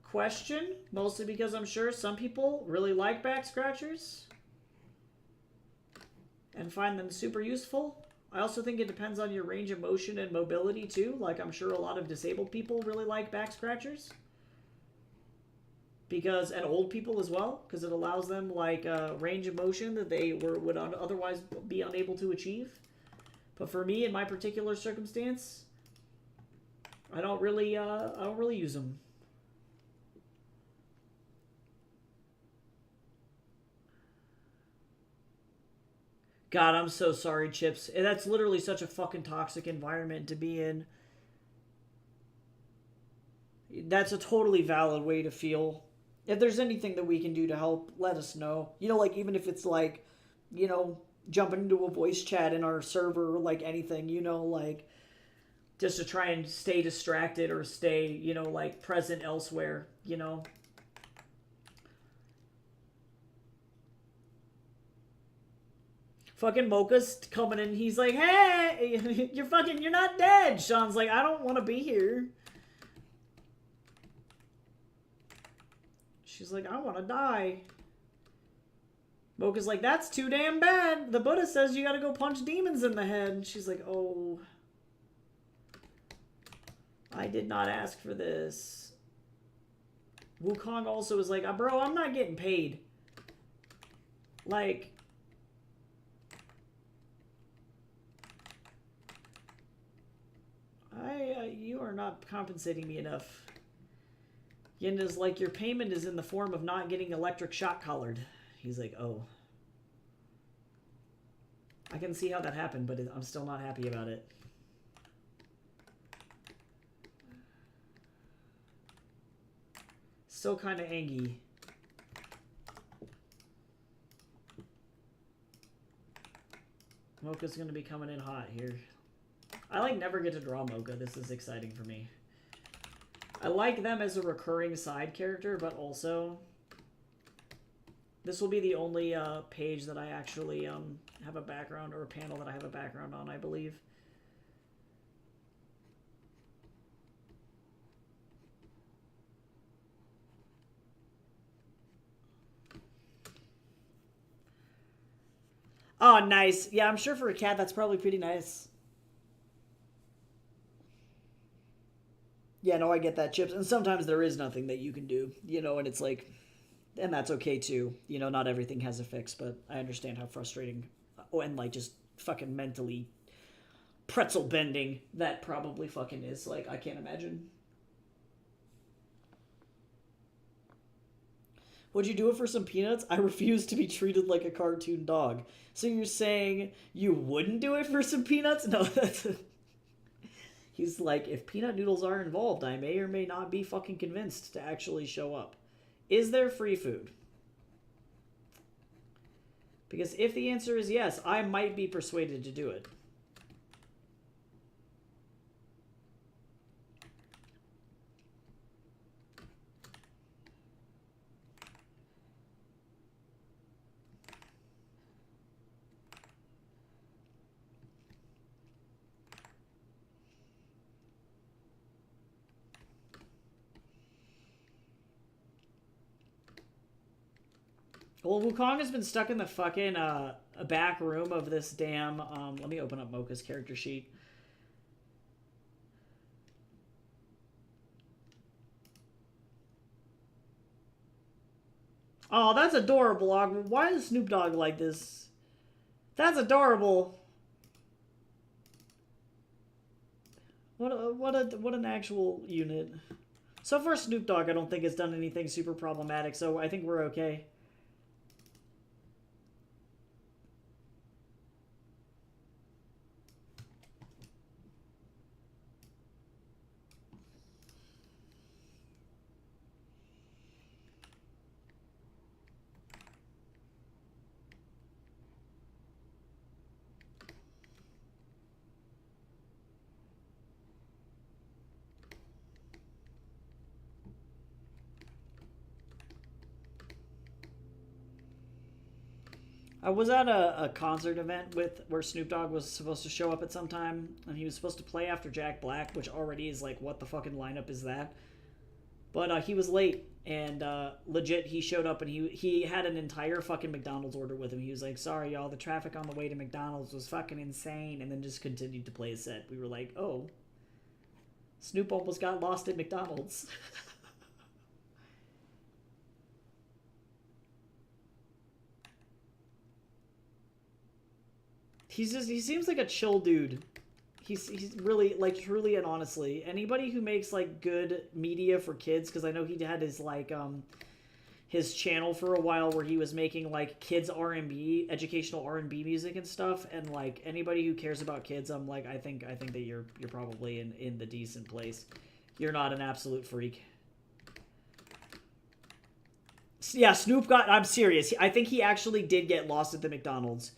question, mostly because I'm sure some people really like back scratchers and find them super useful. I also think it depends on your range of motion and mobility too. Like, I'm sure a lot of disabled people really like back scratchers. Because, and old people as well, because it allows them like range of motion that they would otherwise be unable to achieve. But for me, in my particular circumstance, I don't really use them. God, I'm so sorry, Chips. That's literally such a fucking toxic environment to be in. That's a totally valid way to feel. If there's anything that we can do to help, let us know. You know, like, even if it's like, you know, jumping into a voice chat in our server or like anything, you know, like, just to try and stay distracted or stay, you know, like, present elsewhere, you know. Fucking Mocha's coming in. He's like, hey, you're not dead. Sean's like, I don't want to be here. She's like, I want to die. Mocha's like, that's too damn bad. The Buddha says you gotta go punch demons in the head. And she's like, oh, I did not ask for this. Wukong also is like, bro, I'm not getting paid. Like, you are not compensating me enough. Yin is like, your payment is in the form of not getting electric shock collared. He's like, oh. I can see how that happened, but I'm still not happy about it. Still kind of angry. Mocha's going to be coming in hot here. I like never get to draw Mocha. This is exciting for me. I like them as a recurring side character, but also this will be the only page that I actually have a background, or a panel that I have a background on, I believe. Oh, nice. Yeah, I'm sure for a cat that's probably pretty nice. Yeah, no, I get that, Chips. And sometimes there is nothing that you can do, you know, and it's like, and that's okay too. You know, not everything has a fix, but I understand how frustrating, and like just fucking mentally pretzel bending that probably fucking is. Like, I can't imagine. Would you do it for some peanuts? I refuse to be treated like a cartoon dog. So you're saying you wouldn't do it for some peanuts? No, that's... He's like, if peanut noodles are involved, I may or may not be fucking convinced to actually show up. Is there free food? Because if the answer is yes, I might be persuaded to do it. Well, Wukong has been stuck in the fucking back room of this damn. Let me open up Mocha's character sheet. Oh, that's adorable. Why is Snoop Dogg like this? That's adorable. What an actual unit. So far, Snoop Dogg, I don't think has done anything super problematic, so I think we're okay. I was at a concert event where Snoop Dogg was supposed to show up at some time, and he was supposed to play after Jack Black, which already is like, what the fucking lineup is that? But he was late, and legit, he showed up, and he had an entire fucking McDonald's order with him. He was like, sorry, y'all, the traffic on the way to McDonald's was fucking insane, and then just continued to play his set. We were like, oh, Snoop almost got lost at McDonald's. He seems like a chill dude. He's really, like, truly and honestly, anybody who makes like good media for kids, because I know he had his like his channel for a while where he was making like kids R&B, educational R&B music and stuff, and like anybody who cares about kids, I'm like, I think that you're probably in the decent place. You're not an absolute freak. Yeah, Snoop got, I'm serious, I think he actually did get lost at the McDonald's.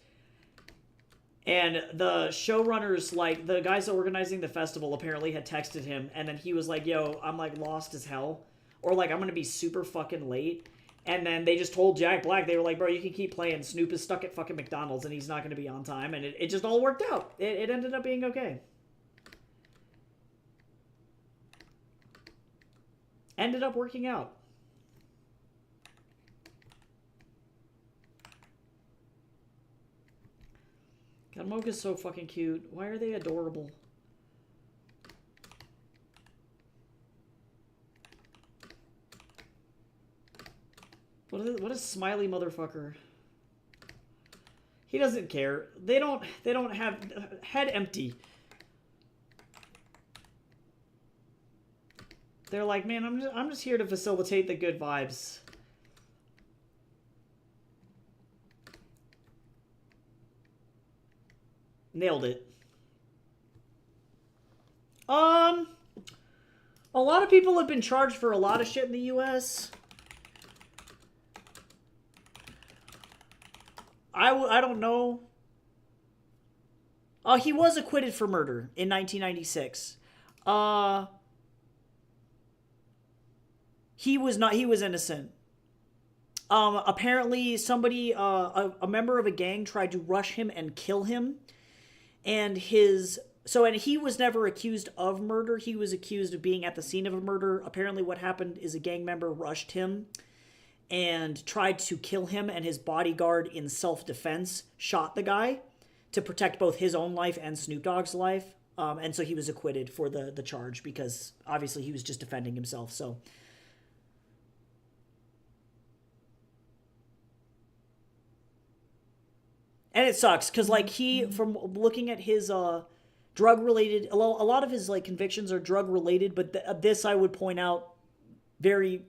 And the showrunners, like, the guys organizing the festival apparently had texted him, and then he was like, yo, I'm, like, lost as hell. Or, like, I'm gonna be super fucking late. And then they just told Jack Black, they were like, bro, you can keep playing. Snoop is stuck at fucking McDonald's, and he's not gonna be on time. And it just all worked out. It ended up being okay. Ended up working out. God, Mocha's so fucking cute. Why are they adorable? What a smiley motherfucker. He doesn't care. They don't have head empty. They're like, man, I'm just here to facilitate the good vibes. Nailed it. A lot of people have been charged for a lot of shit in the US. I don't know. He was acquitted for murder in 1996. He was not. He was innocent. Apparently somebody, a member of a gang tried to rush him and kill him. And and he was never accused of murder. He was accused of being at the scene of a murder. Apparently what happened is a gang member rushed him and tried to kill him, and his bodyguard, in self-defense, shot the guy to protect both his own life and Snoop Dogg's life. And so he was acquitted for the charge because obviously he was just defending himself. So and it sucks because like from looking at his drug related, a lot of his like convictions are drug related, but this I would point out very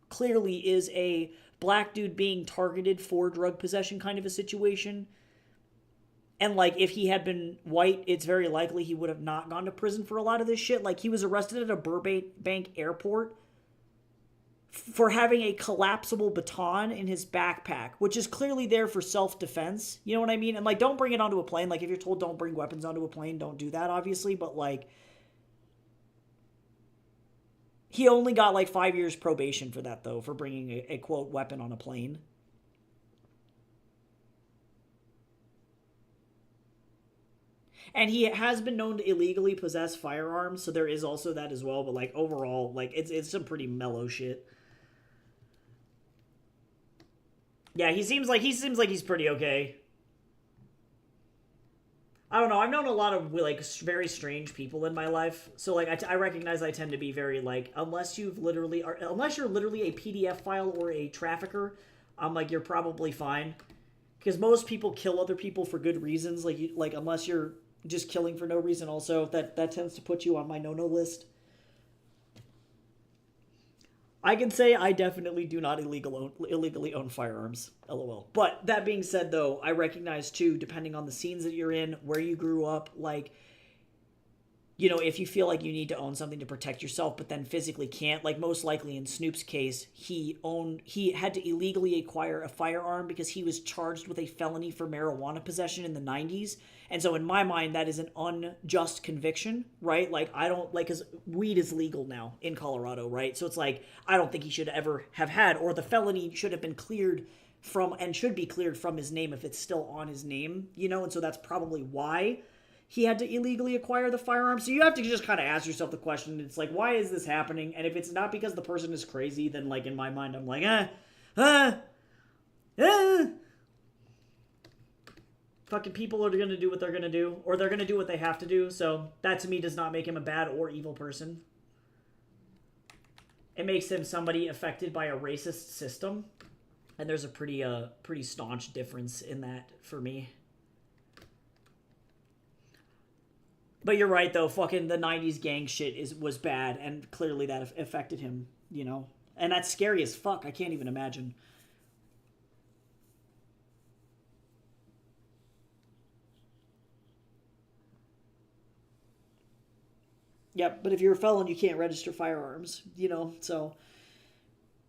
clearly is a black dude being targeted for drug possession kind of a situation. And like if he had been white, it's very likely he would have not gone to prison for a lot of this shit. Like he was arrested at a Burbank airport for having a collapsible baton in his backpack, which is clearly there for self-defense. You know what I mean? And like, don't bring it onto a plane. Like if you're told don't bring weapons onto a plane, don't do that, obviously. But like, he only got like 5 years probation for that, though, for bringing a quote weapon on a plane. And he has been known to illegally possess firearms, so there is also that as well. But like overall, like it's some pretty mellow shit. Yeah, he seems like he's pretty okay. I don't know. I've known a lot of like very strange people in my life, so like I recognize I tend to be very like unless unless you're literally a PDF file or a trafficker, I'm like you're probably fine because most people kill other people for good reasons. Like unless you're just killing for no reason, also that tends to put you on my no list. I can say I definitely do not illegally own firearms. LOL. But that being said, though, I recognize too, depending on the scenes that you're in, where you grew up, like, you know, if you feel like you need to own something to protect yourself, but then physically can't, like most likely in Snoop's case, he had to illegally acquire a firearm because he was charged with a felony for marijuana possession in the 90s. And so in my mind, that is an unjust conviction, right? Like I don't like because weed is legal now in Colorado, right? So it's like I don't think he should ever have had, or the felony should have been cleared from and should be cleared from his name if it's still on his name, you know. And so that's probably why he had to illegally acquire the firearm. So you have to just kind of ask yourself the question. It's like, why is this happening? And if it's not because the person is crazy, then like in my mind, I'm like, fucking people are gonna do what they're gonna do, or they're gonna do what they have to do. So that to me does not make him a bad or evil person. It makes him somebody affected by a racist system, and there's a pretty staunch difference in that for me. But you're right though, fucking the 90s gang shit was bad, and clearly that affected him, you know. And that's scary as fuck. I can't even imagine. Yep, but if you're a felon, you can't register firearms, you know. So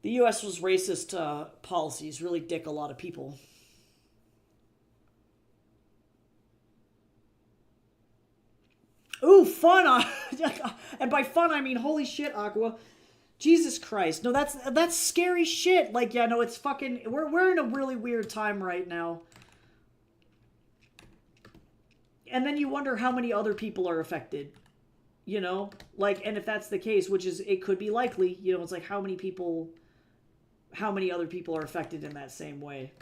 the U.S.'s racist policies really dick a lot of people. Ooh, fun! And by fun, I mean holy shit, Aqua. Jesus Christ. No, that's scary shit. Like, yeah, no, it's fucking... We're in a really weird time right now. And then you wonder how many other people are affected. You know? Like, and if that's the case, which is... It could be likely. You know, it's like how many people... How many other people are affected in that same way?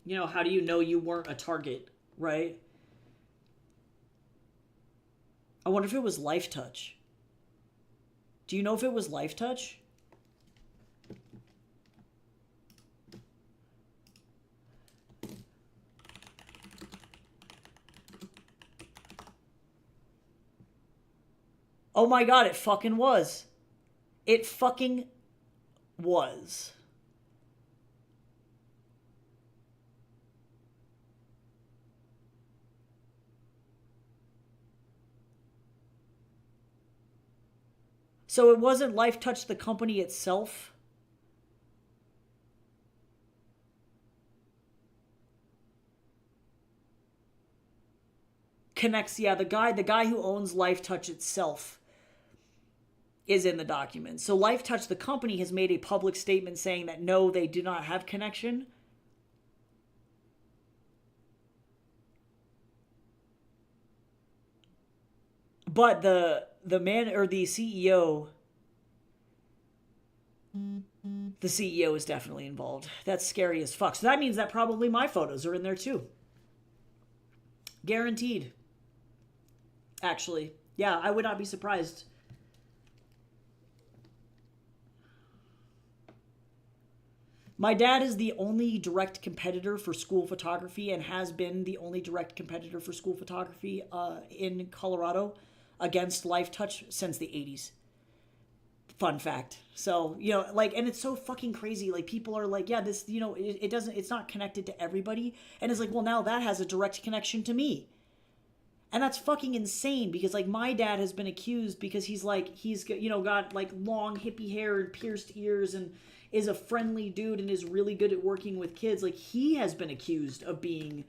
You know, how do you know you weren't a target, right? I wonder if it was Life Touch. Do you know if it was Life Touch? Oh my god, it fucking was. It fucking was. So it wasn't Life Touch the company itself? Connects, yeah, the guy who owns Life Touch itself is in the document. So Life Touch the company has made a public statement saying that no, they do not have connection. But the man or the CEO is definitely involved. That's scary as fuck. So that means that probably my photos are in there too. Guaranteed. Actually. Yeah, I would not be surprised. My dad is the only direct competitor for school photography and has been the only direct competitor for school photography in Colorado against Life Touch since the 80s. Fun fact. So, you know, like, and it's so fucking crazy. Like, people are like, yeah, this, you know, it doesn't, it's not connected to everybody. And it's like, well, now that has a direct connection to me. And that's fucking insane because, like, my dad has been accused because he's, you know, got, like, long hippie hair and pierced ears and is a friendly dude and is really good at working with kids. Like, he has been accused of being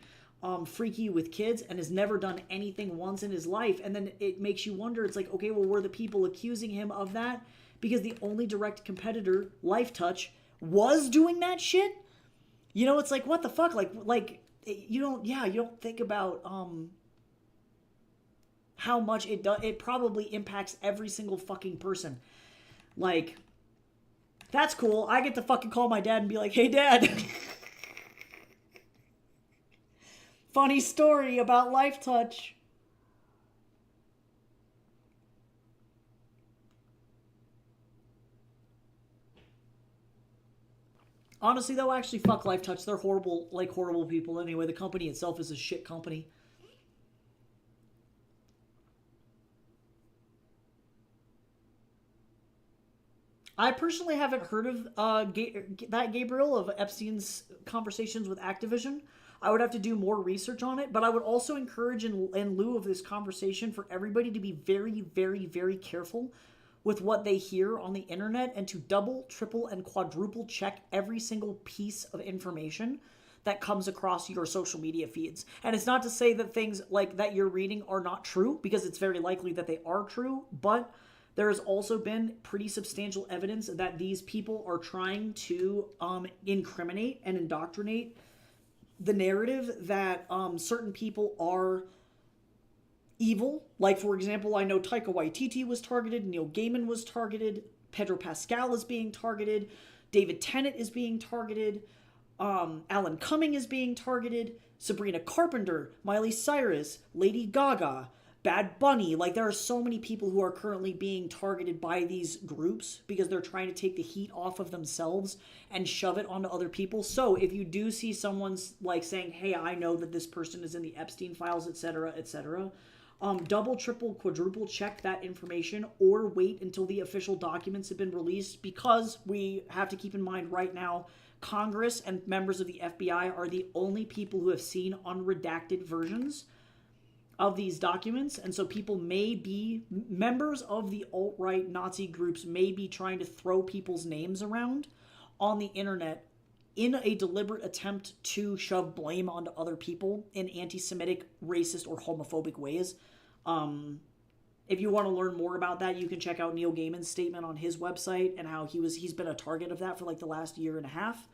freaky with kids and has never done anything once in his life. And then it makes you wonder, it's like, okay, well, were the people accusing him of that because the only direct competitor, Life Touch, was doing that shit? You know, it's like, what the fuck? Like you don't think about how much it probably impacts every single fucking person. Like, That's cool. I get to fucking call my dad and be like, hey, Dad. Funny story about Life Touch. Honestly, though, actually, fuck Life Touch. They're horrible, like, horrible people anyway. The company itself is a shit company. I personally haven't heard of that Gabriel of Epstein's conversations with Activision. I would have to do more research on it, but I would also encourage, in lieu of this conversation, for everybody to be very, very, very careful with what they hear on the internet and to double, triple, and quadruple check every single piece of information that comes across your social media feeds. And it's not to say that things like that you're reading are not true, because it's very likely that they are true, but there has also been pretty substantial evidence that these people are trying to incriminate and indoctrinate the narrative that certain people are evil. Like, for example, I know Taika Waititi was targeted, Neil Gaiman was targeted, Pedro Pascal is being targeted, David Tennant is being targeted, Alan Cumming is being targeted, Sabrina Carpenter, Miley Cyrus, Lady Gaga, Bad Bunny. Like, there are so many people who are currently being targeted by these groups because they're trying to take the heat off of themselves and shove it onto other people. So if you do see someone's like saying, hey, I know that this person is in the Epstein files, etc., etc., double, triple, quadruple check that information, or wait until the official documents have been released, because we have to keep in mind right now, Congress and members of the FBI are the only people who have seen unredacted versions of these documents. And so people may be, members of the alt-right Nazi groups may be trying to throw people's names around on the internet in a deliberate attempt to shove blame onto other people in anti-Semitic, racist, or homophobic ways. If you want to learn more about that, you can check out Neil Gaiman's statement on his website and how he's been a target of that for like the last year and a half.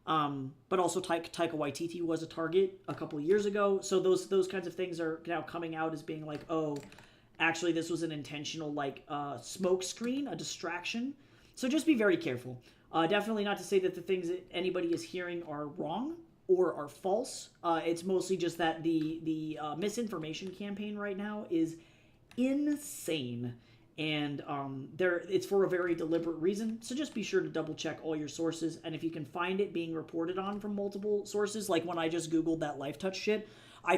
But also Taika Waititi was a target a couple of years ago. So those kinds of things are now coming out as being like, oh, actually this was an intentional like smoke screen, a distraction. So just be very careful. Definitely not to say that the things that anybody is hearing are wrong or are false. It's mostly just that the misinformation campaign right now is insane. And it's for a very deliberate reason. So just be sure to double check all your sources. And if you can find it being reported on from multiple sources, like when I just Googled that Life Touch shit,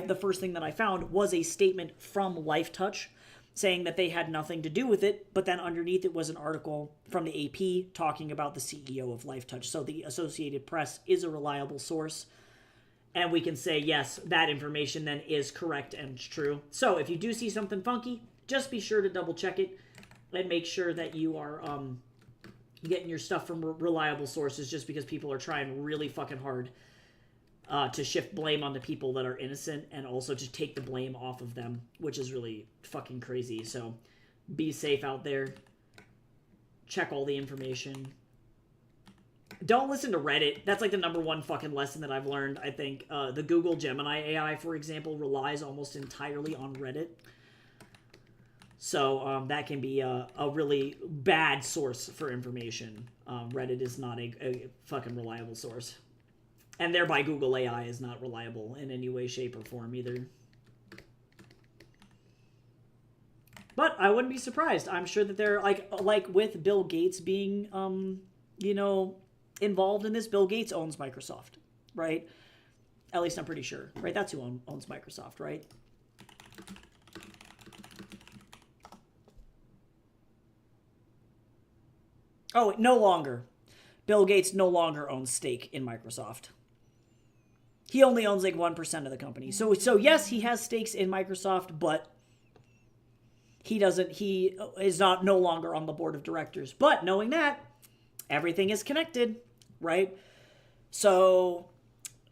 the first thing that I found was a statement from Life Touch saying that they had nothing to do with it, but then underneath it was an article from the AP talking about the CEO of Life Touch. So the Associated Press is a reliable source, and we can say, yes, that information then is correct and true. So if you do see something funky, just be sure to double check it and make sure that you are getting your stuff from reliable sources, just because people are trying really fucking hard to shift blame onto people that are innocent and also to take the blame off of them, which is really fucking crazy. So be safe out there. Check all the information. Don't listen to Reddit. That's like the number one fucking lesson that I've learned, I think. The Google Gemini AI, for example, relies almost entirely on Reddit. So that can be a really bad source for information. Reddit is not a fucking reliable source. And thereby Google AI is not reliable in any way, shape, or form either. But I wouldn't be surprised. I'm sure that they're like with Bill Gates being involved in this. Bill Gates owns Microsoft, right? At least I'm pretty sure, right? That's who owns Microsoft, right? Oh, no longer. Bill Gates no longer owns stake in Microsoft. He only owns like 1% of the company. So yes, he has stakes in Microsoft, but he is no longer on the board of directors. But knowing that, everything is connected, right? So,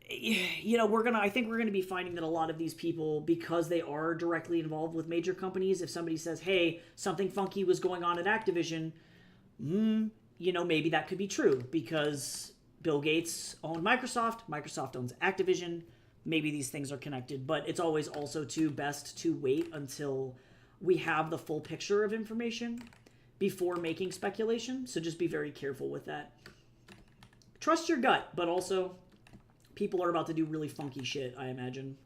I think we're gonna be finding that a lot of these people, because they are directly involved with major companies, if somebody says, hey, something funky was going on at Activision, maybe that could be true, because Bill Gates owned Microsoft, Microsoft owns Activision, maybe these things are connected, but it's always also best to wait until we have the full picture of information, before making speculation, so just be very careful with that. Trust your gut, but also people are about to do really funky shit, I imagine.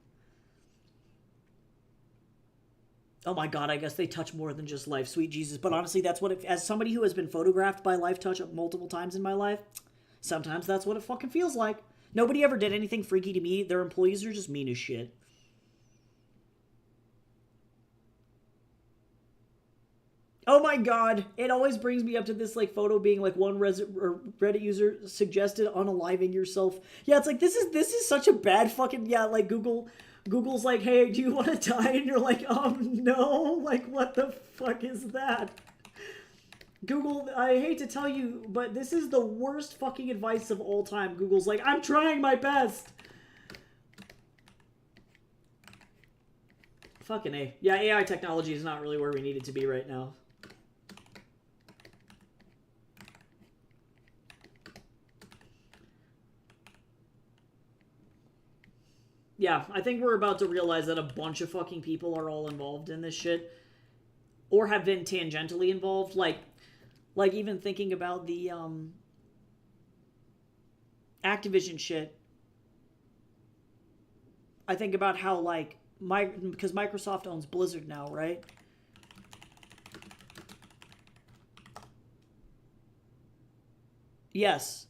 Oh my god, I guess they touch more than just life, sweet Jesus. But honestly, that's what as somebody who has been photographed by Life Touch multiple times in my life, sometimes that's what it fucking feels like. Nobody ever did anything freaky to me. Their employees are just mean as shit. Oh my god, it always brings me up to this like photo being like one Reddit user suggested unaliving yourself. Yeah, it's like this is such a bad fucking like Google's like, hey, do you want to die? And you're like, no, like what the fuck is that? Google, I hate to tell you, but this is the worst fucking advice of all time. Google's like, I'm trying my best. Fucking A. Yeah, AI technology is not really where we need it to be right now. Yeah, I think we're about to realize that a bunch of fucking people are all involved in this shit. Or have been tangentially involved. Like even thinking about the Activision shit. I think about how because Microsoft owns Blizzard now, right? Yes.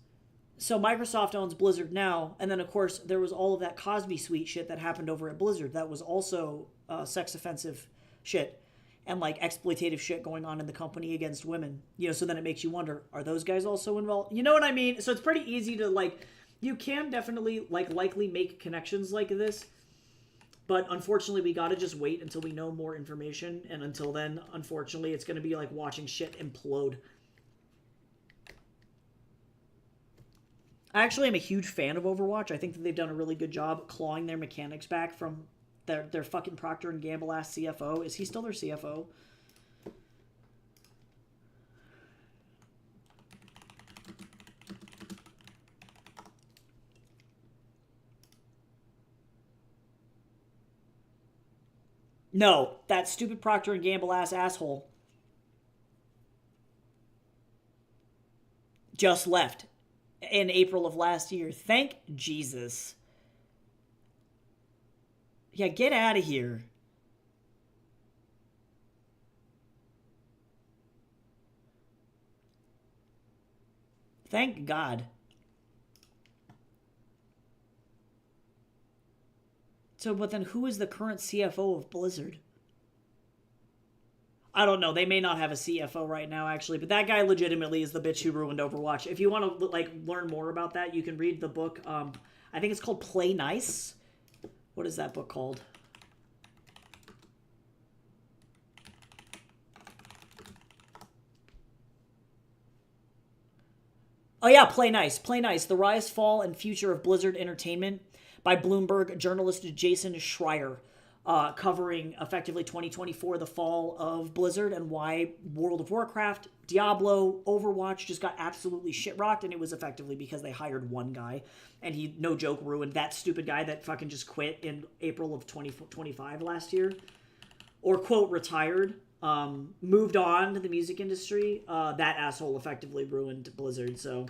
So Microsoft owns Blizzard now, and then of course there was all of that Cosby Suite shit that happened over at Blizzard that was also sex offensive shit and like exploitative shit going on in the company against women. So then it makes you wonder, are those guys also involved? You know what I mean? So it's pretty easy to you can definitely likely make connections like this, but unfortunately we gotta just wait until we know more information, and until then, unfortunately, it's gonna be like watching shit implode. I actually am a huge fan of Overwatch. I think that they've done a really good job clawing their mechanics back from their fucking Procter & Gamble ass CFO. Is he still their CFO? No, that stupid Procter & Gamble ass asshole just left in April of last year. Thank Jesus. Yeah, get out of here. Thank God. So, but then who is the current CFO of Blizzard? I don't know. They may not have a CFO right now, actually, but that guy legitimately is the bitch who ruined Overwatch. If you want to learn more about that, you can read the book. I think it's called Play Nice. What is that book called? Oh yeah, Play Nice. Play Nice. The Rise, Fall, and Future of Blizzard Entertainment by Bloomberg journalist Jason Schreier. Covering effectively 2024, the fall of Blizzard, and why World of Warcraft, Diablo, Overwatch just got absolutely shit-rocked, and it was effectively because they hired one guy, and he, no joke, ruined that stupid guy that fucking just quit in April of 2025 last year, or, quote, retired, moved on to the music industry. That asshole effectively ruined Blizzard, so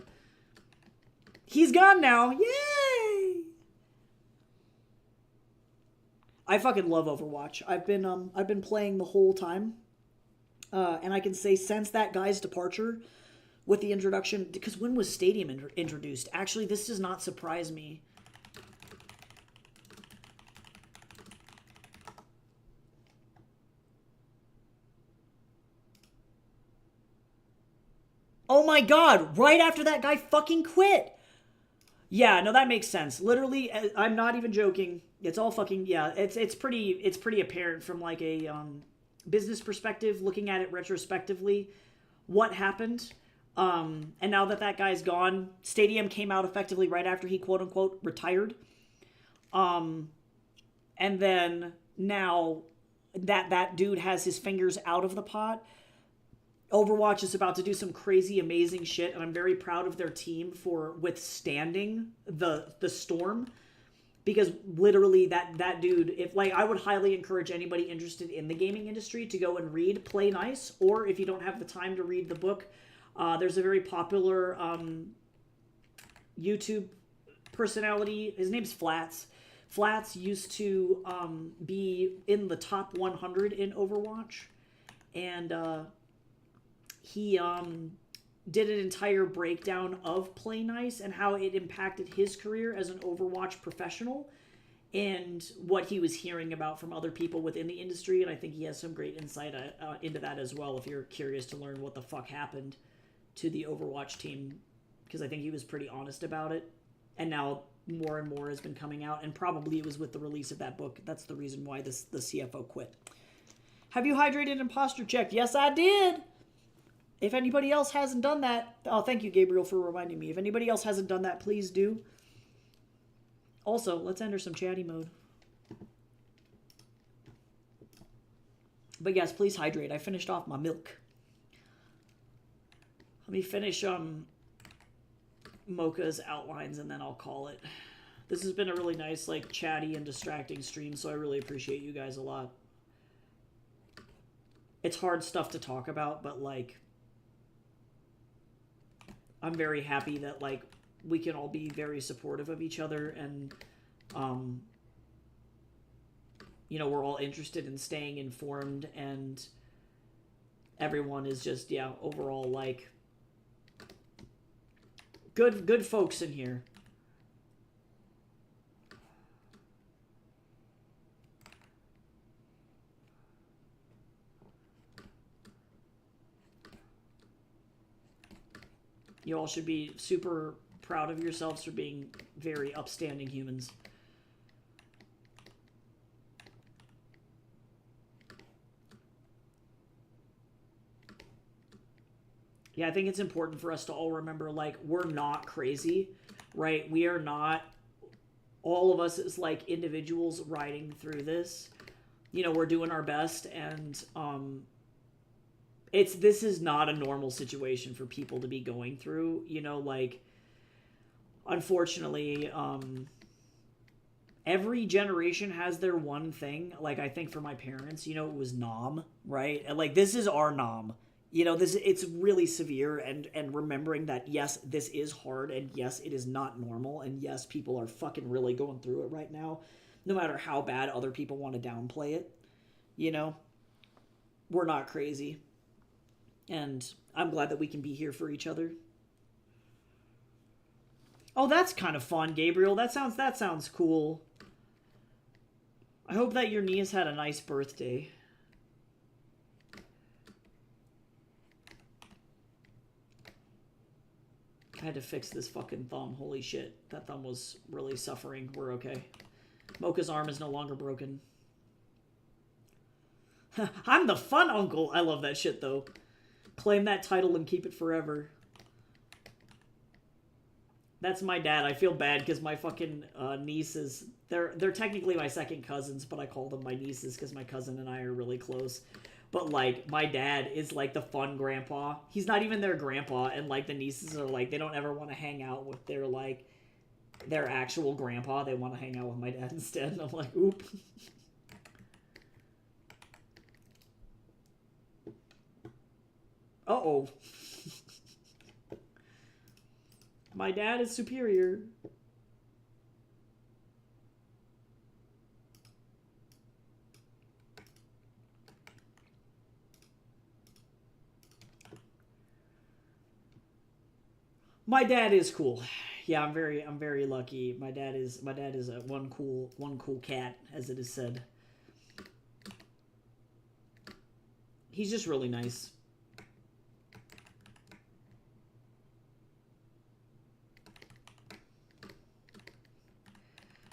he's gone now. Yay! I fucking love Overwatch. I've been playing the whole time, and I can say since that guy's departure, with the introduction, because when was Stadium introduced? Actually, this does not surprise me. Oh my god! Right after that guy fucking quit. Yeah, no, that makes sense. Literally, I'm not even joking. It's all fucking yeah. It's pretty apparent from like a business perspective, looking at it retrospectively, what happened. And now that guy's gone, Stadium came out effectively right after he quote unquote retired. And then now that dude has his fingers out of the pot. Overwatch is about to do some crazy, amazing shit, and I'm very proud of their team for withstanding the storm. because literally that dude, if like, I would highly encourage anybody interested in the gaming industry to go and read Play Nice, or if you don't have the time to read the book, there's a very popular YouTube personality. His name's Flats. Flats used to be in the top 100 in Overwatch, and he did an entire breakdown of Play Nice and how it impacted his career as an Overwatch professional and what he was hearing about from other people within the industry. And I think he has some great insight into that as well, if you're curious to learn what the fuck happened to the Overwatch team, because I think he was pretty honest about it. And now more and more has been coming out, and probably it was with the release of that book. That's the reason why the CFO quit. Have you hydrated and posture checked? Yes, I did. If anybody else hasn't done that, oh, thank you, Gabriel, for reminding me. If anybody else hasn't done that, please do. Also, let's enter some chatty mode. But yes, please hydrate. I finished off my milk. Let me finish Mocha's outlines, and then I'll call it. This has been a really nice, like, chatty and distracting stream, so I really appreciate you guys a lot. It's hard stuff to talk about, but, like, I'm very happy that, like, we can all be very supportive of each other, and, you know, we're all interested in staying informed, and everyone is just, yeah, overall, like, good folks in here. You all should be super proud of yourselves for being very upstanding humans. Yeah, I think it's important for us to all remember, like, we're not crazy, right? We are not, all of us as, like, individuals riding through this. You know, we're doing our best, and, this is not a normal situation for people to be going through, you know, like, unfortunately, every generation has their one thing. Like, I think for my parents, you know, it was Nom, right? And, like, this is our Nom. You know, it's really severe, and remembering that, yes, this is hard, and yes, it is not normal, and yes, people are fucking really going through it right now, no matter how bad other people want to downplay it, you know? We're not crazy. And I'm glad that we can be here for each other. Oh, that's kind of fun, Gabriel. That sounds cool. I hope that your niece had a nice birthday. I had to fix this fucking thumb. Holy shit. That thumb was really suffering. We're okay. Mocha's arm is no longer broken. I'm the fun uncle. I love that shit, though. Claim that title and keep it forever. That's my dad. I feel bad because my fucking nieces, they're technically my second cousins, but I call them my nieces because my cousin and I are really close. But, like, my dad is, like, the fun grandpa. He's not even their grandpa, and, like, the nieces are, like, they don't ever want to hang out with their, like, their actual grandpa. They want to hang out with my dad instead, and I'm like, oop. Uh-oh. My dad is superior. My dad is cool. Yeah, I'm very lucky. My dad is a one cool cat, as it is said. He's just really nice.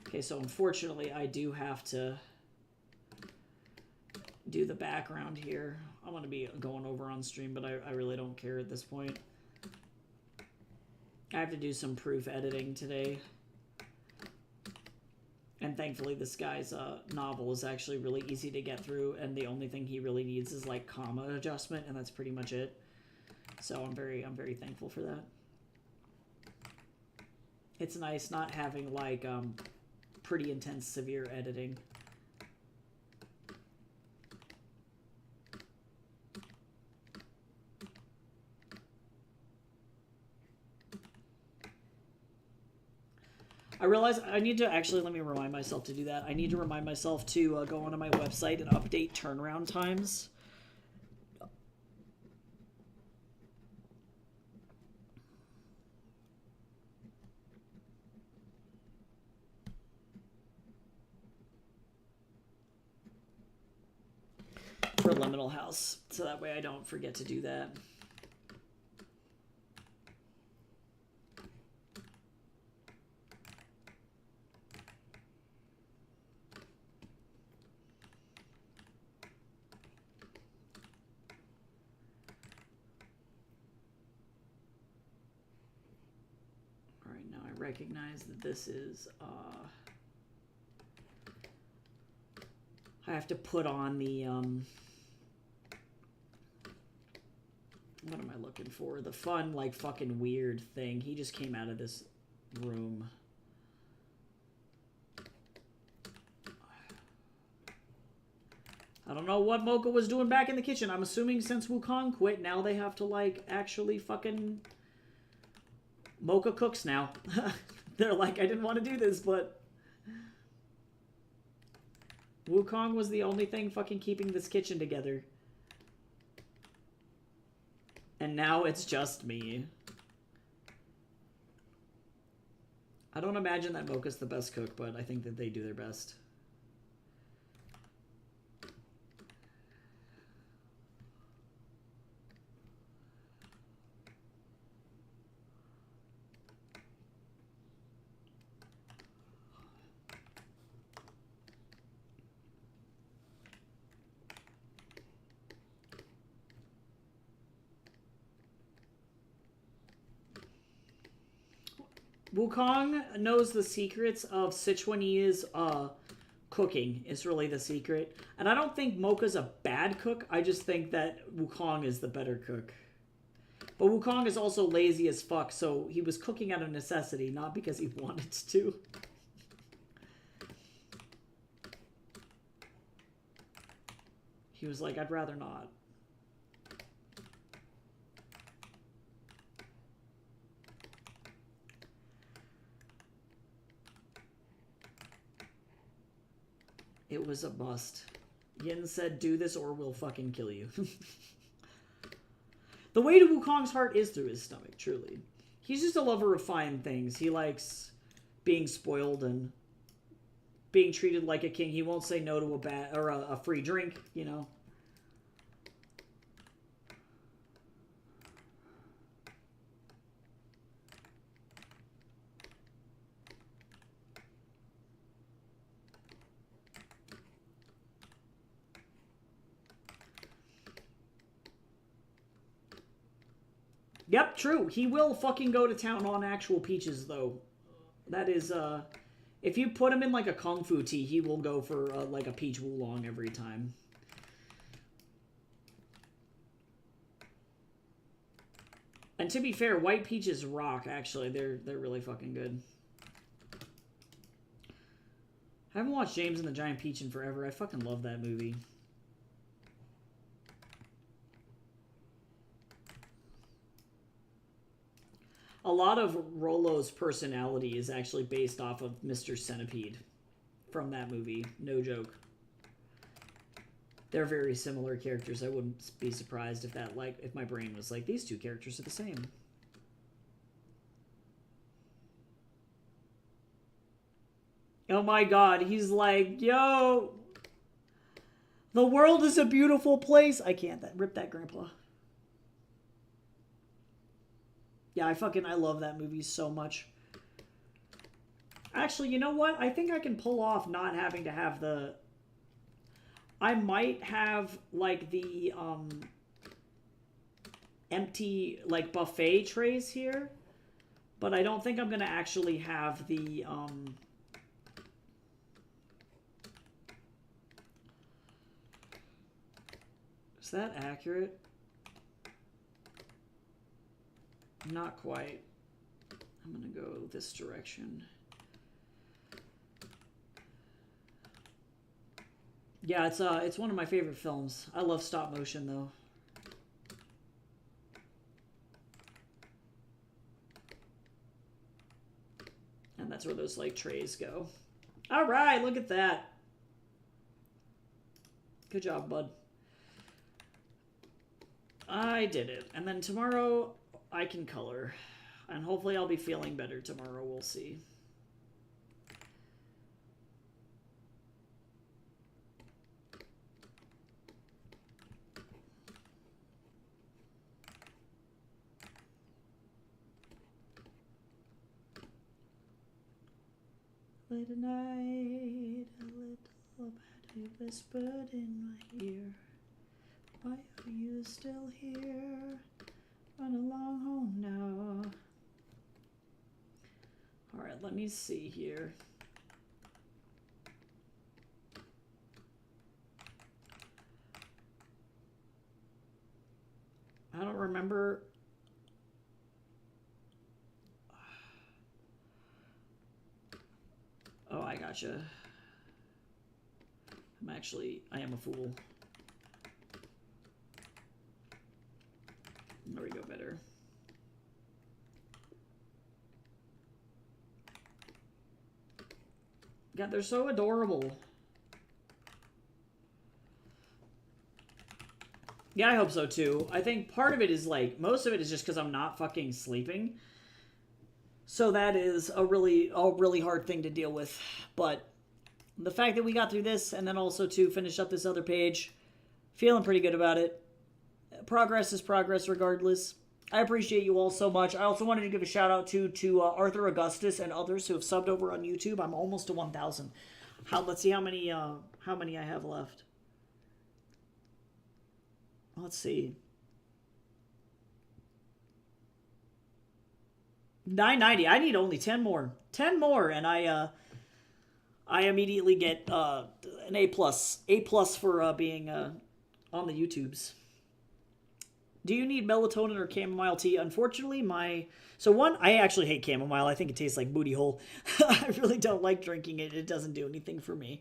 Okay, so unfortunately I do have to do the background here. I'm going to be going over on stream, but I really don't care at this point. I have to do some proof editing today. And thankfully this guy's novel is actually really easy to get through, and the only thing he really needs is like comma adjustment, and that's pretty much it. So I'm very thankful for that. It's nice not having like pretty intense, severe editing. I realize I need to actually, let me remind myself to do that. I need to remind myself to go onto my website and update turnaround times. For Liminal House, so that way I don't forget to do that. Recognize that this is I have to put on the what am I looking for? The fun, like, fucking weird thing. He just came out of this room. I don't know what Mocha was doing back in the kitchen. I'm assuming since Wukong quit, now they have to, like, actually fucking... Mocha cooks now. They're like, I didn't want to do this, but... Wukong was the only thing fucking keeping this kitchen together. And now it's just me. I don't imagine that Mocha's the best cook, but I think that they do their best. Wukong knows the secrets of Sichuanese cooking is really the secret. And I don't think Mocha's a bad cook. I just think that Wukong is the better cook. But Wukong is also lazy as fuck, so he was cooking out of necessity, not because he wanted to. He was like, I'd rather not. It was a must. Yin said, do this or we'll fucking kill you. The way to Wukong's heart is through his stomach, truly. He's just a lover of fine things. He likes being spoiled and being treated like a king. He won't say no to a bad or a free drink, you know. Yep, true. He will fucking go to town on actual peaches, though. That is, if you put him in, like, a Kung Fu tea, he will go for, like, a peach oolong every time. And to be fair, white peaches rock, actually. They're really fucking good. I haven't watched James and the Giant Peach in forever. I fucking love that movie. A lot of Rolo's personality is actually based off of Mr. Centipede from that movie. No joke. They're very similar characters. I wouldn't be surprised if that, like, if my brain was like, these two characters are the same. Oh my god, he's like, yo, the world is a beautiful place. I can't rip that, Grandpa. Yeah, I love that movie so much. Actually, you know what? I think I can pull off not having to have the... I might have, like, the, empty, like, buffet trays here. But I don't think I'm going to actually have the, Is that accurate? Not quite. I'm gonna go this direction. Yeah, it's one of my favorite films. I love stop motion though. And that's where those like trays go. All right, look at that. Good job, bud. I did it. And then tomorrow I can color. And hopefully I'll be feeling better tomorrow. We'll see. Late at night, a little battery whispered in my ear. Why are you still here? Run along home now. Alright, let me see here. I don't remember. Oh, I gotcha. I am a fool. There we go, better. God, they're so adorable. Yeah, I hope so too. I think part of it is like, most of it is just because I'm not fucking sleeping. So that is a really hard thing to deal with. But the fact that we got through this and then also to finish up this other page, feeling pretty good about it. Progress is progress regardless. I appreciate you all so much. I also wanted to give a shout out to Arthur Augustus and others who have subbed over on YouTube. I'm almost to 1,000. Let's see how many I have left. Let's see. 990. I need only 10 more. 10 more, and I immediately get an A+. A+ for being on the YouTubes. Do you need melatonin or chamomile tea? Unfortunately, I actually hate chamomile. I think it tastes like booty hole. I really don't like drinking it. It doesn't do anything for me.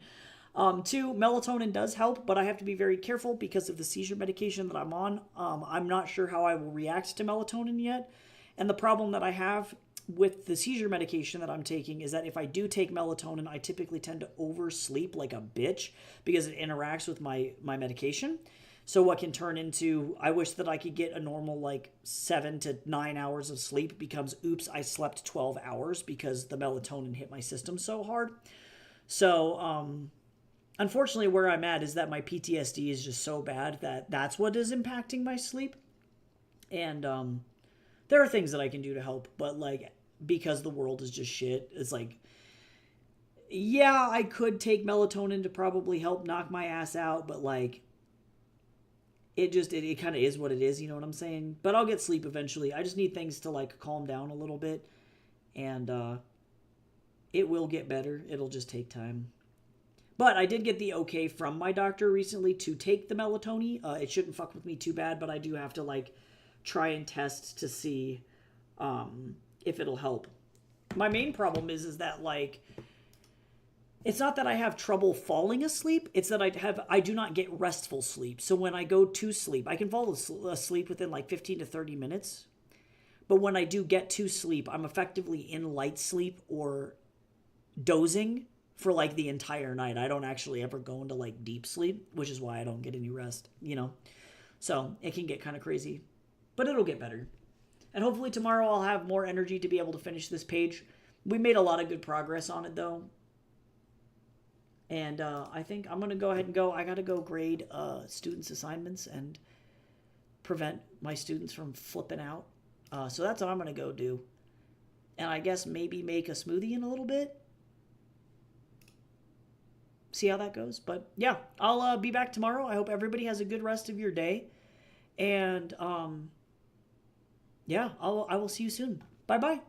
2, melatonin does help, but I have to be very careful because of the seizure medication that I'm on. I'm not sure how I will react to melatonin yet. And the problem that I have with the seizure medication that I'm taking is that if I do take melatonin, I typically tend to oversleep like a bitch because it interacts with my medication. So what can turn into, I wish that I could get a normal like 7 to 9 hours of sleep becomes, oops, I slept 12 hours because the melatonin hit my system so hard. So, unfortunately, where I'm at is that my PTSD is just so bad that that's what is impacting my sleep. And there are things that I can do to help, but like, because the world is just shit, it's like, yeah, I could take melatonin to probably help knock my ass out, but like, it kind of is what it is, you know what I'm saying? But I'll get sleep eventually. I just need things to like calm down a little bit, and it will get better. It'll just take time. But I did get the okay from my doctor recently to take the melatonin. It shouldn't fuck with me too bad, but I do have to like try and test to see if it'll help. My main problem is that like, it's not that I have trouble falling asleep, it's that I do not get restful sleep. So when I go to sleep, I can fall asleep within like 15 to 30 minutes. But when I do get to sleep, I'm effectively in light sleep or dozing for like the entire night. I don't actually ever go into like deep sleep, which is why I don't get any rest, you know? So it can get kind of crazy, but it'll get better. And hopefully tomorrow I'll have more energy to be able to finish this page. We made a lot of good progress on it though. And I think I'm going to go ahead and go. I got to go grade students' assignments and prevent my students from flipping out. So that's what I'm going to go do. And I guess maybe make a smoothie in a little bit. See how that goes. But yeah, I'll be back tomorrow. I hope everybody has a good rest of your day. And yeah, I will see you soon. Bye-bye.